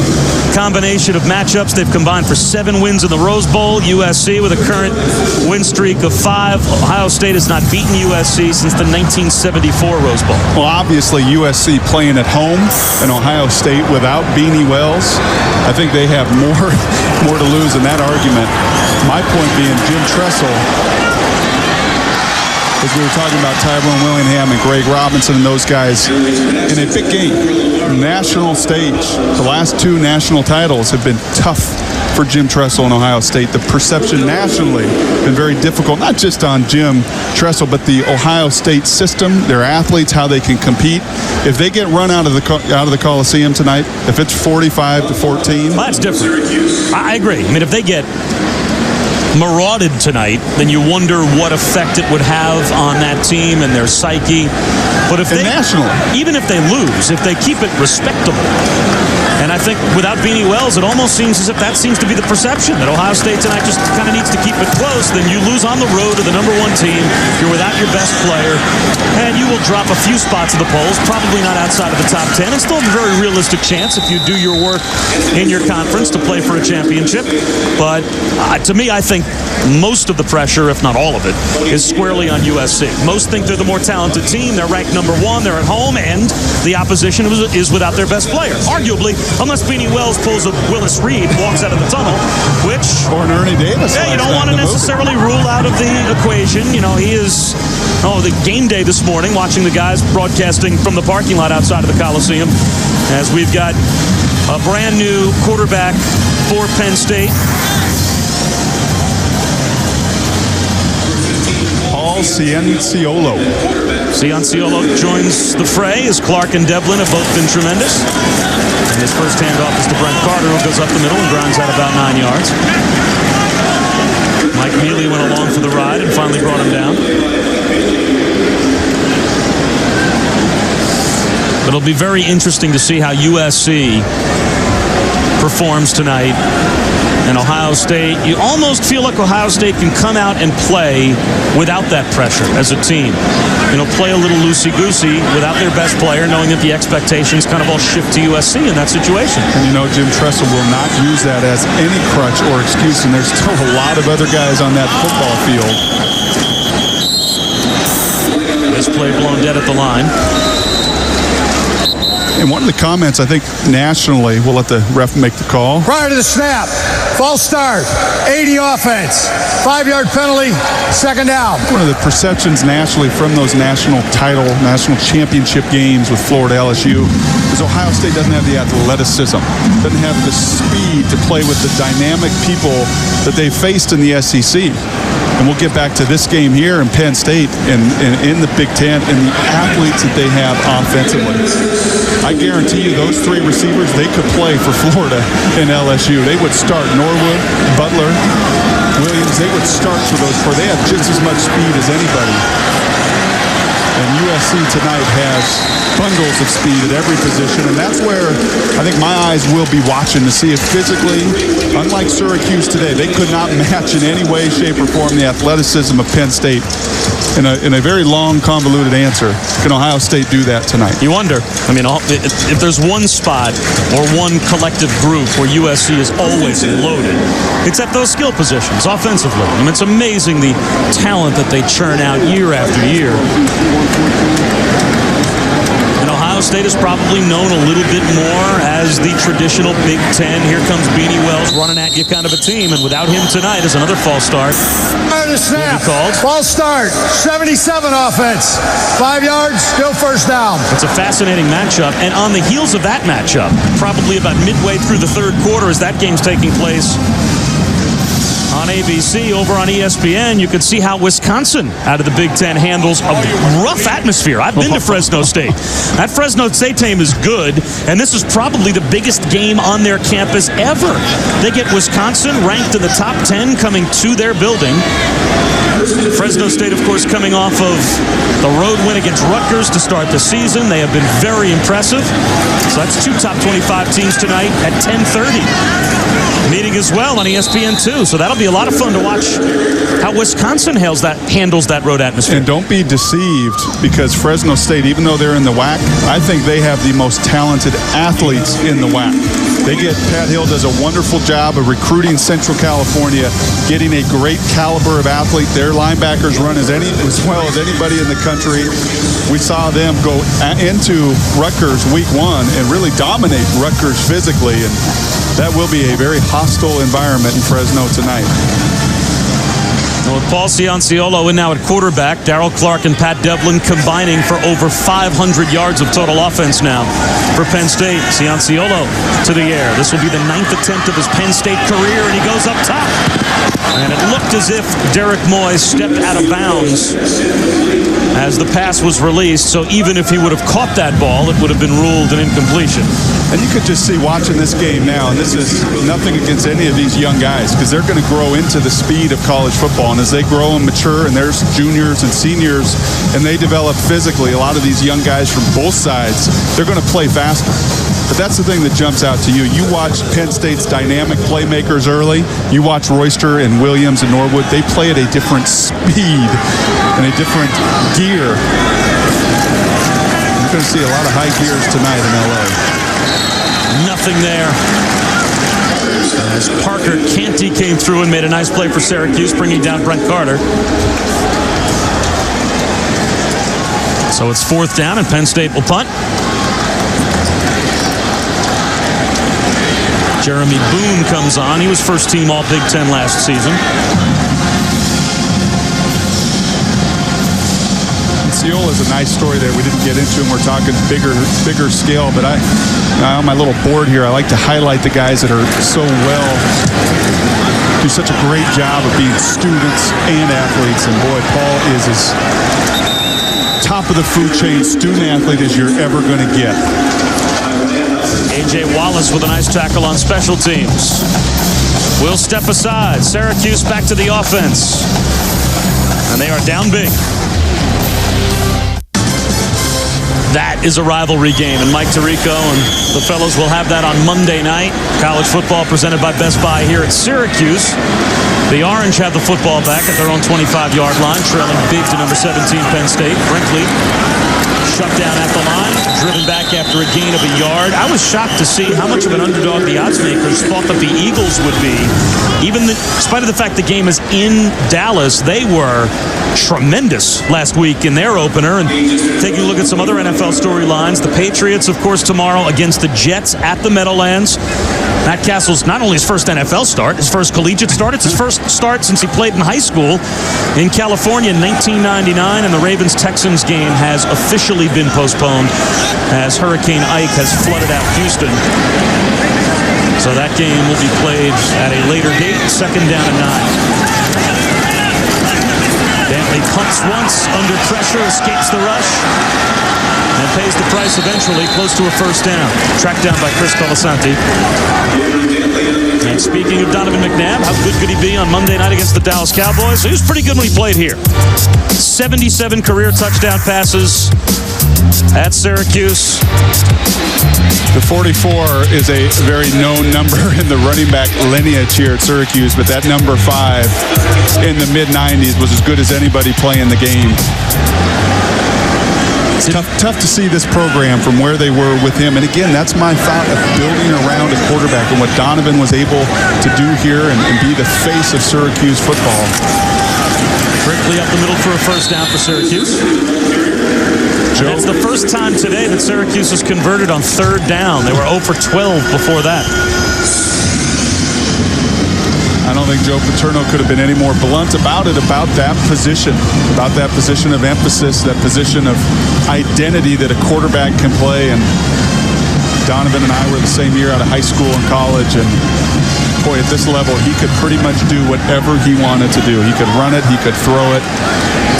combination of matchups. They've combined for 7 wins in the Rose Bowl. USC with a current win streak of 5. Ohio State has not beaten USC since the 1974 Rose Bowl. Well, obviously, USC playing at home and Ohio State without Beanie Wells, I think they have more to lose in that argument. My point being Jim Tressel, as we were talking about Tyrone Willingham and Greg Robinson and those guys in a big game, national stage. The last 2 national titles have been tough for Jim Tressel and Ohio State. The perception nationally has been very difficult, not just on Jim Tressel, but the Ohio State system, their athletes, how they can compete. If they get run out of the Coliseum tonight, if it's 45-14, well, that's different. I agree. I mean, if they get marauded tonight, then you wonder what effect it would have on that team and their psyche. But if nationally, even if they lose, if they keep it respectable, and I think without Beanie Wells, it almost seems as if that seems to be the perception, that Ohio State tonight just kind of needs to keep it close. Then you lose on the road to the number 1 team. You're without your best player, and you will drop a few spots in the polls, probably not outside of the top 10, and still have a very realistic chance if you do your work in your conference to play for a championship. But to me, I think most of the pressure, if not all of it, is squarely on USC. Most think they're the more talented team. They're ranked number 1. They're at home, and the opposition is without their best player. Arguably, unless Beanie Wells pulls a Willis Reed, walks out of the tunnel, which... Or an Ernie Davis. Yeah, you don't want to necessarily rule out of the equation. You know, he is... the game day this morning, watching the guys broadcasting from the parking lot outside of the Coliseum, as we've got a brand new quarterback for Penn State. Cianciolo. Cianciolo joins the fray as Clark and Devlin have both been tremendous. And his first handoff is to Brent Carter, who goes up the middle and grounds out about 9 yards. Mike Mealy went along for the ride and finally brought him down. It'll be very interesting to see how USC performs tonight. And Ohio State, you almost feel like Ohio State can come out and play without that pressure as a team. Play a little loosey-goosey without their best player, knowing that the expectations kind of all shift to USC in that situation. And Jim Tressel will not use that as any crutch or excuse, and there's still a lot of other guys on that football field. This play blown dead at the line. And one of the comments, I think, nationally, we'll let the ref make the call. Prior to the snap, false start, 80 offense, 5-yard penalty, second down. One of the perceptions nationally from those national championship games with Florida LSU is Ohio State doesn't have the athleticism, doesn't have the speed to play with the dynamic people that they faced in the SEC. And we'll get back to this game here in Penn State and in the Big Ten and the athletes that they have offensively. I guarantee you those three receivers, they could play for Florida and LSU. They would start Norwood, Butler, Williams. They would start for those four. They have just as much speed as anybody. And USC tonight has bundles of speed at every position, and that's where I think my eyes will be watching to see if physically, unlike Syracuse today, they could not match in any way, shape, or form the athleticism of Penn State. In a very long, convoluted answer, can Ohio State do that tonight? You wonder. If there's one spot or one collective group where USC is always loaded, it's at those skill positions offensively. It's amazing the talent that they churn out year after year. And Ohio State is probably known a little bit more as the traditional Big Ten. Here comes Beanie Wells running at you kind of a team. And without him tonight is another false start. Snap. False start. 77 offense. 5 yards, still first down. It's a fascinating matchup. And on the heels of that matchup, probably about midway through the third quarter as that game's taking place on ABC, over on ESPN, you could see how Wisconsin, out of the Big Ten, handles a rough atmosphere. I've been to Fresno State. That Fresno State team is good, and this is probably the biggest game on their campus ever. They get Wisconsin ranked in the top 10 coming to their building. Fresno State, of course, coming off of the road win against Rutgers to start the season. They have been very impressive. So that's two top 25 teams tonight at 10:30. Meeting as well on ESPN2. So that'll be a lot of fun to watch how Wisconsin handles that road atmosphere. And don't be deceived, because Fresno State, even though they're in the WAC, I think they have the most talented athletes in the WAC. Pat Hill does a wonderful job of recruiting Central California, getting a great caliber of athlete. Their linebackers run as well as anybody in the country. We saw them go into Rutgers week 1 and really dominate Rutgers physically, and that will be a very hostile environment in Fresno tonight. With Paul Cianciolo in now at quarterback, Darrell Clark and Pat Devlin combining for over 500 yards of total offense now for Penn State. Cianciolo to the air. This will be the 9th attempt of his Penn State career, and he goes up top. And it looked as if Derek Moy stepped out of bounds as the pass was released. So even if he would have caught that ball, it would have been ruled an incompletion. And you could just see watching this game now, and this is nothing against any of these young guys, because they're going to grow into the speed of college football. And as they grow and mature, and there's juniors and seniors, and they develop physically, a lot of these young guys from both sides, they're going to play faster. But that's the thing that jumps out to you. You watch Penn State's dynamic playmakers early. You watch Royster and Williams and Norwood. They play at a different speed and a different gear. You're going to see a lot of high gears tonight in LA. Nothing there. As Parker Canty came through and made a nice play for Syracuse, bringing down Brent Carter. So it's 4th down, and Penn State will punt. Jeremy Boone comes on. He was first team All Big Ten last season. Cianciolo is a nice story there we didn't get into, and we're talking bigger scale, but on my little board here, I like to highlight the guys that are so well do such a great job of being students and athletes. And boy, Paul is as top of the food chain student athlete as you're ever going to get. A.J. Wallace with a nice tackle on special teams. We'll step aside. Syracuse back to the offense. And they are down big. That is a rivalry game, and Mike Tirico and the fellows will have that on Monday night. College football presented by Best Buy here at Syracuse. The Orange have the football back at their own 25-yard line, trailing big to number 17, Penn State. Brinkley shut down at the line, driven back after a gain of a yard. I was shocked to see how much of an underdog the odds makers thought that the Eagles would be. Even in spite of the fact the game is in Dallas, they were tremendous last week in their opener. And taking a look at some other NFL storylines, the Patriots, of course, tomorrow against the Jets at the Meadowlands. Matt Castle's not only his first NFL start, his first collegiate start, it's his first start since he played in high school in California in 1999, and the Ravens-Texans game has officially been postponed as Hurricane Ike has flooded out Houston. So that game will be played at a later date, second down and 9. Bentley punts once, under pressure, escapes the rush, and pays the price eventually, close to a first down. Tracked down by Chris Colasanti. And speaking of Donovan McNabb, how good could he be on Monday night against the Dallas Cowboys? He was pretty good when he played here. 77 career touchdown passes at Syracuse. The 44 is a very known number in the running back lineage here at Syracuse, but that number 5 in the mid-90s was as good as anybody playing the game. It's tough to see this program from where they were with him. And again, that's my thought of building around a quarterback and what Donovan was able to do here and be the face of Syracuse football. Brinkley up the middle for a first down for Syracuse. It's the first time today that Syracuse has converted on third down. They were 0 for 12 before that. I don't think Joe Paterno could have been any more blunt about it, about that position of emphasis, that position of identity that a quarterback can play. And Donovan and I were the same year out of high school and college, and boy, at this level, he could pretty much do whatever he wanted to do. He could run it, he could throw it,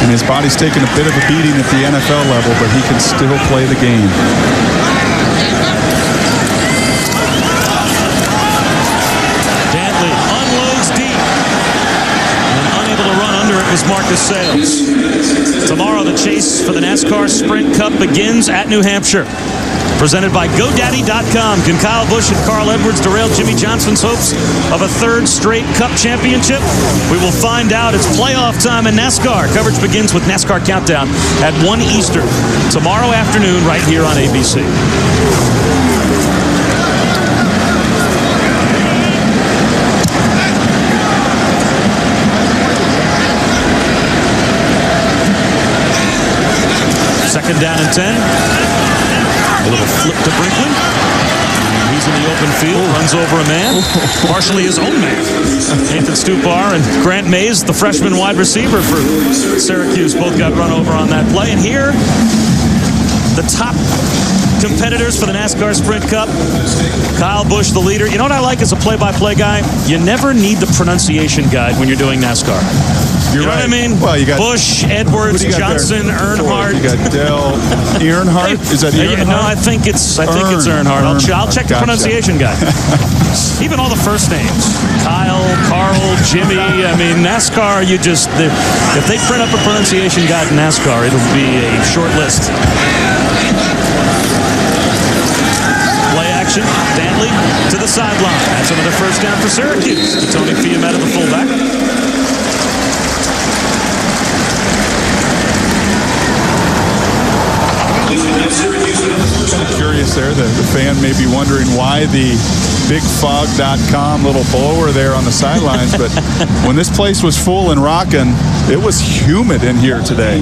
and his body's taken a bit of a beating at the NFL level, but he can still play the game. Marcus Sales. Tomorrow, the chase for the NASCAR Sprint Cup begins at New Hampshire. Presented by GoDaddy.com. Can Kyle Busch and Carl Edwards derail Jimmy Johnson's hopes of a third straight Cup championship? We will find out. It's playoff time in NASCAR. Coverage begins with NASCAR Countdown at 1 Eastern tomorrow afternoon right here on ABC. Second down and 10. A little flip to Brinkley. He's in the open field, runs over a man, partially his own man. Nathan Stupar and Grant Mays, the freshman wide receiver for Syracuse, both got run over on that play. And here, the top competitors for the NASCAR Sprint Cup. Kyle Busch, the leader. You know what I like as a play-by-play guy? You never need the pronunciation guide when you're doing NASCAR. You know right. what I mean? Well, you got Busch, Edwards, Johnson, Earnhardt. You got Dell, Earnhardt. Is that Earnhardt? No, I think it's Earnhardt. I'll check the pronunciation guide. Even all the first names: Kyle, Carl, Jimmy. I mean, NASCAR. If they print up a pronunciation guide in NASCAR, it'll be a short list. Play action. Dantley to the sideline. That's another first down for Syracuse. Tony Fiumetta, the fullback. Kind of curious there. The fan may be wondering why the bigfog.com little blower there on the sidelines, but when this place was full and rocking, it was humid in here today.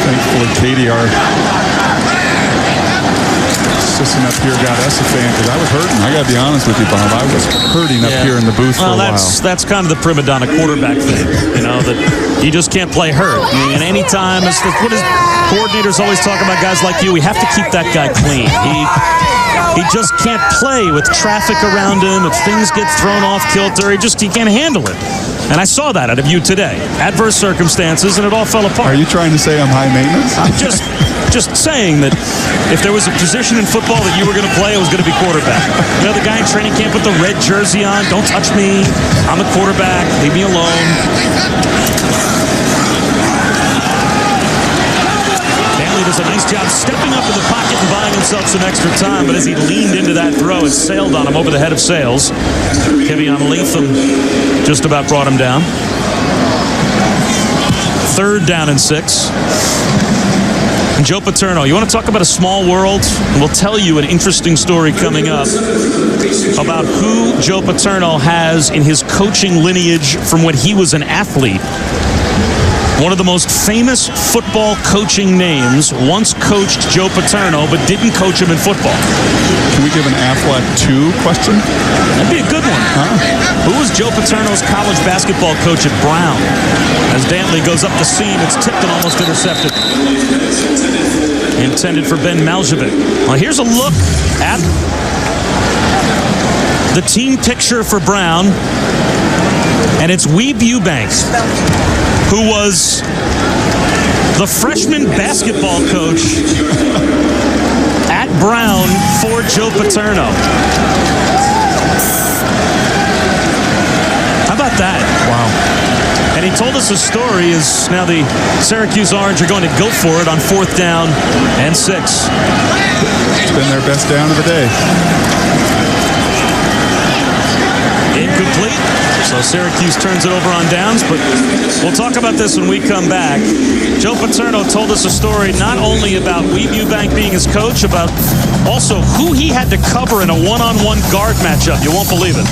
Thankfully, Katie, our assistant up here got us a fan because I was hurting. I got to be honest with you, Bob. I was hurting up here in the booth for a while. That's kind of the prima donna quarterback thing, that you just can't play hurt. And any time, what is coordinators always talk about guys like you? We have to keep that guy clean. He just can't play with traffic around him. If things get thrown off kilter, he can't handle it. And I saw that out of you today. Adverse circumstances, and it all fell apart. Are you trying to say I'm high maintenance? I'm just saying that if there was a position in football that you were going to play, it was going to be quarterback. The guy in training camp with the red jersey on, don't touch me. I'm a quarterback. Leave me alone. Does a nice job stepping up in the pocket and buying himself some extra time, but as he leaned into that throw, it sailed on him over the head of Sales. Kevion Latham just about brought him down. 3rd down and 6. And Joe Paterno, you want to talk about a small world? And we'll tell you an interesting story coming up about who Joe Paterno has in his coaching lineage from when he was an athlete. One of the most famous football coaching names once coached Joe Paterno, but didn't coach him in football. Can we give an Affleck 2 question? That'd be a good one. Who was Joe Paterno's college basketball coach at Brown? As Dantley goes up the seam, it's tipped and almost intercepted. Intended for Ben Maljevic. Well, here's a look at the team picture for Brown, and it's Weeb Eubanks, who was the freshman basketball coach at Brown for Joe Paterno. How about that? Wow. And he told us a story as now the Syracuse Orange are going to go for it on 4th down and 6. It's been their best down of the day. Incomplete. So Syracuse turns it over on downs, but we'll talk about this when we come back. Joe Paterno told us a story not only about Weeb Eubank being his coach, about also who he had to cover in a one-on-one guard matchup. You won't believe it.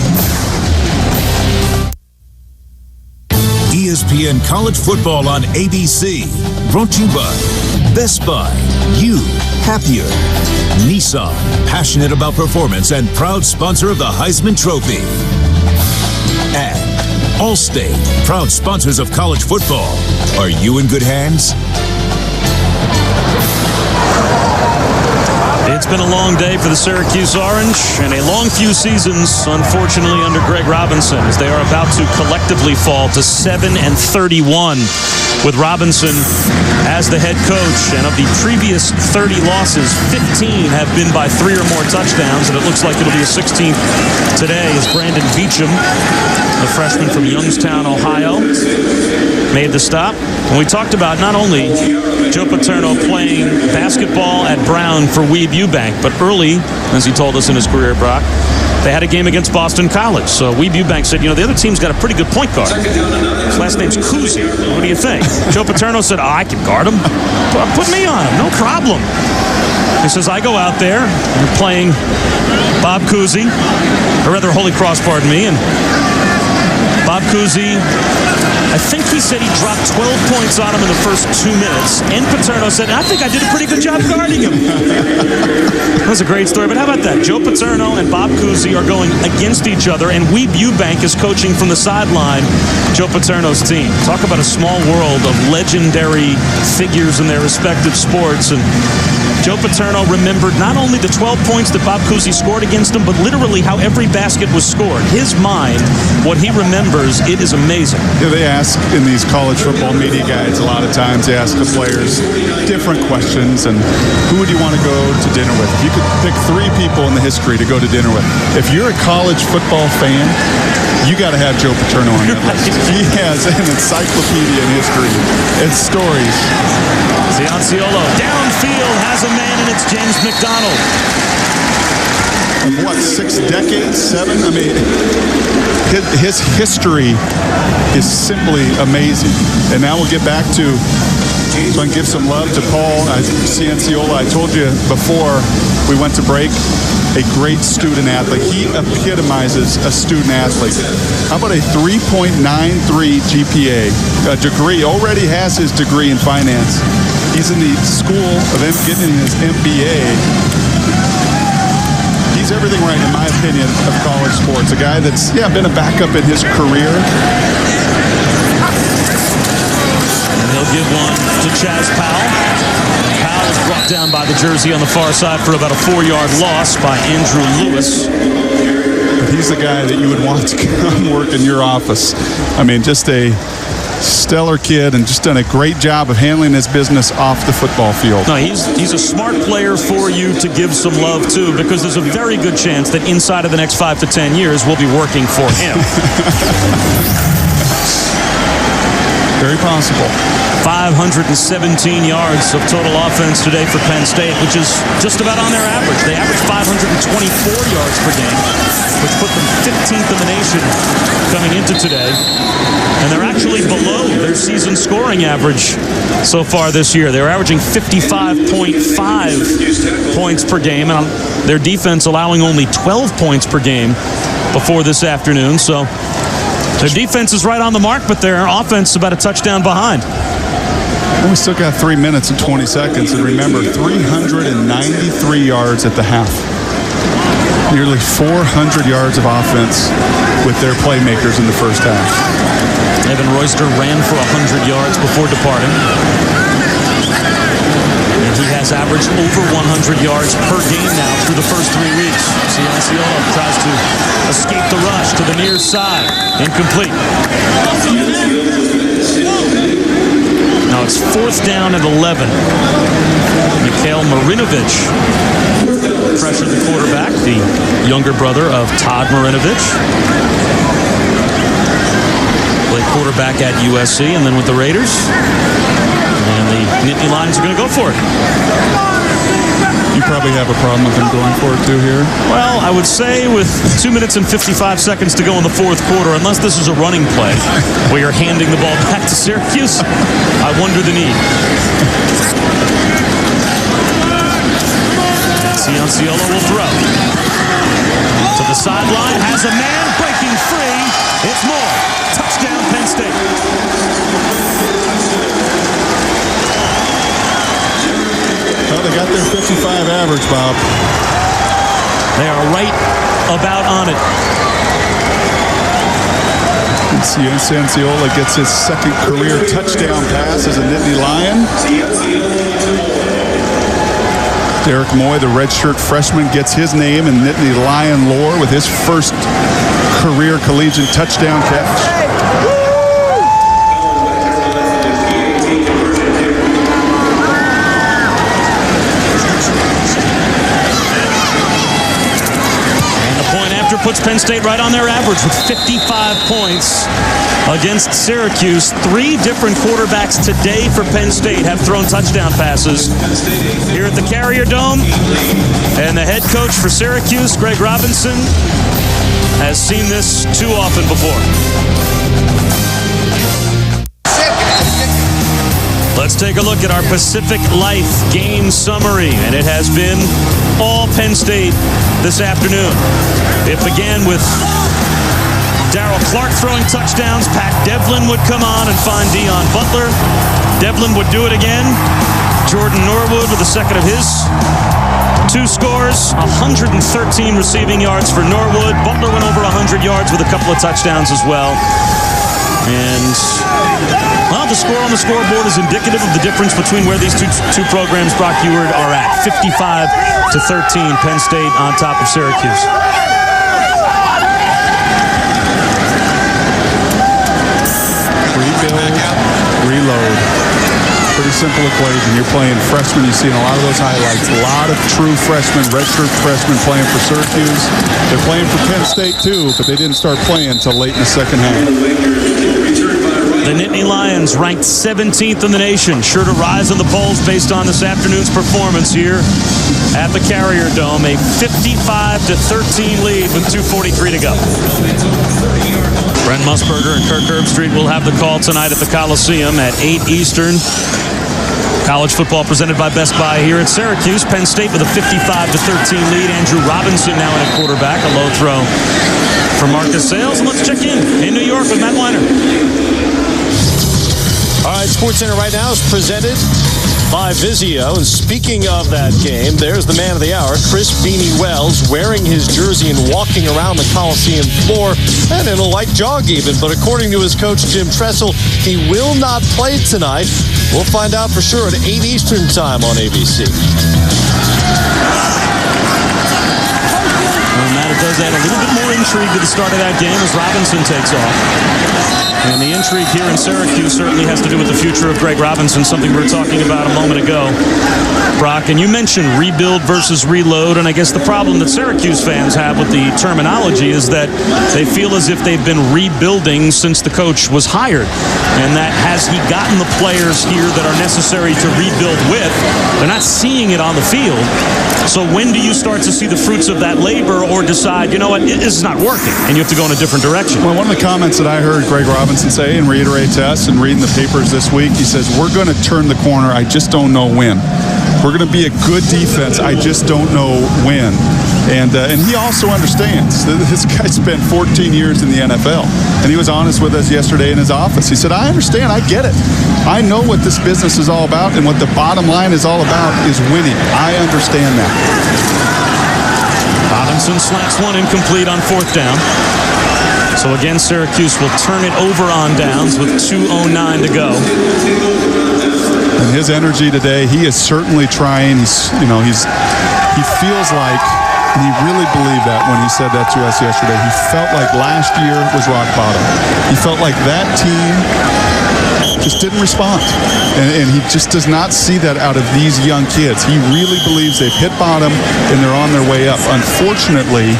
ESPN College Football on ABC. Brought to you by Best Buy. You happier. Nissan, passionate about performance and proud sponsor of the Heisman Trophy. And Allstate, proud sponsors of college football. Are you in good hands? It's been a long day for the Syracuse Orange and a long few seasons, unfortunately, under Greg Robinson, as they are about to collectively fall to 7-31 with Robinson as the head coach. And of the previous 30 losses, 15 have been by 3 or more touchdowns, and it looks like it'll be a 16th today as Brandon Beecham, the freshman from Youngstown, Ohio, made the stop. And we talked about not only Joe Paterno playing basketball at Brown for Weeb Eubank, but early, as he told us in his career, Brock, they had a game against Boston College. So Weeb Eubank said, the other team's got a pretty good point guard. His last name's Kuzi. What do you think? Joe Paterno said, I can guard him. Put me on him. No problem. He says, I go out there, I'm playing Bob Cousy, or rather Holy Cross, pardon me, and Bob Cousy, I think he said he dropped 12 points on him in the first 2 minutes. And Paterno said, I think I did a pretty good job guarding him. That was a great story. But how about that? Joe Paterno and Bob Cousy are going against each other, and Weeb Eubank is coaching from the sideline Joe Paterno's team. Talk about a small world of legendary figures in their respective sports. And Joe Paterno remembered not only the 12 points that Bob Cousy scored against him, but literally how every basket was scored. His mind, what he remembers, it is amazing. Yeah, they ask in these college football media guides, a lot of times they ask the players different questions, and who would you want to go to dinner with? If you could pick 3 people in the history to go to dinner with. If you're a college football fan, you got to have Joe Paterno on that list. He has an encyclopedia in history. It's stories. Zianciolo downfield has a man, and it's James McDonald. What, 6 decades? 7? I mean, his history is simply amazing. And now we'll get back to, so I can give some love to Paul Cianciola. I told you before we went to break, a great student athlete. He epitomizes a student athlete. How about a 3.93 GPA? A degree, already has his degree in finance. He's in the school of getting his MBA. he's everything right, in my opinion, of college sports. A guy that's, been a backup in his career. And he'll give one to Chaz Powell. Powell is brought down by the jersey on the far side for about a 4-yard loss by Andrew Lewis. He's the guy that you would want to come work in your office. I mean, just a stellar kid and just done a great job of handling his business off the football field. No, he's a smart player for you to give some love to, because there's a very good chance that inside of the next 5 to 10 years we'll be working for him. Very possible. 517 yards of total offense today for Penn State, which is just about on their average. They average 524 yards per game, which put them 15th in the nation coming into today. And they're actually below their season scoring average so far this year. They're averaging 55.5 points per game, and their defense allowing only 12 points per game before this afternoon. So their defense is right on the mark, but their offense is about a touchdown behind. And we still got 3 minutes and 20 seconds. And remember, 393 yards at the half. Nearly 400 yards of offense with their playmakers in the first half. Evan Royster ran for 100 yards before departing. And he has averaged over 100 yards per game now through the first 3 weeks. Cianciolo tries to escape the rush to the near side. Incomplete. Now it's 4th down at 11. Mikhail Marinovich pressured the quarterback, the younger brother of Todd Marinovich. Played quarterback at USC and then with the Raiders. And the Nittany Lions are going to go for it. You probably have a problem with them going for it too here. Well, I would say with 2 minutes and 55 seconds to go in the 4th quarter, unless this is a running play where you're handing the ball back to Syracuse, I wonder the need. Cianciolo will throw. To the sideline, has a man breaking free. It's Moore. Touchdown, Penn State. Well, they got their 55 average, Bob. They are right about on it. And Cianciola gets his second career touchdown pass as a Nittany Lion. Derek Moy, the redshirt freshman, gets his name in Nittany Lion lore with his first career collegiate touchdown catch. Puts Penn State right on their average with 55 points against Syracuse. 3 different quarterbacks today for Penn State have thrown touchdown passes here at the Carrier Dome. And the head coach for Syracuse, Greg Robinson, has seen this too often before. Let's take a look at our Pacific Life game summary, and it has been all Penn State this afternoon. It began with Darrell Clark throwing touchdowns. Pat Devlin would come on and find Dion Butler. Devlin would do it again. Jordan Norwood with the second of his 2 scores. 113 receiving yards for Norwood. Butler went over 100 yards with a couple of touchdowns as well. And, well, the score on the scoreboard is indicative of the difference between where these two programs, Brock Eward, are at. 55-13, Penn State on top of Syracuse. Rebuild, reload. Pretty simple equation. You're playing freshmen. You've seen a lot of those highlights. A lot of true freshmen, redshirt freshmen playing for Syracuse. They're playing for Penn State too, but they didn't start playing until late in the second half. The Nittany Lions ranked 17th in the nation, sure to rise in the polls based on this afternoon's performance here at the Carrier Dome. A 55-13 lead with 2:43 to go. Brent Musburger and Kirk Herbstreit will have the call tonight at the Coliseum at 8 Eastern. College football presented by Best Buy here at Syracuse. Penn State with a 55-13 lead. Andrew Robinson now in at quarterback. A low throw for Marcus Sales. And let's check in New York with Matt Weiner. All right, SportsCenter right now is presented by Vizio. And speaking of that game, there's the man of the hour, Chris Beanie Wells, wearing his jersey and walking around the Coliseum floor, and in a light jog even. But according to his coach, Jim Tressel, he will not play tonight. We'll find out for sure at 8 Eastern time on ABC. Matt, it does add a little bit more intrigue to the start of that game as Robinson takes off. And the intrigue here in Syracuse certainly has to do with the future of Greg Robinson, something we were talking about a moment ago, Brock. And you mentioned rebuild versus reload, and I guess the problem that Syracuse fans have with the terminology is that they feel as if they've been rebuilding since the coach was hired. And that has he gotten the players here that are necessary to rebuild with? They're not seeing it on the field. So when do you start to see the fruits of that labor or decide, you know what, this is not working, and you have to go in a different direction? Well, one of the comments that I heard Greg Robinson say and reiterate to us and reading the papers this week, he says, we're going to turn the corner. I just don't know when. We're going to be a good defense. I just don't know when. And he also understands that this guy spent 14 years in the NFL. And he was honest with us yesterday in his office. He said, I understand. I get it. I know what this business is all about, and what the bottom line is all about is winning. I understand that. Robinson slats one incomplete on 4th down. So again, Syracuse will turn it over on downs with 2:09 to go. And his energy today, he is certainly trying. He feels like, and he really believed that when he said that to us yesterday. He felt like last year was rock bottom. He felt like that team just didn't respond. And he just does not see that out of these young kids. He really believes they've hit bottom and they're on their way up. Unfortunately,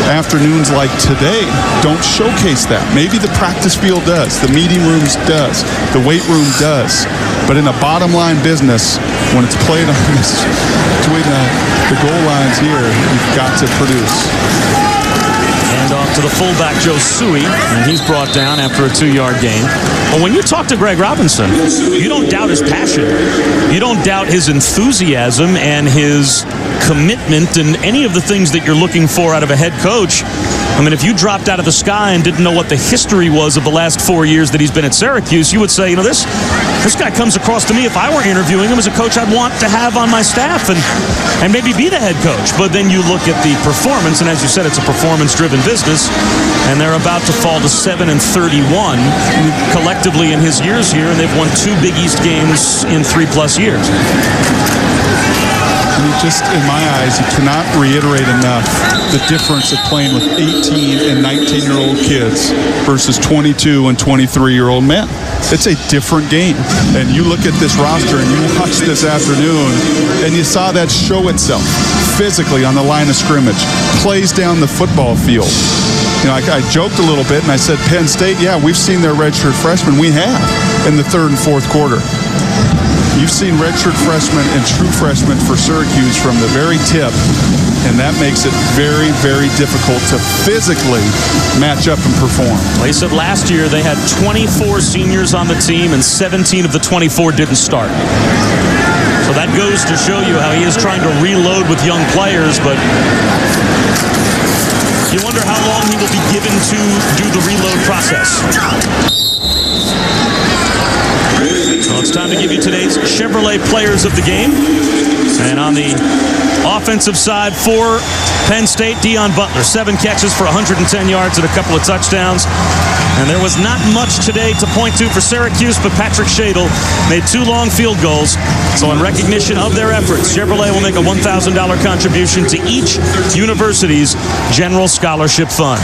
afternoons like today don't showcase that. Maybe the practice field does, the meeting rooms does, the weight room does. But in a bottom line business, when it's played on between the goal lines here, you've got to produce. Hand off to the fullback, Joe Suey, and he's brought down after a 2-yard gain. But when you talk to Greg Robinson, you don't doubt his passion. You don't doubt his enthusiasm and his commitment and any of the things that you're looking for out of a head coach. I mean, if you dropped out of the sky and didn't know what the history was of the last 4 years that he's been at Syracuse, you would say, you know, this guy comes across to me, if I were interviewing him, as a coach I'd want to have on my staff and maybe be the head coach. But then you look at the performance, and as you said, it's a performance-driven business, and they're about to fall to 7-31 collectively in his years here, and they've won 2 Big East games in 3+ years. And just, in my eyes, you cannot reiterate enough the difference of playing with 18 and 19-year-old kids versus 22 and 23-year-old men. It's a different game. And you look at this roster and you watch this afternoon, and you saw that show itself physically on the line of scrimmage, plays down the football field. You know, I joked a little bit, and I said, Penn State, yeah, we've seen their redshirt freshmen. We have in the 3rd and 4th quarter. You've seen redshirt freshmen and true freshmen for Syracuse from the very tip, and that makes it very, very difficult to physically match up and perform. Well, he said last year they had 24 seniors on the team, and 17 of the 24 didn't start. So that goes to show you how he is trying to reload with young players, but you wonder how long he will be given to do the reload process. Well, it's time to give you today's Chevrolet Players of the Game. And on the offensive side for Penn State, Dion Butler, 7 catches for 110 yards and a couple of touchdowns. And there was not much today to point to for Syracuse, but Patrick Shadle made 2 long field goals. So in recognition of their efforts, Chevrolet will make a $1,000 contribution to each university's General Scholarship Fund.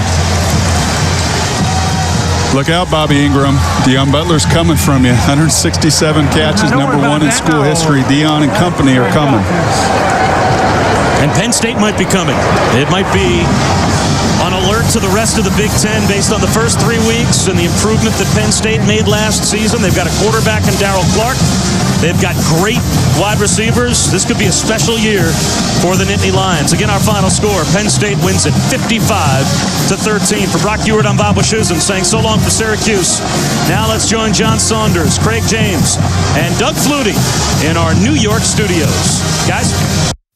Look out, Bobby Ingram. Dion Butler's coming from you. 167 catches, number 1 in school history. Dion and company are coming. And Penn State might be coming. It might be on alert to the rest of the Big Ten based on the first 3 weeks and the improvement that Penn State made last season. They've got a quarterback in Darryl Clark. They've got great wide receivers. This could be a special year for the Nittany Lions. Again, our final score, Penn State wins it 55-13. For Brock Ewart, I'm Bob Wischusen saying so long for Syracuse. Now let's join John Saunders, Craig James, and Doug Flutie in our New York studios. Guys?